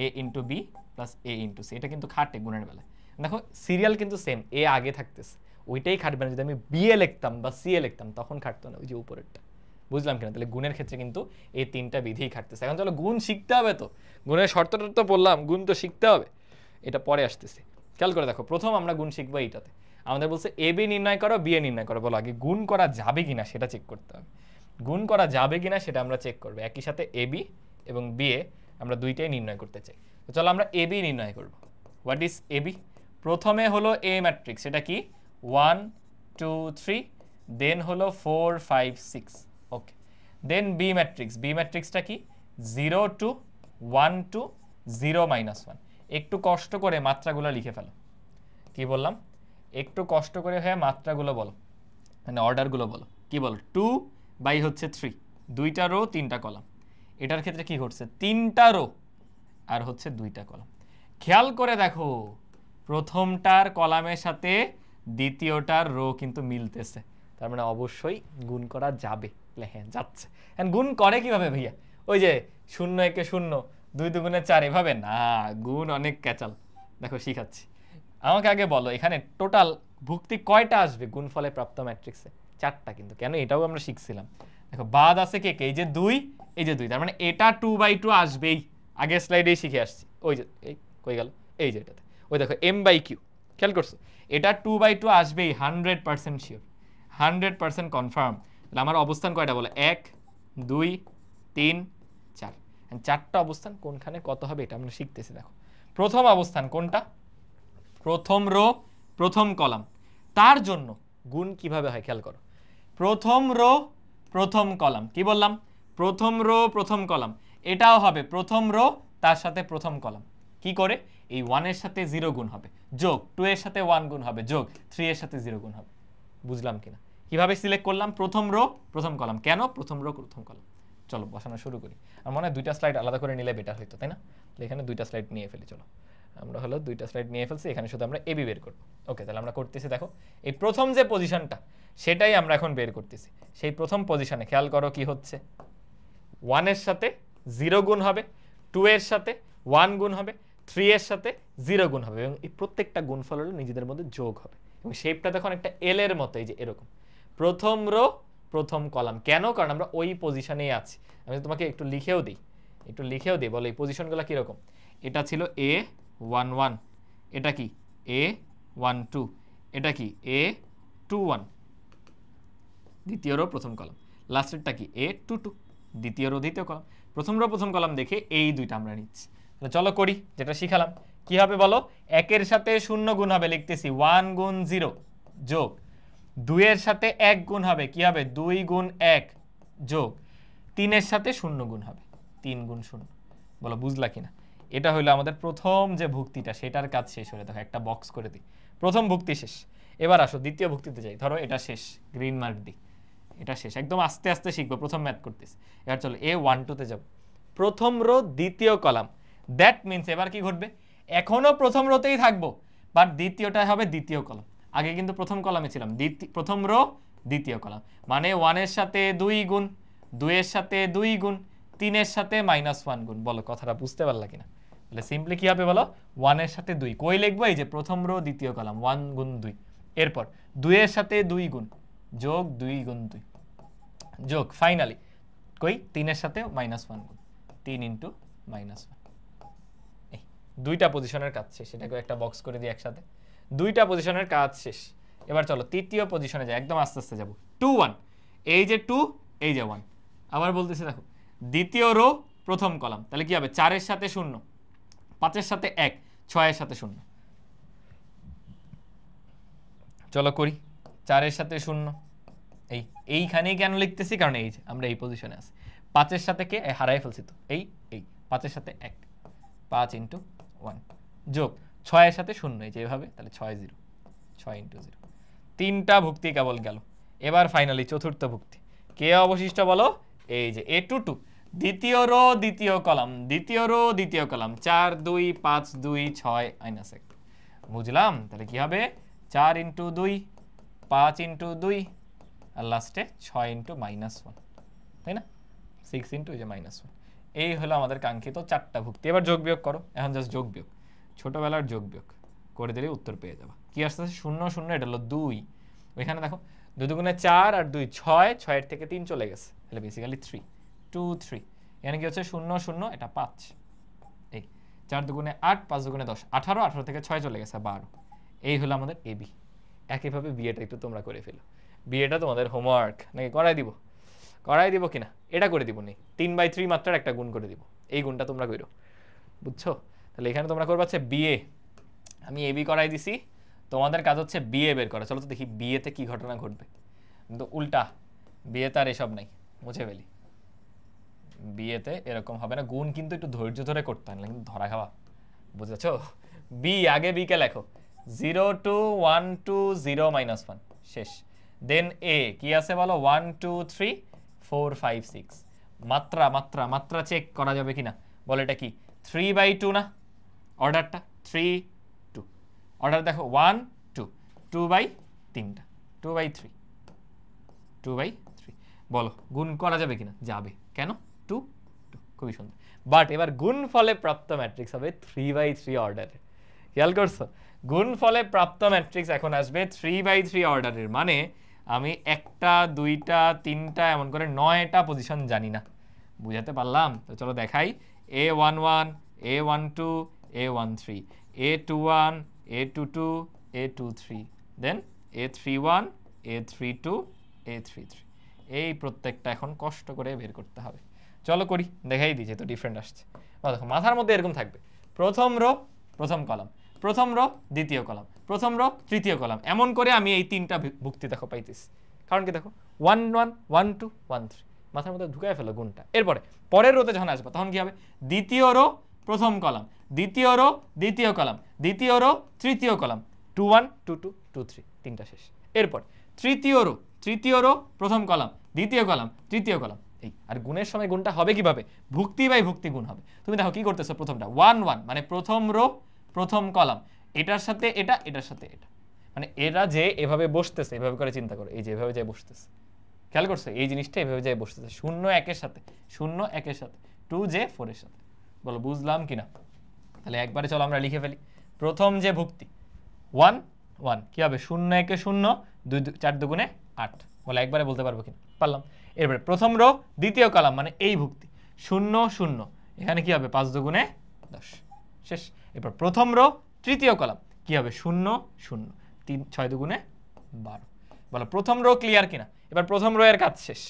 এ ইন্টু বি প্লাস এ ইন্টু সি। এটা কিন্তু খাটে গুণের বেলায়। দেখো সিরিয়াল কিন্তু সেম, এ আগে থাকতেছে, ওইটাই খাটবে না। যদি আমি বি এ লিখতাম বা সি এ লিখতাম তখন খাটতো না, ওই যে উপরেরটা। বুঝলাম কিনা? তাহলে গুণের ক্ষেত্রে কিন্তু এই 3টা বিধিই খাটতেছে। এখন চলো গুণ শিখতে হবে, তো গুণের শর্তটা তো বললাম, গুণ তো শিখতে হবে, এটা পরে আসতেছে। খেয়াল করে দেখো, প্রথম আমরা গুণ শিখবো এইটাতে। আমাদের বলছে এ বি নির্ণয় করো, বি এ নির্ণয় করো। বলো আগে গুণ করা যাবে কিনা সেটা চেক করতে হবে। গুণ করা যাবে কিনা সেটা আমরা চেক করবো। একই সাথে এ বি এবং বি এ আমরা দুইটাই নির্ণয় করতে চাই। তো চলো আমরা এ বি নির্ণয় করবো। What is a b? প্রথমে হলো এ ম্যাট্রিক্স, এটা কি 1 2 3, দেন হলো 4 5 6, ওকে। দেন বি ম্যাট্রিক্সটা কি 0 2 1 2 0 -1। একটু কষ্ট করে মাত্রাগুলো লিখে ফেলো। কি বললাম? একটু কষ্ট করে হয়ে মাত্রাগুলো বলো, মানে অর্ডারগুলো বলো। কি বল 2 বাই হচ্ছে 3, দুইটা রো তিনটা কলাম। এটার ক্ষেত্রে কি ঘটছে, তিনটা রো আর হচ্ছে দুইটা কলাম। খেয়াল করে দেখো প্রথমটার কলামের সাথে দ্বিতীয়টার রো কিন্তু মিলতেছে, তার মানে অবশ্যই গুণ করা যাবে। হ্যাঁ যাচ্ছে। হ্যাঁ গুণ করে কিভাবে ভাইয়া, ওই যে 0 একে 0, 2 দুগুণে 4, এভাবে না, গুণ অনেক ক্যাচাল। দেখো শিখাচ্ছি, আমাকে আগে বলো এখানে টোটাল ভুক্তি কয়টা আসবে গুণফলে প্রাপ্ত ম্যাট্রিক্সে? 4টা। কিন্তু কেন, এটাও আমরা শিখছিলাম। দেখো বাদ আছে কে কে, এই যে 2, এই যে 2, তার মানে এটা 2/2 আসবেই। আগের স্লাইডেই শিখে আসছি। ওই যে এই কই গেল, এই যে এটাতে ওই দেখো m/q, খেয়াল করছো, এটা 2/2 আসবেই, 100% শিওর, 100% কনফার্ম। তাহলে আমার অবস্থান কয়টা বলে, 1 2 3 4। চারটা অবস্থান কোনখানে কত হবে এটা আমরা শিখতেছি। দেখো প্রথম অবস্থান কোনটা, প্রথম রো প্রথম কলাম, তার জন্য গুণ কিভাবে হয় খেয়াল করো। প্রথম রো প্রথম কলাম, কি বললাম, প্রথম রো প্রথম কলাম, এটাও হবে প্রথম রো তার সাথে প্রথম কলাম। কি করে, এই 1 এর সাথে 0 গুণ হবে, যোগ 2 এর সাথে 1 গুণ হবে, যোগ 3 এর সাথে 0 গুণ হবে। বুঝলাম কিনা, কিভাবে সিলেক্ট করলাম, প্রথম রো প্রথম কলাম, কেন প্রথম রো প্রথম কলাম। চলো বসানো শুরু করি। আমার মনে হয় 2টা স্লাইড আলাদা করে নিলে বেটার হইতো, তাই না? এখানে 2টা স্লাইড নিয়ে ফেলি। চলো আমরা হলো 2টা স্লাইড নিয়ে ফেলছি, এখানে শুধু আমরা এবি বের করব। ওকে, তাহলে আমরা করতেছি, দেখো এই প্রথম যে পজিশনটা সেটাই আমরা এখন বের করতেছি। সেই প্রথম পজিশনে খেয়াল করো কি হচ্ছে, 1 এর সাথে 0 গুণ হবে, 2 এর সাথে 1 গুণ হবে, 3 এর সাথে 0 গুণ হবে, এবং এই প্রত্যেকটা গুণফল হলো নিজেদের মধ্যে যোগ হবে। এবং শেপটা দেখো একটা এল এর মতো, এই যে এরকম, প্রথম রো প্রথম কলাম। কেন, কারণ আমরা ওই পজিশনেই আছি। আমি তোমাকে একটু লিখেও দিই, বলো এই পজিশনগুলো কীরকম। এটা ছিল A11, এটা কি A12, এটা কি A21, দ্বিতীয় রো প্রথম কলাম। লাস্টেরটা কি A22, দ্বিতীয় রো দ্বিতীয় কলাম। প্রথম রো প্রথম কলাম দেখে এই দুইটা আমরা নিচ্ছি। তাহলে চলো করি, যেটা শিখালাম। কি হবে বলো, 1 এর সাথে 0 গুণ হবে, লিখতেছি 1 গুণ 0, যোগ 2 এর সাথে 1 গুণ হবে, কি হবে 2 গুণ 1, যোগ 3 এর সাথে 0 গুণ হবে, 3 গুণ 0। বলো বুঝলা কিনা। এটা হলো আমাদের প্রথম যে ভুক্তিটা, সেটার কাজ শেষ হলে দেখো একটা বক্স করে দিই, প্রথম ভুক্তি শেষ। এবার আসো দ্বিতীয় ভুক্তিতে যাই, ধরো এটা শেষ, গ্রিন মার্ক দিই, এটা শেষ। একদম আস্তে আস্তে শিখবো, প্রথম ম্যাথ করতেছি। এবার চলো A12তে যাব, প্রথম রো দ্বিতীয় কলাম। দ্যাট মিনস এবার কি ঘটবে, এখনো প্রথম রোতেই থাকবো, বাট দ্বিতীয়টা হবে দ্বিতীয় কলাম। আগে কিন্তু প্রথম কলামে ছিলাম, প্রথম রো দ্বিতীয় কলাম, মানে 1 এর সাথে 2 গুণ, 2 এর সাথে 2 গুণ, 3 এর সাথে -1 গুণ। বলো কথাটা বুঝতে পারলা কিনা। তাহলে সিম্পলি কি হবে বলো, 1 এর সাথে 2, কই লিখবো, এই যে প্রথম রো দ্বিতীয় কলাম, 1 গুণ 2। এরপর 2 এর সাথে 2 গুণ, যোগ 2 গুণ 2, যোগ ফাইনালি কই 3 এর সাথে -1 গুণ, 3 ইন্টু -1। এই দুইটা পজিশনের কাজ শেষ, এটাকে একটা বক্স করে দিই একসাথে। দুইটা পজিশনের কাজ শেষ। এবার চলো তৃতীয় পজিশনে যাই, একদম আস্তে আস্তে যাবো। 2 1, এই যে 2, এই যে 1। আবার বলতেছি দেখো, দ্বিতীয় রো প্রথম কলাম, তাহলে কি হবে 4 এর সাথে 0, 5 এর সাথে 1, 6 এর সাথে 0। চলো করি, 4 এর সাথে 0, এইখানেই কেন লিখতেছি, কারণ এই যে আমরা এই পজিশনে আছি। 5 এর সাথে কে হারাই ফেলছি, তো এই 5 এর সাথে 1, 5 ইন্টু 1, যোগ 6 এর সাথে 0, এই যে এভাবে, তাহলে 6 0, 6 ইন্টু 0। তিনটা ভুক্তি কেবল গেল। এবার ফাইনালি চতুর্থ ভুক্তি, কে অবশিষ্ট বলো, এই যে A22, দ্বিতীয় রো দ্বিতীয় কলাম, দ্বিতীয় রো দ্বিতীয় কলাম, 4 2 5 2 6 -1। বুঝলাম, তাহলে কি হবে 4 ইন্টু 2, 5 ইন্টু 2, আর লাস্টে 6 ইন্টু -1, তাই না, 6 ইন্টু এই যে -1। এই হলো আমাদের কাঙ্ক্ষিত 4টা ভুক্তি। এবার যোগ বিয়োগ করো, এখন জাস্ট যোগ বিয়োগ, ছোটবেলার যোগ বিয়োগ করে দিলে উত্তর পেয়ে যাবা। কি আসতেছে 0 0, এটা হলো 2। ওইখানে দেখো 2 দুগুণে 4 আর 2 6, 6 এর থেকে 3 চলে গেছে, তাহলে বেসিক্যালি 3 2 3। এখানে কি হচ্ছে 0 0, এটা 5, এই 4 দুগুণে 8, 5 দুগুণে 10, 18, 18 থেকে 6 চলে গেছে 12। এই হলো আমাদের এবি। একইভাবে বিয়েটা একটু তোমরা করে ফেলো। বিয়েটা তোমাদের হোমওয়ার্ক নাকি করাই দিব কিনা, এটা করে দিব নেই, 3/3 মাত্রার একটা গুণ করে দিব, এই গুণটা তোমরা করো, বুঝছো। তাহলে এখানে তোমরা করবা হচ্ছে বিএ, আমি এবি করাই দিছি, তোমাদের কাজ হচ্ছে বিএ বের করা। চলো তো দেখি বিয়েতে কি ঘটনা ঘটবে। কিন্তু উল্টা, বিয়েতে আর এসব নাই, মুছে ফেলি। বিয়েতে এরকম হবে না, গুণ কিন্তু একটু ধৈর্য ধরে করতে হয় না, কিন্তু ধরা খাওয়া, বুঝেছো। বি আগে বিকে লেখো, 0 2 1 2 0 -1, শেষ। দেন এ কি আছে বলো 1 2 3 4 5 6 মাত্রা মাত্রা মাত্রা চেক করা যাবে কিনা বলো এটা কি 3/2 না অর্ডারটা 3 2 অর্ডার দেখো 1 2 2/3টা 2/3 2/3 বলো গুণ করা যাবে কিনা যাবে কেন 2 2 খুবই সুন্দর বাট এবার গুণফলে প্রাপ্ত ম্যাট্রিক্স হবে 3/3 অর্ডারের খেয়াল করছো গুণফলে প্রাপ্ত ম্যাট্রিক্স এখন আসবে 3/3 অর্ডারের মানে আমি একটা দুইটা তিনটা এমন করে 9টা পজিশন জানি না বুঝাতে পারলাম তো চলো দেখাই A11 A12 A13 A21 A22 A23 দেন A31 A32 A33 এই প্রত্যেকটা এখন কষ্ট করে বের করতে হবে চলো করি দেখাই দিই যে তো ডিফারেন্ট আসছে দেখো মাথার মধ্যে এরকম থাকবে প্রথম রো প্রথম কলাম প্রথম রো দ্বিতীয় কলাম প্রথম রো তৃতীয় কলাম এমন করে আমি এই তিনটা ভুক্তি দেখো পাইতেছি কারণ কি দেখো 1 1 1 2 1 3 মাথার মধ্যে ঢুকায় ফেলো গুণটা এরপরে পরের রোতে যখন আসবে তখন কি হবে দ্বিতীয় রো প্রথম কলাম দ্বিতীয় রো দ্বিতীয় কলাম দ্বিতীয় রো তৃতীয় কলাম 2 1 2 2 2 3 তিনটা শেষ এরপর তৃতীয় রো প্রথম কলাম দ্বিতীয় কলাম তৃতীয় কলাম এই আর গুণের সময় গুণটা হবে কিভাবে ভুক্তি বাই ভুক্তি গুণ হবে তুমি দেখো কি করতেছো প্রথমটা 1 1 মানে প্রথম রো প্রথম কলাম এটার সাথে এটা এটার সাথে এটা মানে এরা যে এভাবে বসতেছে এভাবে করে চিন্তা করো এই যে এভাবে যায় বসতেছে খেয়াল করছো এই জিনিসটা এভাবে যায় বসতেছে 0 1 এর সাথে 0 1 এর সাথে 2 যে 4 এর সাথে বলো বুঝলাম কিনা তাহলে একবারে চলো আমরা লিখে ফেলি প্রথম যে ভুক্তি 1 1 কি হবে 0 1 এ 0 2 4 দুগুণে 8 বলে একবারে বলতে পারবো কিনা পারলাম এরপরে প্রথম রো দ্বিতীয় কলাম মানে এই ভুক্তি 0 0 এখানে কি হবে 5 দুগুণে 10 শেষ এরপর প্রথম রো তৃতীয় কলাম কি হবে 0 0 3 6 দুগুণে 12 বলো প্রথম রো ক্লিয়ার কিনা এবার প্রথম রো এর কাজ শেষ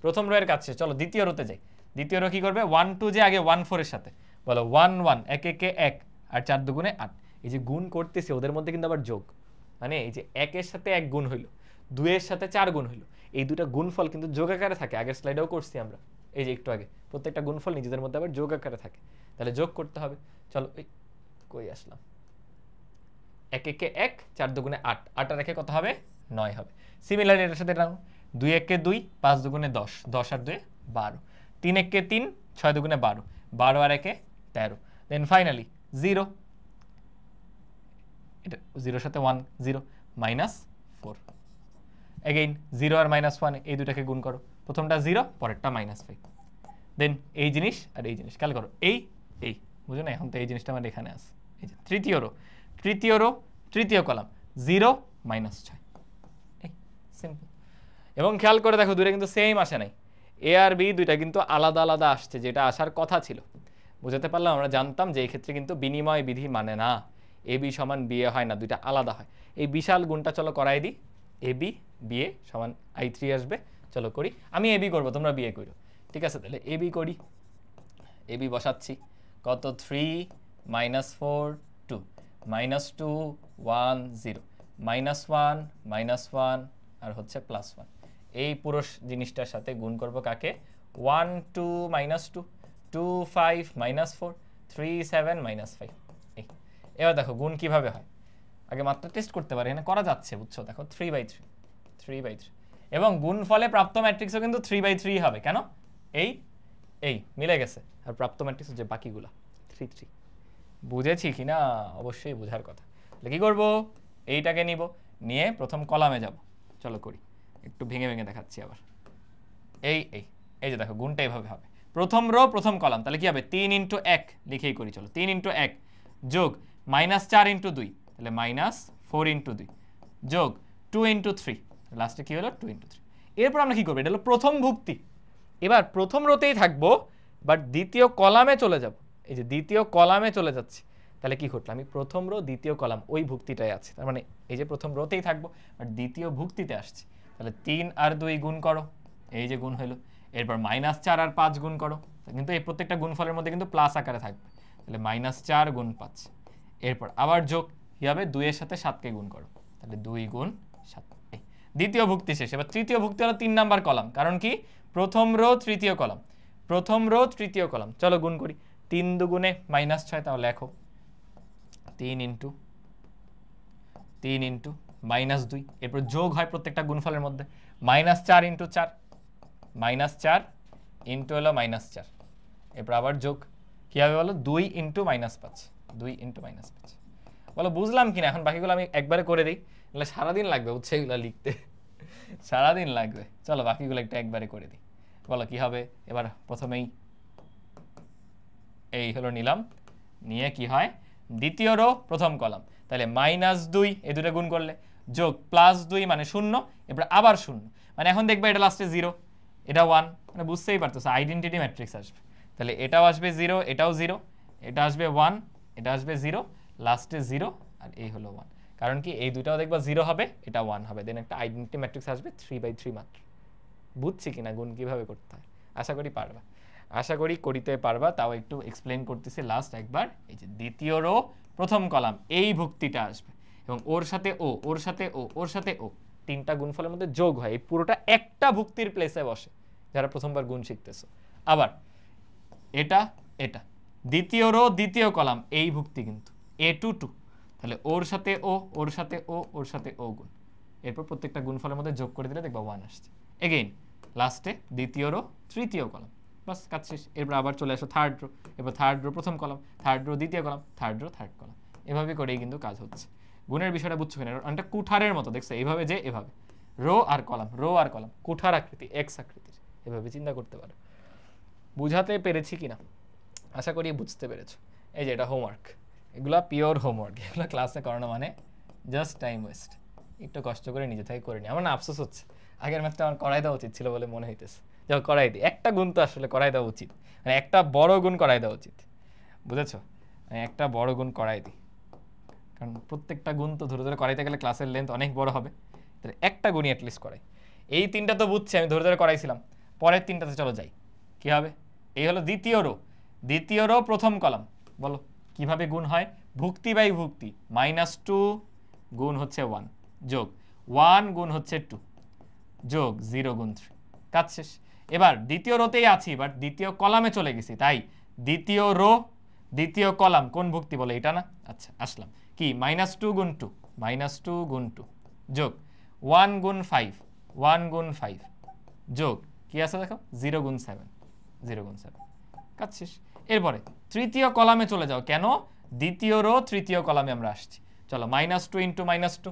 প্রথম রো এর কাজ শেষ চলো দ্বিতীয় রোতে যাই দ্বিতীয় রো কি করবে 1 2 যে আগে 1 4 এর সাথে বলো 1 1 1 1 1 আর 4 দুগুণে 8 এই যে গুণ করতেছে ওদের মধ্যে কিন্তু আবার যোগ মানে এই যে 1 এর সাথে 1 গুণ হইলো 2 এর সাথে 4 গুণ হইলো এই দুটো গুণফল কিন্তু যোগ আকারে থাকে আগের স্লাইডেও করছি আমরা এই যে একটু আগে প্রত্যেকটা গুণফল নিজেদের মধ্যে আবার যোগ আকারে থাকে তাহলে যোগ করতে হবে চলো এই কই আসলাম 1 1 1 4 দুগুণে 8 8 আর 1 কত হবে 9 হবে সিমিলারলি এটার সাথে এটা 2 1 কে 2 5 দুগুণে 10 10 আর 2 12 3 1 কে 3 6 দুগুণে 12 12 আর 1 13 দেন ফাইনালি 0 এটা 0 সাথে 1 0 -4 अगेन 0 আর -1 এই দুটাকে গুণ করো প্রথমটা 0 পরেরটা -5 দেন এই জিনিস আর এই জিনিস খেয়াল করো এই বুঝো না এখন তো এই জিনিসটা আমার এখানে আছে এই যে তৃতীয় রো তৃতীয় কলাম 0 -6 এই সিম্পল এবং খেয়াল করে দেখো দুটো কিন্তু সেম আসে নাই এ আর বি দুইটা কিন্তু আলাদা আলাদা আসছে যেটা আসার কথা ছিল বুঝতে পারলাম আমরা জানতাম যে এই ক্ষেত্রে কিন্তু বিনিময় বিধি মানে না এ বি সমান বি এ হয় না দুইটা আলাদা হয় এই বিশাল গুণটা চলো করাই দিই এ বি বি এ সমান i3 আসবে চলো করি আমি এ বি করবো তোমরা বি এ করো ঠিক আছে তাহলে এ বি করি এ বি বসাচ্ছি কত 3 -4 2 -2 1 0 -1 আর হচ্ছে +1 এই পুরো জিনিসটার সাথে গুণ করব কাকে 1 2 -2 2 5 -4 3 7 -5 এই এবার দেখো গুণ কিভাবে হয় আগে মাত্রা টেস্ট করতে পারি এখানে করা যাচ্ছে বুঝছো দেখো 3/3 এবং গুণফলে প্রাপ্ত ম্যাট্রিক্সও কিন্তু 3/3 হবে কেন এই মিলে গেছে আর প্রাপ্ত ম্যাট্রিক্স যে বাকিগুলা 3 3 বুঝেছি কিনা অবশ্যই বোঝার কথা তাহলে কি করব এইটাকে নিব নিয়ে প্রথম কলামে যাব চলো করি একটু ভেঙে ভেঙে দেখাচ্ছি আবার এই যে দেখো গুণটা এইভাবে হবে প্রথম রো প্রথম কলাম তাহলে কি হবে 3 × 1 লিখেই করি চলো 3 × 1 যোগ -4 × 2 তাহলে -4 × 2 যোগ 2 × 3 লাস্টে কি হলো 2 × 3 এরপর আমরা কি করব এটা হলো প্রথম ভুক্তি এবার প্রথম রোতেই থাকবো বাট দ্বিতীয় কলামে চলে যাব এই যে দ্বিতীয় কলামে চলে যাচ্ছে তাহলে কি ঘটলো আমি প্রথম রো দ্বিতীয় কলাম ওই ভুক্তিটাই আছে তার মানে এই যে প্রথম রোতেই থাকবো বাট দ্বিতীয় ভুক্তিতে আসছে তাহলে 3 আর 2 গুণ করো এই যে গুণ হলো এরপর -4 আর 5 গুণ করো কিন্তু এই প্রত্যেকটা গুণফলের মধ্যে কিন্তু প্লাস আকারে থাকবে তাহলে -4 গুণ 5 এরপর আবার যোগ কি হবে 2 এর সাথে 7 কে গুণ করো তাহলে 2 গুণ 7 দ্বিতীয় ভুক্তি শেষ এবার তৃতীয় ভুক্তি হলো 3 নাম্বার কলাম কারণ কি প্রথম রো তৃতীয় কলাম চলো গুণ করি 3 দুগুণে -6 তাহলে লেখো 3 × -2, এরপর যোগ হয় প্রত্যেকটা গুণফলের মধ্যে, -4 × 4, -4 ইন্টু হলো -4, এরপর আবার যোগ, কি হবে বলো, 2 × -5, 2 × -5। বলো বুঝলাম কিনা? এখন বাকিগুলো আমি একবারে করে দিই, তাহলে সারাদিন লাগবে বুঝছে এগুলো লিখতে, সারাদিন লাগবে। চলো বাকিগুলো একবারে করে দিই। বলো কি হবে? এবার প্রথমেই এই হলো নিলাম, নিয়ে কি হয়, দ্বিতীয় রো প্রথম কলাম, তাহলে -2 এই দুটো গুণ করলে, যোগ +2 মানে 0, এবার আবার 0, মানে এখন দেখবে এটা লাস্টে 0, এটা 1, মানে বুঝতেই পারতেছো আইডেন্টিটি ম্যাট্রিক্স আসবে। তাহলে এটাও আসবে 0, এটাও 0, এটা আসবে 1, এটা আসবে 0, লাস্টে 0, আর এই হলো 1। কারণ কি এই দুটাও দেখবা 0 হবে, এটা 1 হবে, দেন একটা আইডেন্টিটি ম্যাট্রিক্স আসবে 3/3 মাত্র। বুঝছি কিনা গুণ কিভাবে করতে হয়? আশা করি পারবা, আশা করি করিতে পারবা। তাও একটু এক্সপ্লেন করতেছি লাস্ট একবার। এই যে দ্বিতীয় রো প্রথম কলাম, এই ভুক্তিটা আসবে এবং ওর সাথে ও, ওর সাথে ও, ওর সাথে ও, তিনটা গুণফলের মধ্যে যোগ হয়, এই পুরোটা একটা ভুক্তির প্লেসে বসে যারা প্রথমবার গুণ শিখতেছো। আবার এটা এটা দ্বিতীয় রো দ্বিতীয় কলাম, এই ভুক্তি কিন্তু a2 তাহলে ওর সাথে ও, ওর সাথে ও, ওর সাথে ও গুণ, এরপর প্রত্যেকটা গুণফলের মধ্যে যোগ করে দিলে দেখবা 1 আসছে। এগেইন লাস্টে দ্বিতীয় রো তৃতীয় কলাম, বাস কাজ শেষ। এরপর আবার চলে আসো থার্ড রো, এরপর থার্ড রো প্রথম কলাম, থার্ড রো দ্বিতীয় column, third row third column, এভাবে করেই কিন্তু কাজ হচ্ছে। গুণের বিষয়টা বুঝছো কিনা? অনেকটা কুঠারের মতো, দেখছো এইভাবে যে এভাবে রো আর কলাম, রো আর কলাম, কুঠার আকৃতি, এক্স আকৃতির, এভাবে চিন্তা করতে পারো। বুঝাতে পেরেছি কিনা? আশা করি বুঝতে পেরেছো। এই যে এটা হোমওয়ার্ক, এগুলো পিওর হোমওয়ার্ক, এগুলো ক্লাসে করানো মানে জাস্ট টাইম ওয়েস্ট। একটু কষ্ট করে নিজে থেকে করে নি। আমার না আফসোস হচ্ছে, আগের ম্যাথটা আমার করাই দেওয়া উচিত ছিল বলে মনে হইতেছে। যাও করাই দিই, একটা গুণ তো আসলে করাই দেওয়া উচিত, মানে একটা বড় গুণ করাই দেওয়া উচিত, বুঝেছো? একটা বড় গুণ করাই দিই, কারণ প্রত্যেকটা গুণ তো ধরে ধরে করাইতে গেলে ক্লাসের লেন্থ অনেক বড় হবে, তাহলে একটা গুণই অ্যাটলিস্ট করাই। এই তিনটা তো বুঝছি আমি, ধরে ধরে করাইছিলাম, পরের তিনটাতে চলো যাই। কি হবে? এই হলো দ্বিতীয় রো, দ্বিতীয় রো প্রথম কলাম, বলো কিভাবে গুণ হয়? ভুক্তি বাই ভুক্তি, -2 গুণ হচ্ছে 1, যোগ 1 গুণ হচ্ছে 2, যোগ 0 গুণ 3, কাজ শেষ। এবার দ্বিতীয় রোতেই আছি, বাট দ্বিতীয় কলামে চলে গেছি, তাই দ্বিতীয় রো দ্বিতীয় কলাম কোন ভুক্তি বলে? এটা না? আচ্ছা আসলাম, কি -2 গুণ 2, -2 গুণ 2, যোগ 1 গুণ 5, 1 গুণ 5, যোগ কি আছে দেখো 0 গুণ 7, 0 গুণ 7, কাজ শেষ। এরপরে তৃতীয় কলামে চলে যাও, কেন? দ্বিতীয় রো তৃতীয় কলামে আমরা আসছি, চলো -2 ইন্টু -2,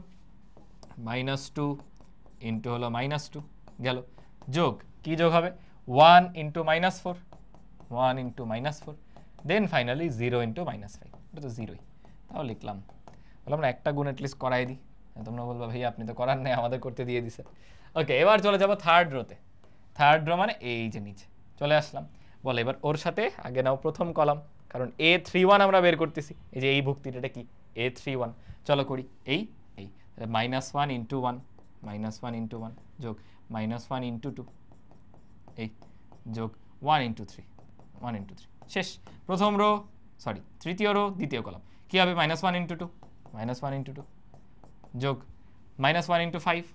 -2 ইন্টু হলো -2 গেল, যোগ কি যোগ হবে? 1 into -4, 1 into -4, then finally 0 into -5, এটা তো 0ই, তাও লিখলাম। বললাম না একটা গুণ অ্যাটলিস্ট করাই দিই, তোমরা বলবা ভাই আপনি তো করার নেই, আমাদের করতে দিয়ে দিছে। ওকে, এবার চলে যাবো থার্ড রোতে। থার্ড রো মানে এই যে নিচে চলে আসলাম। বলে এবার ওর সাথে আগে নাও প্রথম কলাম, কারণ A31 আমরা বের করতেছি, এই যে এই ভুক্তিটা কি A31, চলো করি এই এই -1 ইন্টু 1, -1 ইন্টু 1, যোগ -1 ইন্টু 2, এই যোগ 1 ইন্টু 3, 1 ইন্টু 3, শেষ। প্রথম রো সরি তৃতীয় রো দ্বিতীয় কলাম, কি হবে? -1 ইন্টু 2, -1 ইন্টু 2, যোগ -1 ইন্টু 5,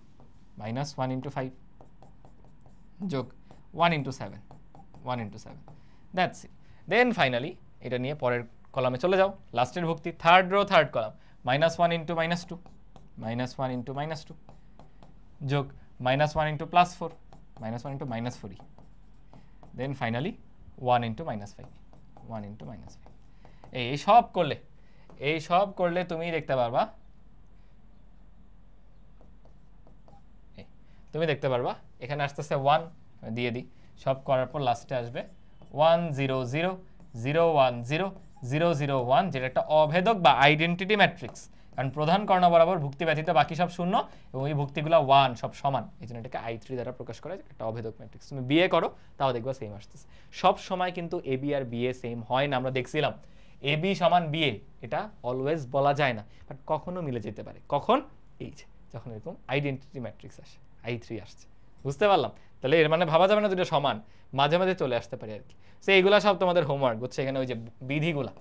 -1 ইন্টু 5, যোগ 1 into 7, 1 into 7, that's it. Then finally এটা নিয়ে পরের কলামে চলে যাও, লাস্টের ভুক্তি third row third column, -1 into -2, -1 into -2, যোগ -1 into +4, -1 into -4, then finally 1 into -5, 1 into -5। এই সব করলে তুমি দেখতে পারবা, এখানে আসতেছে 1 দিয়ে দিই, সব করার পর লাস্টে আসবে 1 0 0 0 1 0 0 0 1, যেটা একটা অভেদক বা আইডেন্টিটি ম্যাট্রিক্স, কারণ প্রধান কর্ণ বরাবর ভুক্তি ব্যতীত বাকি সব শূন্য এবং এই ভুক্তিগুলো 1 সব সমান, এই জন্য এটাকে I3 দ্বারা প্রকাশ করা যায়, একটা অভেদক ম্যাট্রিক্স। তুমি বিএ করো তাও দেখবা সেম আসতেছে। সব সময় কিন্তু এবি আর বিএ সেম হয় না, আমরা দেখছিলাম এবি সমান বিএ এটা অলওয়েজ বলা যায় না, বাট কখনো মিলে যেতে পারে। কখন? এই যে যখন এরকম আইডেন্টিটি ম্যাট্রিক্স আসে, I3 আসছে, বুঝতে পারলাম? তাহলে এর মানে ভাবা যাবে না দুটো সমান, মাঝে মাঝে চলে আসতে পারে আর কি। সো এইগুলা সব তোমাদের হোমওয়ার্ক, বুঝছে? এখানে ওই যে বিধিগুলা,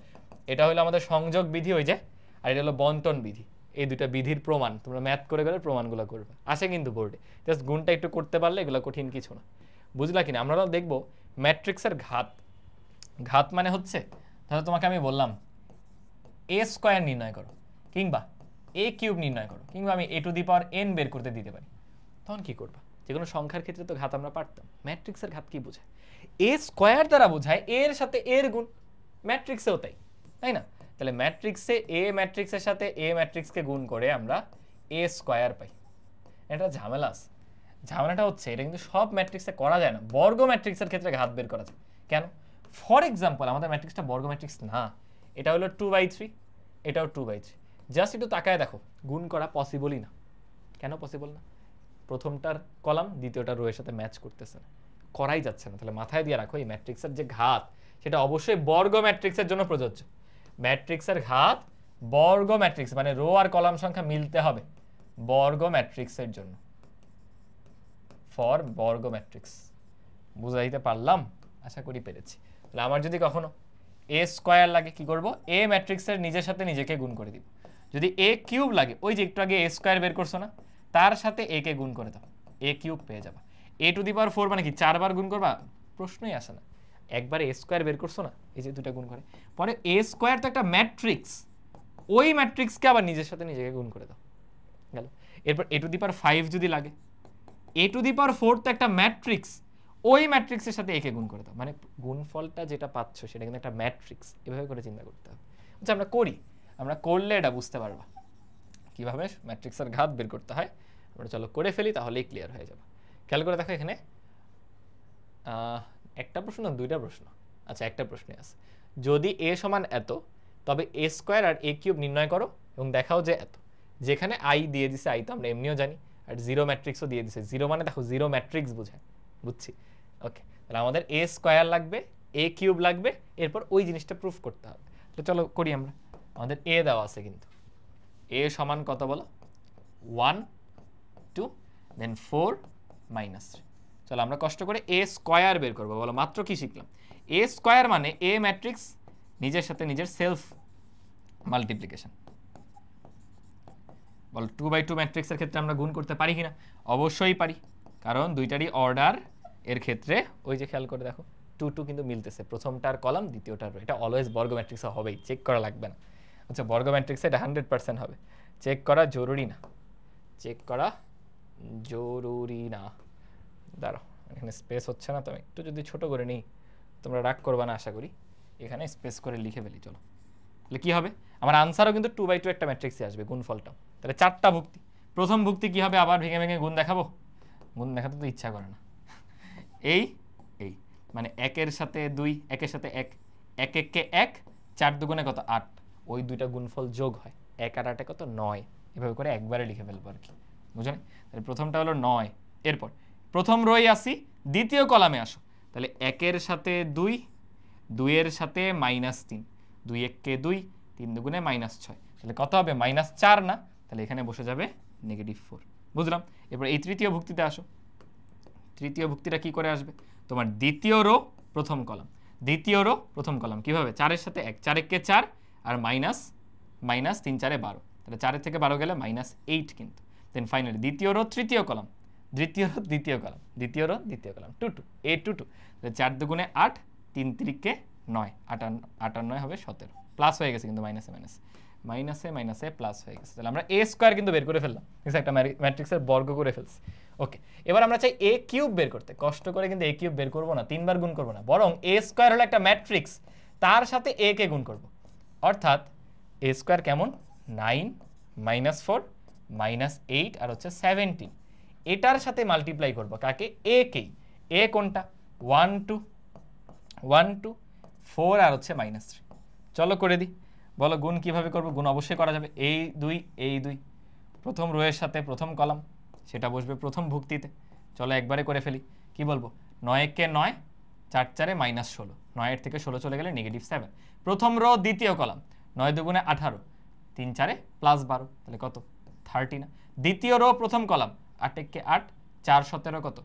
এটা হলো আমাদের সংযোগ বিধি, ওই যে, আর এটা হলো বন্টন বিধি, এই দুটা বিধির প্রমাণ তোমরা ম্যাথ করে করে প্রমাণগুলো করবে, আসে কিন্তু বোর্ডে। জাস্ট গুণটা একটু করতে পারলে এগুলো কঠিন কিছু না, বুঝলা কিনা? আমরা দেখবো ম্যাট্রিক্সের ঘাত, ঘাত মানে হচ্ছে ধরো তোমাকে আমি বললাম a স্কয়ার নির্ণয় করো, কিংবা এ কিউব নির্ণয় করো, কিংবা আমি এ টু দি পাওয়ার এন বের করতে দিতে পারি, তখন কি করবা? যে কোনো সংখ্যার ক্ষেত্রে তো ঘাত আমরা পারতাম। ম্যাট্রিক্সের ঘাত কি বোঝায়? এ স্কোয়ার দ্বারা বোঝায় এর সাথে এর গুণ, ম্যাট্রিক্সেও তাই, তাই না? তাহলে ম্যাট্রিক্সে এ ম্যাট্রিক্সের সাথে এ ম্যাট্রিক্সকে গুণ করে আমরা এ স্কোয়ার পাই। এটা ঝামেলা আছে। ঝামেলাটা হচ্ছে এটা কিন্তু সব ম্যাট্রিক্সে করা যায় না, বর্গ ম্যাট্রিক্সের ক্ষেত্রে ঘাত বের করা যায়। কেন? ফর এক্সাম্পল আমাদের ম্যাট্রিক্সটা বর্গ ম্যাট্রিক্স না, এটা হলো 2/3, এটাও 2/3। জাস্ট একটু তাকায় দেখো, গুণ করা পসিবলই না। কেন পসিবল না? প্রথমটার কলাম দ্বিতীয়টার রো এর সাথে ম্যাচ করতেছে না, করাই যাচ্ছে না। তাহলে মাথায় দিয়ে রাখো, এই ম্যাট্রিক্সের যে ঘাত সেটা অবশ্যই বর্গ ম্যাট্রিক্সের জন্য প্রযোজ্য। ম্যাট্রিক্সের ঘাত বর্গ ম্যাট্রিক্স, মানে রো আর কলাম সংখ্যা মিলতে হবে বর্গ ম্যাট্রিক্সের জন্য, ফর বর্গ ম্যাট্রিক্স। বুঝাইতে পারলাম? আশা করি পেরেছি। তাহলে আমার যদি কখনো এ স্কোয়ার লাগে, কি করব? এ ম্যাট্রিক্সের নিজের সাথে নিজেকে গুণ করে দিব। যদি এ কিউব লাগে, ওই যে একটু আগে এ স্কোয়ার বের করছো না, তার সাথে এ কে গুণ করে দাও, এ কিউব পেয়ে যাবা। এ টু দি পাওয়ার 4 মানে কি 4 বার গুণ করবা? প্রশ্নই আসে না। একবার এ স্কোয়ার বের করছো না, এই যে দুটা গুণ করে, পরে এ স্কোয়ার তো একটা ম্যাট্রিক্স, ওই ম্যাট্রিক্সকে আবার নিজের সাথে নিজেকে গুণ করে দাও, গেল। এরপর এ টু দি পাওয়ার 5 যদি লাগে, এ টু দি পাওয়ার 4 তো একটা ম্যাট্রিক্স, ওই ম্যাট্রিক্সের সাথে একে গুণ করে দাও, মানে গুণফলটা যেটা পাচ্ছ সেটা কিন্তু একটা ম্যাট্রিক্স। এভাবে করে চিন্তা করতে হবে। আচ্ছা আমরা করি, আমরা করলে এটা বুঝতে পারবা কিভাবে ম্যাট্রিক্সের ঘাত বের করতে হয়। আমরা চলো করে ফেলি, তাহলেই ক্লিয়ার হয়ে যাবে। খেয়াল করে দেখো এখানে একটা প্রশ্ন না দুইটা প্রশ্ন? আচ্ছা একটা প্রশ্নে আছে, যদি এ সমান এত, তবে এ স্কোয়ার আর এ কিউব নির্ণয় করো এবং দেখাও যে এত। যেখানে আই দিয়ে দিছে, আই তো আমরা এমনিও জানি, আর জিরো ম্যাট্রিক্সও দিয়ে দিছে। জিরো মানে দেখো জিরো ম্যাট্রিক্স বোঝায়, বুঝছি? ওকে, তাহলে আমাদের এ স্কোয়ার লাগবে, এ কিউব লাগবে, এরপর ওই জিনিসটা প্রুফ করতে হবে। তো চলো করি আমরা। আমাদের এ দেওয়া আছে, কিন্তু এ সমান কত বলো? 1 2 দেন 4 -3। চলো আমরা কষ্ট করে এ স্কোয়ার বের করবো। বলো মাত্র কি শিখলাম? এ স্কোয়ার মানে এ ম্যাট্রিক্স নিজের সাথে নিজের সেলফ মাল্টিপ্লিকেশন। বলো 2/2 ম্যাট্রিক্সের ক্ষেত্রে আমরা গুণ করতে পারি কিনা? অবশ্যই পারি, কারণ দুইটারই অর্ডার এর ক্ষেত্রে ওই যে খেয়াল করে দেখো 2 2 কিন্তু মিলতেছে, প্রথমটার কলাম দ্বিতীয়টার রো। এটা অলওয়েজ বর্গ ম্যাট্রিক্সে হবেই, চেক করা লাগবে না। আচ্ছা বর্গ ম্যাট্রিক্সে এটা 100% হবে, চেক করা জরুরি না, চেক করা জরুরি না। দাঁড়াও, এখানে স্পেস হচ্ছে না, তো আমি একটু যদি ছোট করে নিই, তোমরা রাগ করবা না আশা করি। এখানে স্পেস করে লিখে ফেলি। চলো, তাহলে কি হবে? আমার আনসারও কিন্তু 2/2 একটা ম্যাট্রিক্সে আসবে, গুণফলটা। তাহলে 4টা ভুক্তি। প্রথম ভুক্তি কি হবে? আবার ভেঙে ভেঙে গুণ দেখাবো? গুণ দেখাতে তো ইচ্ছা করে না। এই এই মানে 1-এর সাথে 2, 1-এর সাথে 1, 1 1 কে 1, 4 দুগুণে কত? 8। ওই দুইটা গুণফল যোগ হয়, 1 আর 8 কত? 9। এভাবে করে একবারে লিখে ফেলবো আর কি, বুঝো না? তাহলে প্রথমটা হলো 9। এরপর প্রথম রোই আসি, দ্বিতীয় কলামে আসো। তাহলে 1-এর সাথে 2, 2-এর সাথে -3, 2 1 কে 2, 3 দুগুণে -6। তাহলে কত হবে? -4 না? তাহলে এখানে বসে যাবে -4। বুঝলাম? এরপর এই তৃতীয় ভুক্তিতে আসো। তৃতীয় ভুক্তিটা কি করে আসবে? তোমার দ্বিতীয় রো প্রথম কলাম, দ্বিতীয় রো প্রথম কলাম। কিভাবে? 4-এর সাথে 1, 4 1 কে 4 আর মাইনাস 3 4 12। তাহলে 4 থেকে 12 গেলে -8 কিন্তু। দেন ফাইনালি দ্বিতীয় রো তৃতীয় কলাম, দ্বিতীয় রো দ্বিতীয় কলাম, দ্বিতীয় রো দ্বিতীয় কলাম, 2 2 a 2 2। তাহলে 4 দুগুণে 8, 3 3 9, 8 9 হবে 17। প্লাস হয়ে গেছে কিন্তু মাইনাসে প্লাস হয়ে গেছে। তাহলে আমরা এ স্কোয়ার কিন্তু বের করে ফেললাম, একটা ম্যাট্রিক্সের বর্গ করে ফেলছি। ওকে, এবার আমরা চাই এ কিউব বের করতে। কষ্ট করে কিন্তু এ কিউব বের করবো না, 3 বার গুণ করবো না, বরং এ স্কোয়ার হলো একটা ম্যাট্রিক্স, তার সাথে এ কে গুণ করব। অর্থাৎ এ স্কোয়ার কেমন? 9 -4 -8 আর হচ্ছে 17। এটার সাথে মাল্টিপ্লাই করব কাকে? এ কেই। এ কোনটা? 1 2 1 2 4 আর হচ্ছে -3। চলো করে দিই। বলো গুণ কিভাবে করব? গুণ অবশ্যই করা যাবে। এই 2 এই 2, প্রথম রো এর সাথে প্রথম কলাম, সেটা বসবে প্রথম ভুক্তিতে। চলো একবারে করে ফেলি। কি বলবো? 9 1 কে 9, 4 4 -16, 9 এর থেকে 16 চলে গেলে -7। প্রথম রো দ্বিতীয় কলাম, 9 দুগুণে 18, 3 4 +12, তাহলে কত? 30 না? দ্বিতীয় রো প্রথম কলাম, 8 1 কে 8, 4 17 কত?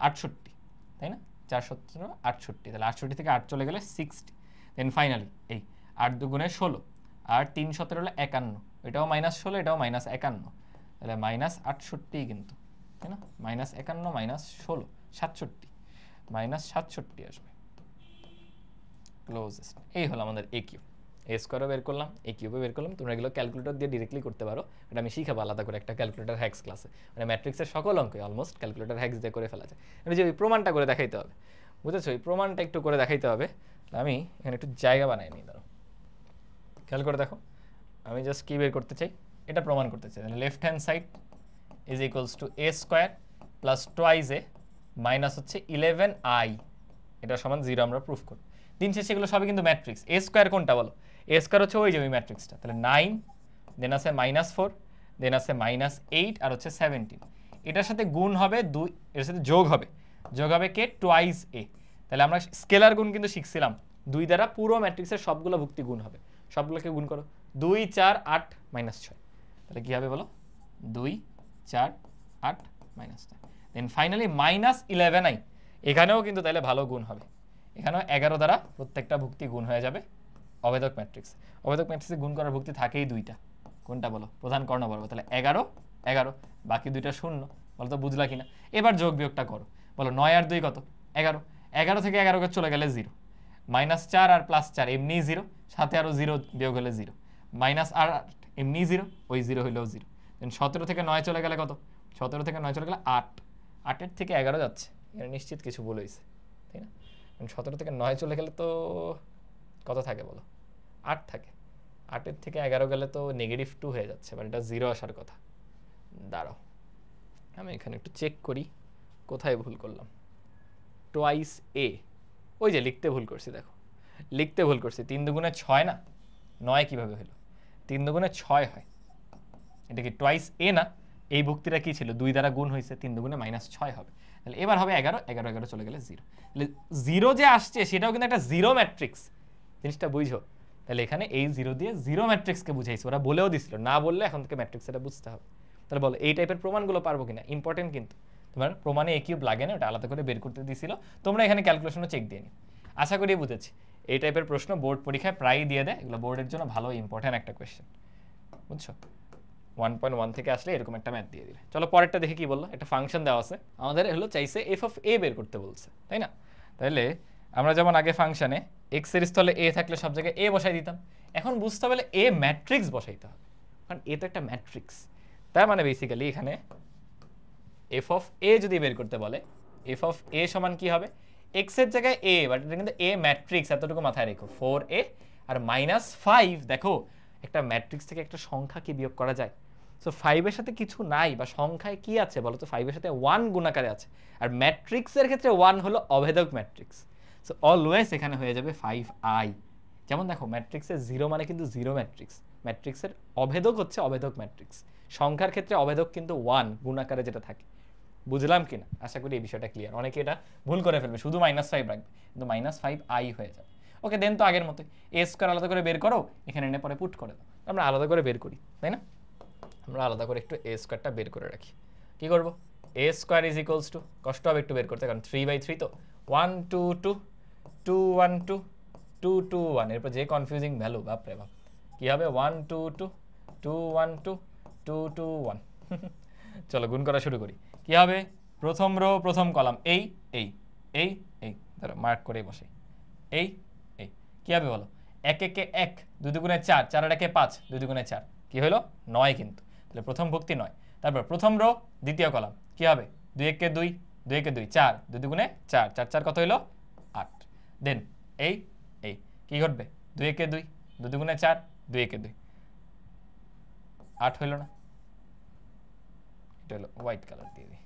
68, তাই না? 4 17 68, তাহলে 68 থেকে 8 চলে গেলে 60। দেন ফাইনালি এই 8 দুগুণে 16 আর 3 17 হলো 51, এটাও -16, এটাও -51, তাহলে -68 কিন্তু, তাই না? -51 -16 67, -67 আসবে। ক্লোজেস্ট। এই হলো আমাদের এ কিউ। এ স্কোয়ারও বের করলাম, এ কিউবও বের করলাম। তোমরা এগুলো ক্যালকুলেটর দিয়ে ডিরেক্টলি করতে পারো, এটা আমি শিখাবো আলাদা করে একটা ক্যালকুলেটর হ্যাক্স ক্লাসে। মানে ম্যাট্রিক্সের সকল অঙ্কই অলমোস্ট ক্যালকুলেটর হ্যাক্স দিয়ে করে ফেলা যায়। মানে যে ওই প্রমাণটা করে দেখাইতে হবে, বুঝেছো? ওই প্রমাণটা একটু করে দেখাইতে হবে। আমি এখানে একটু জায়গা বানাই নিই, ধরো খেয়াল করে দেখো, আমি জাস্ট কী বের করতে চাই, এটা প্রমাণ করতে চাই। তাহলে left hand side is equals to A square plus twice A minus হচ্ছে 11i, এটা সমান 0 আমরা প্রুফ করি। দিন শেষে এগুলো সবই কিন্তু ম্যাট্রিক্স। এ স্কোয়ার কোনটা বলো? এ স্কোয়ার হচ্ছে ওই যে ওই ম্যাট্রিক্সটা। তাহলে 9, দেন আছে -4, দেন আছে -8 আর হচ্ছে 17। এটার সাথে গুণ হবে 2, এর সাথে যোগ হবে কে টোয়াইজ এ। তাহলে আমরা স্কেলার গুণ কিন্তু শিখছিলাম, 2 দ্বারা পুরো ম্যাট্রিক্সের সবগুলো ভুক্তি গুণ হবে। সবগুলোকে গুণ করো, 2, 4, 8, -6। তাহলে কী হবে বলো? 2, 4, 8, -9। দেন ফাইনালি -11i, এখানেও কিন্তু তাহলে ভালো গুণ হবে। এখানেও 11 দ্বারা প্রত্যেকটা ভুক্তি গুণ হয়ে যাবে অভেদক ম্যাট্রিক্স। অভেদক ম্যাট্রিক্সে গুণ করার ভুক্তি থাকেই 2টা। কোনটা বলো? প্রধান কর্ণবর্গ। তাহলে 11, 11, বাকি 2টা 0। বলো তো বুঝলা কিনা? এবার যোগ বিয়োগটা করো, বলো 9 আর 2 কত? 11। 11 থেকে 11 চলে গেলে 0, -4 আর +4 এমনি 0, সাথে আরও 0 বিয়োগ হলে 0, -8 এমনি 0, ওই 0 হইলেও 0। দেন 17 থেকে 9 চলে গেলে কত? 17 থেকে 9 চলে গেলে 8, 8-এর থেকে 11 যাচ্ছে, এটা নিশ্চিত কিছু ভুল হয়েছে, তাই না? 17 থেকে 9 চলে গেলে তো কত থাকে বলো? 8 থাকে। 8-এর থেকে 11 গেলে তো -2 হয়ে যাচ্ছে, মানে এটা 0 আসার কথা। দাঁড়াও, আমি এখানে একটু চেক করি কোথায় ভুল করলাম। টোয়াইস এ, ওই যে লিখতে ভুল করছি, দেখো লিখতে ভুল করছি। 3 দুগুণে 6 না? 9 কীভাবে হলো? 3 দুগুণে 6 হয়, এটা কি টোয়াইস এ না? এই ভুক্তিটা কি ছিল? 2 দ্বারা গুণ হয়েছে, 3 দুগুণে -6 হবে। তাহলে এবার হবে 11, 11, 11 চলে গেলে 0। তাহলে 0 যে আসছে সেটাও কিন্তু একটা 0 ম্যাট্রিক্স, জিনিসটা বুঝো। তাহলে এখানে এই 0 দিয়ে 0 ম্যাট্রিক্সকে বুঝাইছে, ওরা বলেও দিছিল, না বললে এখন থেকে ম্যাট্রিক্স এটা বুঝতে হবে। তাহলে বলো এই টাইপের প্রমাণগুলো পারবো কিনা? ইম্পর্টেন্ট কিন্তু, তোমার প্রমাণে এ কিউব লাগে না, ওটা আলাদা করে বের করতে দিয়েছিল। তোমরা এখানে ক্যালকুলেশনও চেক দিয়ে নিও। আশা করি বুঝেছি। এই টাইপের প্রশ্ন বোর্ড পরীক্ষায় প্রায়ই দিয়ে দেয়, এগুলো বোর্ডের জন্য ভালো ইম্পর্টেন্ট একটা কোয়েশ্চেন, বুঝছো? 1.1 থেকে আসলে এরকম একটা ম্যাথ দিয়ে দিলে। চলো পরেরটা দেখে কি বললো। একটা ফাংশন দেওয়া আছে আমাদের, হলো চাইছে এফ অফ এ বের করতে বলছে, তাই না? তাহলে আমরা যেমন আগে ফাংশনে এক্স এর স্থলে এ থাকলে সব জায়গায় এ বসাই দিতাম, এখন বুঝতে হবে এ ম্যাট্রিক্স বসাইতে হবে, কারণ এ তো একটা ম্যাট্রিক্স। তার মানে বেসিক্যালি এখানে এফ অফ এ যদি বের করতে বলে, এফ অফ এ সমান কি হবে? এক্স এর জায়গায় এ, বাট এটা কিন্তু এ ম্যাট্রিক্স, এতটুকু মাথায় রেখো। 4a আর -5, দেখো একটা ম্যাট্রিক্স থেকে একটা সংখ্যা কি বিয়োগ করা যায়? সো 5 এর সাথে কিছু নাই, বা সংখ্যায় কি আছে বলো তো? 5 এর সাথে 1 গুণাকারে আছে, আর ম্যাট্রিক্সের ক্ষেত্রে 1 হলো অভেদক ম্যাট্রিক্স। সো অলওয়েজ এখানে হয়ে যাবে 5i। যেমন দেখো ম্যাট্রিক্সের 0 মানে কিন্তু 0 ম্যাট্রিক্স, ম্যাট্রিক্সের অভেদক হচ্ছে অভেদক ম্যাট্রিক্স। সংখ্যার ক্ষেত্রে অভেদক কিন্তু 1 গুণাকারে যেটা থাকে। বুঝলাম কিনা? আশা করি এই বিষয়টা ক্লিয়ার। অনেকে এটা ভুল করে ফেলবে, শুধু -5 রাখবে, কিন্তু -5i হয়ে যাবে। ওকে, দেন তো আগের মতো এ স্কোয়ার আলাদা করে বের করো, এখানে এনে পরে পুট করে দাও। আমরা আলাদা করে বের করি, তাই না? আমরা আলাদা করে একটু এ স্কোয়ারটা বের করে রাখি। কি করবো? এ স্কোয়ার ইজ ইকুয়ালস টু, কষ্ট হবে একটু বের করতে, কারণ 3/3 তো 1 2 2 2 1 2 2 2 1, এরপর যে কনফিউজিং ভ্যালু, বাপরে বাপ। কি হবে? 1 2 2 2 1 2 2 2 1। চলো গুণ করা শুরু করি। কি হবে? প্রথম রো প্রথম কলাম, এই এই এই এই, ধরো মার্ক করে বসে, এই এই। কি হবে বলো? 1 1 1, 2 2 4, 4 আর 1 5, 2 2 4, কি হলো? 9 কিন্তু। তাহলে প্রথম ভুক্তি 9। তারপর প্রথম রো দ্বিতীয় কলাম, কি হবে? 2 1 2, 2 1 2, 4, 2 2 4, 4 4 কত হলো? 8। দেন এই এই, কি ঘটবে? 2 1 2, 2 2 4, 2 1 2, 8 হইল না? এটা হলো হোয়াইট কালার দিয়ে দিই।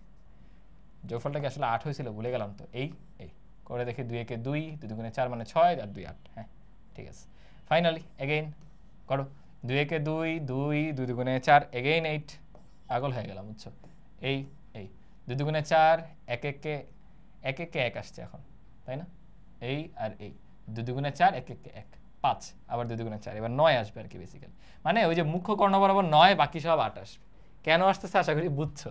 যোগফলটা কি আসলে 8 হয়েছিল? ভুলে গেলাম তো। এই এই করে দেখি, 2 1 2, 2 2 4 মানে 6, আর 2 8। হ্যাঁ ঠিক আছে। ফাইনালি এগেইন করো, 2 1 2 2, 2 2 4, এগেইন 8। পাগল হয়ে গেলাম, বুঝছো? এই এই 2 2 4, 1 1 1 1 1 আসছে এখন, তাই না? এই আর এই 2 2 4, 1 1 1, 5, আবার 2 2 4, এবার 9 আসবে আর কি বেসিক্যালি। মানে ওই যে মুখ্য কর্ণ বরাবর 9, বাকি সব 8 আসবে। কেন আসতেছে আশা করি বুঝছো।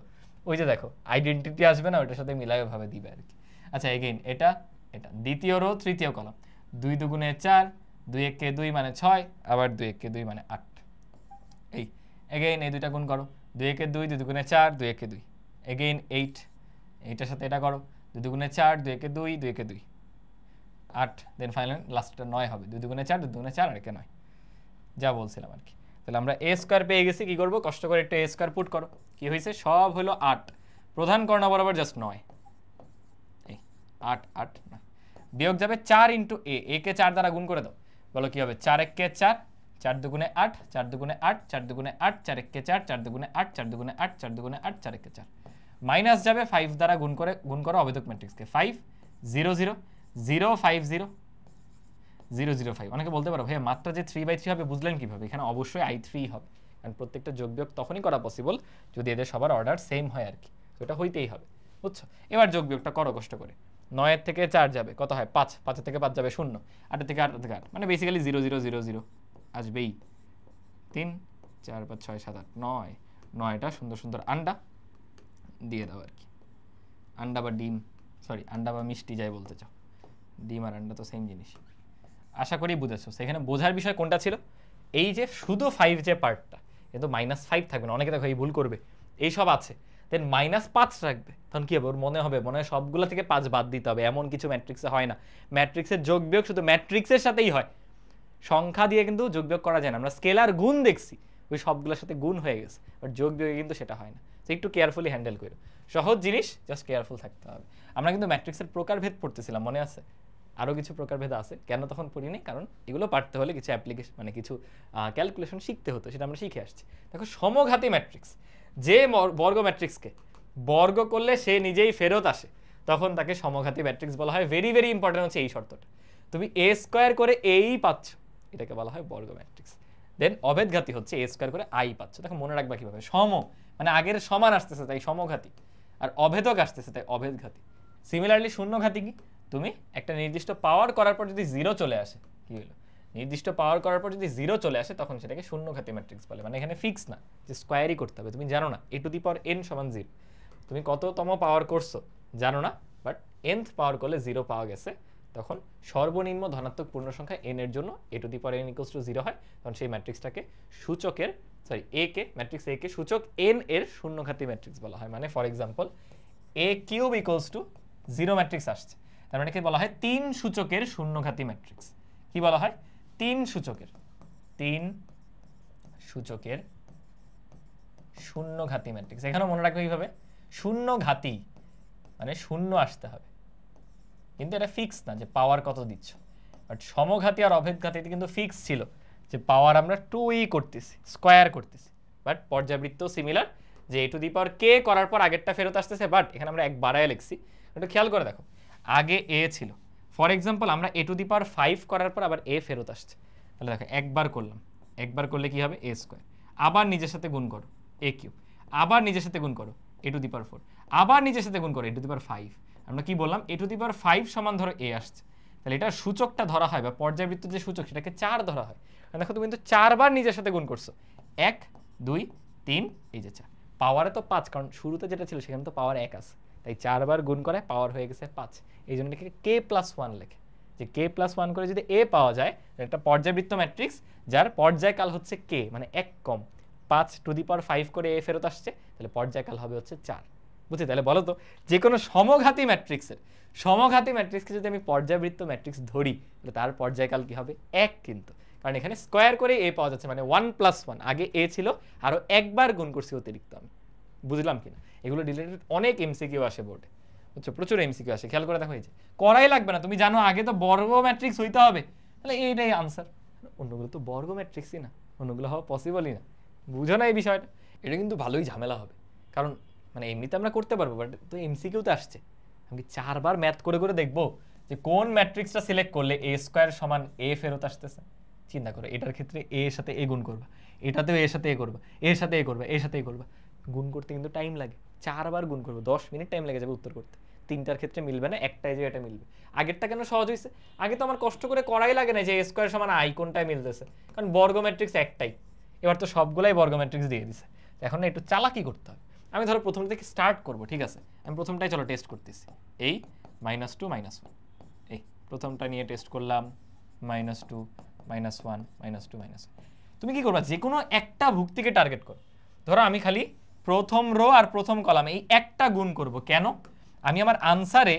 ওই যে দেখো আইডেন্টিটি আসবে না, ওইটার সাথে মিলায় ভাবে দিবে আর কি। আচ্ছা এগেইন এটা এটা দ্বিতীয় রো তৃতীয় কলাম, 2 2 4, 2 1 2 মানে 6, আবার 2 1 2 মানে 8। এই এগেইন এই দুইটা গুণ করো, 2 1 2, 2 2 4, 2 1 2, এগেইন 8। এইটার সাথে এটা করো, 2 2 4, 2 1 2, 2 1 2, 8। দেন ফাইনাল লাস্টটা 9 হবে, 2 2 4, 2 2 4 আর 1 9। যা বলছিলাম আর কি। তাহলে আমরা a স্কয়ার পেয়ে গেছি, কি করব কষ্ট করে একটু a স্কয়ার পুট করো, কি হয়েছে সব হলো 8, প্রধান কর্ণ বরাবর জাস্ট 9, এই 8 8 না, বিয়োগ যাবে 4 ইনটু a কে 4 দ্বারা গুণ করে দাও, বলো কি হবে 4 1 কে 4, 4 দুগুণে 8, 4 দুগুণে 8, 4 দুগুণে 8, 4 1 কে 4, 4 দুগুণে 8, 4 দুগুণে 8, 4 দুগুণে 8, 4 1 কে 4, মাইনাস যাবে 5 দ্বারা গুণ করো অভেদক ম্যাট্রিক্সকে, 5 0 0 0 5 0 0 0 5। অনেকে বলতে পারো ভাইয়া মাত্রা যে 3/3 হবে বুঝলেন কিভাবে? এখানে অবশ্যই i3 হবে, কারণ প্রত্যেকটা যোগ বিয়োগ তখনই করা পসিবল যদি এদের সবার অর্ডার সেম হয় আর কি, তো এটা হইতেই হবে, বুঝছো? এবার যোগ বিয়োগটা করো কষ্ট করে, 9 এর থেকে 4 যাবে কত হয় 5, 5 এর থেকে 5 যাবে 0, 8 এর থেকে 8 থেকে 8, মানে বেসিক্যালি 0 0 0 0 আসবেই, 3 4 5 6 7 8 9, 9টা সুন্দর সুন্দর আন্ডা দিয়ে দাও আর কি, আন্ডা বা ডিম, সরি আন্ডা বা মিষ্টি যাই বলতে চাও, ডিম আর আন্ডা তো সেম জিনিস। আশা করি বুঝেছো। সেখানে বোঝার বিষয় কোনটা ছিল, এই যে শুধু 5 যে পার্টটা, কিন্তু -5 থাকবে না, অনেকে দেখো এই ভুল করবে, এই সব আছে দেন -5 রাখবে, তখন কি হবে ওর মনে হবে সবগুলো থেকে 5 বাদ দিতে হবে, এমন কিছু ম্যাট্রিক্সে হয় না। ম্যাট্রিক্সের যোগ বিয়োগ শুধু ম্যাট্রিক্সের সাথেই হয়, সংখ্যা দিয়ে কিন্তু যোগ বিয়োগ করা যায় না। আমরা স্কেলার গুণ দেখছি, ওই সবগুলোর সাথে গুণ হয়ে গেছে, বাট যোগ বিয়োগে কিন্তু সেটা হয় না। তো একটু কেয়ারফুলি হ্যান্ডেল করো, সহজ জিনিস, জাস্ট কেয়ারফুল থাকতে হবে। আমরা কিন্তু ম্যাট্রিক্সের প্রকারভেদ পড়তেছিলাম, মনে আছে? আরও কিছু প্রকারভেদ আছে, কেন তখন পড়িনি, কারণ এগুলো পারতে হলে কিছু অ্যাপ্লিকেশন মানে কিছু ক্যালকুলেশন শিখতে হতো, সেটা আমরা শিখে আসছি। দেখো সমঘাতী ম্যাট্রিক্স, যে বর্গ ম্যাট্রিক্সকে বর্গ করলে সে নিজেই ফেরত আসে, তখন তাকে সমঘাতী ম্যাট্রিক্স বলা হয়। ভেরি ভেরি ইম্পর্টেন্ট হচ্ছে এই শর্তটা, তুমি a স্কয়ার করে এই পাচ্ছ, এটাকে বলা হয় বর্গ ম্যাট্রিক্স। দেন অভেদঘাতী হচ্ছে a স্কয়ার করে i পাচ্ছ। দেখো মনে রাখবা কিভাবে, সম মানে আগের সমান আসতেছে তাই সমঘাতী, আর অভেদক আসতেছে তাই অভেদঘাতী। সিমিলারলি শূন্যঘাতী কি, তুমি একটা নির্দিষ্ট পাওয়ার করার পর যদি 0 চলে আসে, কি হলো নির্দিষ্ট পাওয়ার করার পর যদি 0 চলে আসে তখন সেটাকে শূন্যঘাতী ম্যাট্রিক্স বলে। মানে এখানে ফিক্স না যে স্কয়ারই করতে হবে, তুমি জানো না a to the power n সমান 0, তুমি কততম পাওয়ার করছো জানো না, বাট nth পাওয়ার করলে 0 পাওয়া গেছে, তখন সর্বনিম্ন ধনাত্মক পূর্ণ সংখ্যা n এর জন্য a to the power n equals to 0 হয়, তখন সেই ম্যাট্রিক্সটাকে সূচকের a কে ম্যাট্রিক্স a কে সূচক n এর শূন্যঘাতী ম্যাট্রিক্স বলা হয়। মানে for example a cube equals to 0 matrix আসছে, তার মানে কি বলা হয় 3 সূচকের শূন্যঘাতী ম্যাট্রিক্স। কি বলা হয় 3 সূচকের শূন্যঘাতী ম্যাট্রিক্স। এখানেও মনে রাখবে কিভাবে, শূন্যঘাতী মানে শূন্য আসতে হবে, কিন্তু এটা ফিক্স না যে পাওয়ার কত দিচ্ছ। বাট সমঘাতী আর অভেদঘাতীতে কিন্তু ফিক্স ছিল যে পাওয়ার আমরা 2e করতেছি, স্কয়ার করতেছি। বাট পর্যাবৃত্ত সিমিলার, যে a to the power k করার পর আগেরটা ফেরত আসতেছে, বাট এখানে আমরা এক বাড়ায় লিখছি। একটু খেয়াল করে দেখো, আগে a ছিল, ফর এক্সাম্পল আমরা a টু দি পাওয়ার 5 করার পর আবার a ফেরত আসছে, তাহলে দেখো একবার করলাম, একবার করলে কি হবে a স্কয়ার, আবার নিজের সাথে গুণ করো a কিউব, আবার নিজের সাথে গুণ করো a টু দি পাওয়ার 4, আবার নিজের সাথে গুণ করো a টু দি পাওয়ার 5। আমরা কি বললাম, a টু দি পাওয়ার 5 সমান ধরো a আসছে, তাহলে এটা সূচকটা ধরা হয় বা পর্যাবৃত্ত যে সূচক সেটাকে 4 ধরা হয়। দেখো তুমি কিন্তু 4 বার নিজের সাথে গুণ করছো, 1 2 3 এই যে 4, পাওয়ারে তো 5, কারণ শুরুতে যেটা ছিল সেখানে তো পাওয়ার 1 আছে, তাই 4 বার গুণ করে পাওয়ার হয়ে গেছে 5। এই জন্য লিখে k+1 লেখে, যে k+1 করে যদি a পাওয়া যায়, একটা পর্যাবৃত্ত ম্যাট্রিক্স যার পর্যায়কাল হচ্ছে k, মানে 1 কম 5 টু দি পাওয়ার 5 করে a ফেরত আসছে, তাহলে পর্যায়কাল হবে হচ্ছে 4। বুঝছি? তাহলে বলো তো, যে কোনো সমঘাতী ম্যাট্রিক্সকে যদি আমি পর্যাবৃত্ত ম্যাট্রিক্স ধরি, তাহলে তার পর্যায়কাল কি হবে 1, কিন্তু কারণ এখানে স্কয়ার করে a পাওয়া যাচ্ছে, মানে 1 + 1, আগে a ছিল আরো একবার গুণ করছি অতিরিক্ত আমি। বুঝলাম কিনা? এগুলো রিলেটেড অনেক এমসিকিউ আসে বোর্ডে, বুঝছো, প্রচুর এমসিকিউ আসে, খেয়াল করে দেখো। এই যে করাই লাগবে না, তুমি জানো আগে তো বর্গ ম্যাট্রিক্স হইতে হবে, তাহলে এইটাই আনসার। অন্যগুলো তো বর্গ ম্যাট্রিক্সই না, অন্যগুলো হওয়া পসিবলই না। বুঝো না এই বিষয়টা? এটা কিন্তু ভালোই ঝামেলা হবে, কারণ মানে এমনিতে আমরা করতে পারবো, বাট তো এমসিকিউতে আসছে, আমি 4 বার ম্যাথ করে করে দেখবো যে কোন ম্যাট্রিক্সটা সিলেক্ট করলে a স্কয়ার সমান a ফেরত আসতেছে। চিন্তা করো, এটার ক্ষেত্রে a এর সাথে a গুণ করবা, এটাতেও a এর সাথে a করবা, এর সাথে a করবা, এর সাথে a করবা, গুণ করতে কিন্তু টাইম লাগে, 4 বার গুণ করবো, 10 মিনিট টাইম লেগে যাবে উত্তর করতে। 3টার ক্ষেত্রে মিলবে না, একটাই যে এটা মিলবে। আগেরটা কেন সহজ হয়েছে, আগে তো আমার কষ্ট করে করাই লাগে না যে a স্কয়ার সমান i কোনটায় মিলতেছে, কারণ বর্গ ম্যাট্রিক্স একটাই। এবার তো সবগুলাই বর্গ ম্যাট্রিক্স দিয়ে দিছে, এখন একটু চালাকি করতে হবে। আমি ধরো প্রথম থেকে স্টার্ট করব, ঠিক আছে? আমি প্রথমটাই চলো টেস্ট করতেছি, এই -2 -1, এই প্রথমটা নিয়ে টেস্ট করলাম, -2 -1 -2 -1। তুমি কি করবা, যে কোনো একটা ভুক্তিকে টার্গেট করো। ধরো আমি খালি প্রথম রো আর প্রথম কলামে এই একটা গুণ করব, কেন? আমি আমার আনসারে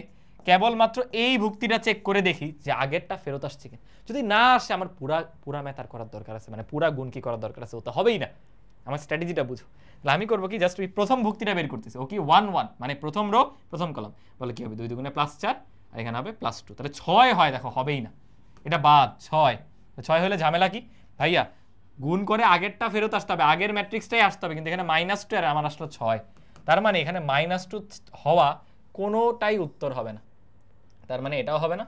কেবলমাত্র এই ভুক্তিটা চেক করে দেখি যে আগেরটা ফেরত আসছে কিনা। যদি না আসে আমার পুরা ম্যাথ আর করার দরকার আছে, মানে পুরা গুণ কি করার দরকার আছে, ও তো হবেই না। আমার স্ট্র্যাটেজিটা বুঝো। তাহলে আমি করবো কি, জাস্ট ওই প্রথম ভুক্তিটা বের করতেছি। ও কি 1 1, মানে প্রথম রো প্রথম কলাম, বলে কি হবে 2 দুগুণে +4, আর এখানে হবে +2, তাহলে 6 হয়। দেখো হবেই না, এটা বাদ। 6 হলে ঝামেলা কি ভাইয়া, গুণ করে আগেরটা ফেরত আসতে হবে, আগের ম্যাট্রিক্সটাই আসতে হবে, কিন্তু এখানে -2 আর আমার আসলো 6। তার মানে এখানে -2 হওয়া কোনোটাই উত্তর হবে না। তার মানে এটাও হবে না,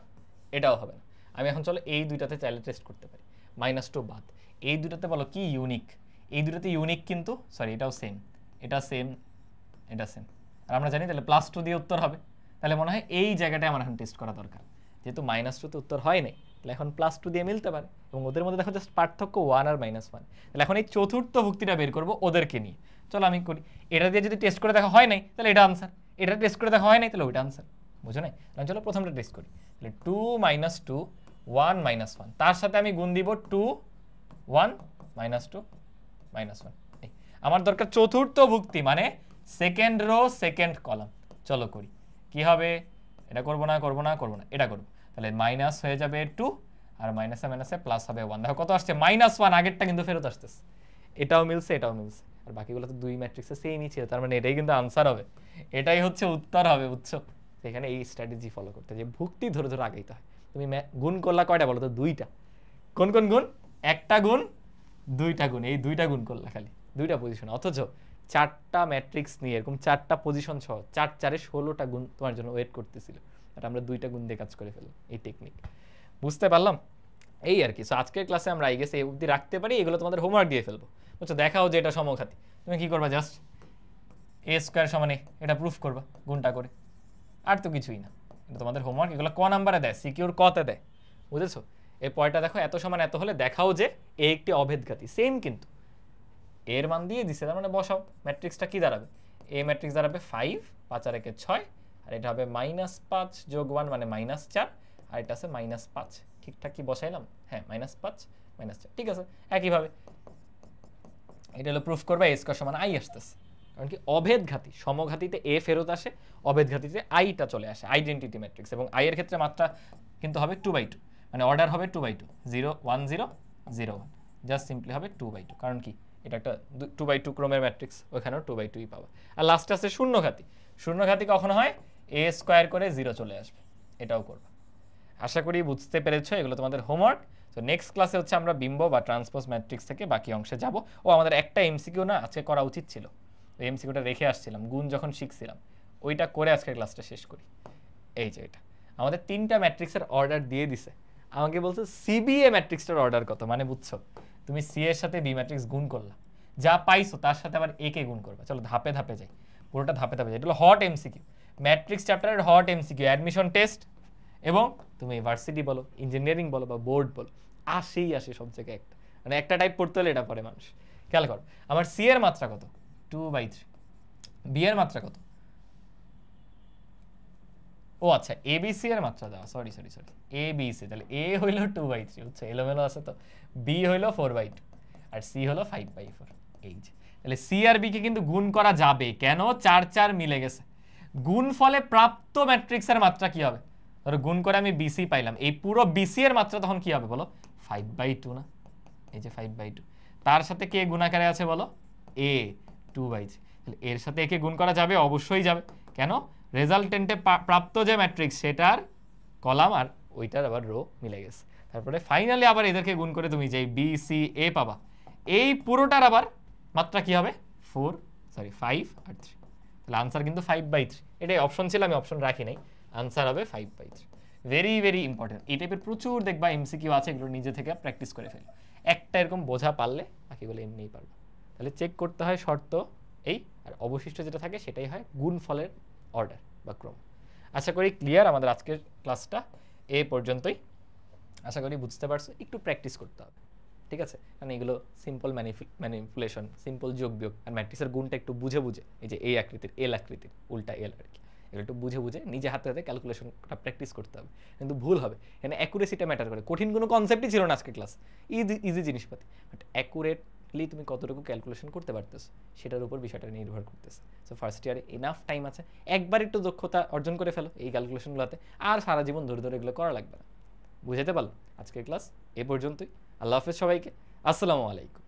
এটাও হবে না। আমি এখন চলো এই দুইটাতে চাইলে টেস্ট করতে পারি। -2 বাদ, এই দুইটাতে বলো কি ইউনিক। এই দুটাতে ইউনিক, কিন্তু সরি এটাও সেম, এটা সেম, এটা সেম। আর আমরা জানি তাহলে +2 দিয়ে উত্তর হবে। তাহলে মনে হয় এই জায়গাটায় আমার এখন টেস্ট করা দরকার। যেহেতু -2 তে উত্তর হয় নাই, তাহলে এখন +2 দিয়ে মিলতে পারে, এবং ওদের মধ্যে দেখো জাস্ট পার্থক্য 1 আর -1। তাহলে এখন এই চতুর্থ ভুক্তিটা বের করবো ওদেরকে নিয়ে। চলো আমি করি। এটা দিয়ে যদি টেস্ট করে দেখা হয় নাই, তাহলে এটা আনসার। এটা টেস্ট করে দেখা হয় নাই, তাহলে ওইটা আনসার। বুঝো নাই? তাহলে চলো প্রথমটা টেস্ট করি। তাহলে 2 - 2 1 - 1, তার সাথে আমি গুণ দিব 2 1 - 2 -1। আমার দরকার চতুর্থ ভুক্তি, মানে সেকেন্ড রো সেকেন্ড কলাম। চলো করি। কি হবে, এটা করবো না, এটা করবো। তাহলে মাইনাস হয়ে যাবে 2, আর মাইনাসে মাইনাসে প্লাস হবে 1। দেখো কত আসছে, -1। আগেরটা কিন্তু ফেরত আসতেছে, এটাও মিলছে, এটাও মিলছে, আর বাকিগুলো তো দুই ম্যাট্রিক্সে সেমই ছিল। তার মানে এটাই কিন্তু আনসার হবে, এটাই হচ্ছে উত্তর হবে। বুঝছো? এখানে এই স্ট্র্যাটেজি ফলো করতে, যে ভুক্তি ধরে ধরে আগাইতে হয়। তুমি গুণ করলা কয়টা বলো তো? 2টা। কোন কোন গুণ? একটা গুণ, 2টা গুণ। এই 2টা গুণ করলা খালি, 2টা পজিশন, অথচ 4টা ম্যাট্রিক্স নিয়ে এরকম 4টা পজিশন সহ 4 4 16টা গুণ তোমার জন্য ওয়েট করতেছিল, আর আমরা 2টা গুণ দিয়ে কাজ করে ফেললাম। এই টেকনিক বুঝতে পারলাম? এই আর কি। সো আজকের ক্লাসে আমরা আই গেস এই অবধি রাখতে পারি। এগুলো তোমাদের হোমওয়ার্ক দিয়ে ফেলবো। বুঝছো? দেখাও যে এটা সমঘাতী। তুমি কি করবা, জাস্ট a² সমান এটা প্রুফ করবা গুণটা করে, আর তো কিছুই না। এটা তোমাদের হোমওয়ার্ক। এগুলো ক নাম্বারে দেয়? সিকিউর কতে দেয়, বুঝেছো? এই পয়েন্টটা দেখো, এত সমান এত হলে দেখাও যে এ একটি অভেদঘাতী। সেম কিন্তু এর মান দিয়ে দিছে, তার মানে বসাও। ম্যাট্রিক্সটা কি দাঁড়াবে? এ ম্যাট্রিক্স দাঁড়াবে 5 5 আর 1 6, আর এটা হবে -5 যোগ 1 মানে -4, আর এটা আছে -5। ঠিকঠাক কি বসাইলাম? হ্যাঁ, -5 -4, ঠিক আছে। একইভাবে এটা হলো প্রুফ করবে a² সমান i আসতেছে, কারণ কি অভেদঘাতী। সমঘাতীতে এ ফেরত আসে, অভেদঘাতীতে আইটা চলে আসে, আইডেন্টিটি ম্যাট্রিক্স। এবং আই এর ক্ষেত্রে মাত্রা কিন্তু হবে 2/2, মানে অর্ডার হবে 2/2, 0 1 0 0 1, জাস্ট সিম্পলি হবে 2/2। কারণ কি এটা একটা 2/2 ক্রমের ম্যাট্রিক্স, ওইখানেও 2/2ই পাবা। আর লাস্টে আছে শূন্যঘাতী। শূন্যঘাতী কখন হয়? a² করে 0 চলে আসবে। এটাও করবা। আশা করি বুঝতে পেরেছো। এগুলো তোমাদের হোমওয়ার্ক। তো নেক্সট ক্লাসে হচ্ছে আমরা বিম্ব বা ট্রান্সপোজ ম্যাট্রিক্স থেকে বাকি অংশে যাব। ও আমাদের একটা এমসিকিউ না আজকে করা উচিত ছিল, ওই এমসিকিউটা রেখে আসছিলাম গুণ যখন শিখছিলাম, ওইটা করে আজকের ক্লাসটা শেষ করি। এই যে এটা আমাদের 3টা ম্যাট্রিক্সের অর্ডার দিয়ে দিছে। আমাকে বলছে সিবিএ ম্যাট্রিক্সটার অর্ডার কত, মানে বুঝছো? তুমি সি এর সাথে বি ম্যাট্রিক্স গুণ করলা, যা পাইছো তার সাথে আবার এ কে গুণ করবা। চলো ধাপে ধাপে যাই, পুরোটা ধাপে ধাপে যাই। এটা হলো হট এমসিকিউ, ম্যাট্রিক্স চ্যাপ্টারের হট এমসিকিউ, অ্যাডমিশন টেস্ট। এবং তুমি ভার্সিটি বলো, ইঞ্জিনিয়ারিং বলো বা বোর্ড বলো, আসেই আসে সব জায়গায় একটা, মানে একটা টাইপ পড়তে হলে এটা পড়ে মানুষ। খেয়াল করো, আমার সি এর মাত্রা কত? 2/3। বি এর মাত্রা কত? ও আচ্ছা, এবিসি এর মাত্রা দেওয়া, সরি এবিসি। তাহলে এ হইল 2/3, হচ্ছে এলোমেলো আছে তো। বি হইল 4/2, আর সি হলো 5/4। এই যে তাহলে সি আর বি কে কিন্তু গুণ করা যাবে। কেন? 4 4 মিলে গেছে। গুণ ফলে প্রাপ্ত ম্যাট্রিক্সের মাত্রা কি হবে? ধরো গুণ করে আমি বিসি পাইলাম, এই পুরো বিসি এর মাত্রা তখন কি হবে বলো? 5/2 না? এই যে 5/2, তার সাথে কে গুণাকারে আছে বলো? এ 2/3। তাহলে এর সাথে একে গুণ করা যাবে, অবশ্যই যাবে। কেন? রেজাল্টেন্টে প্রাপ্ত যে ম্যাট্রিক্স সেটার কলাম আর ওইটার আবার রো মিলে গেছে। তারপরে ফাইনালি আবার এদেরকে গুণ করে তুমি যেই বি সি এ পাবা, এই পুরোটার আবার মাত্রা কি হবে? 5 আর 3। তাহলে আনসার কিন্তু 5/3। এটাই অপশন ছিল, আমি অপশন রাখি নাই। আনসার হবে 5/3। Very very important. এই টাইপের প্রচুর দেখবা এমসিকিউ আছে, এগুলো নিজে থেকে প্র্যাকটিস করে ফেলো। একটা এরকম বোঝা পারলে বাকিগুলো এমনিই পারবে। তাহলে চেক করতে হয় শর্ত এই, আর অবশিষ্ট যেটা থাকে সেটাই হয় গুণফলের অর্ডার বা ক্রম। আশা করি ক্লিয়ার আমাদের আজকের ক্লাসটা এ পর্যন্তই। আশা করি বুঝতে পারছো। একটু প্র্যাকটিস করতে হবে, ঠিক আছে? কারণ এগুলো সিম্পল ম্যানিপুলেশন, সিম্পল যোগ বিয়োগ, আর ম্যাট্রিক্সের গুণটা একটু বুঝে বুঝে, এই যে এই আকৃতির এল আকৃতির উল্টা এল আর কি, এগুলো একটু বুঝে বুঝে নিজে হাতে হাতে ক্যালকুলেশনটা প্র্যাকটিস করতে হবে। কিন্তু ভুল হবে, এখানে অ্যাকুরেসিটা ম্যাটার করে। কঠিন কোনো কনসেপ্টই ছিল না আজকের ক্লাস, ইজি জিনিসপাতি, বাট অ্যাকুরেট এক্স্যাক্টলি তুমি কতটুকু ক্যালকুলেশন করতে পারতেছো সেটার উপর বিষয়টা নির্ভর করতেছে। সো ফার্স্ট ইয়ারে এনাফ টাইম আছে, একবার একটু দক্ষতা অর্জন করে ফেলো এই ক্যালকুলেশনগুলোতে, আর সারা জীবন ধরে ধরে এগুলো করা লাগবে না। বুঝাতে পারলাম? আজকের ক্লাস এ পর্যন্তই। আল্লাহ হাফেজ সবাইকে। আসসালামু আলাইকুম।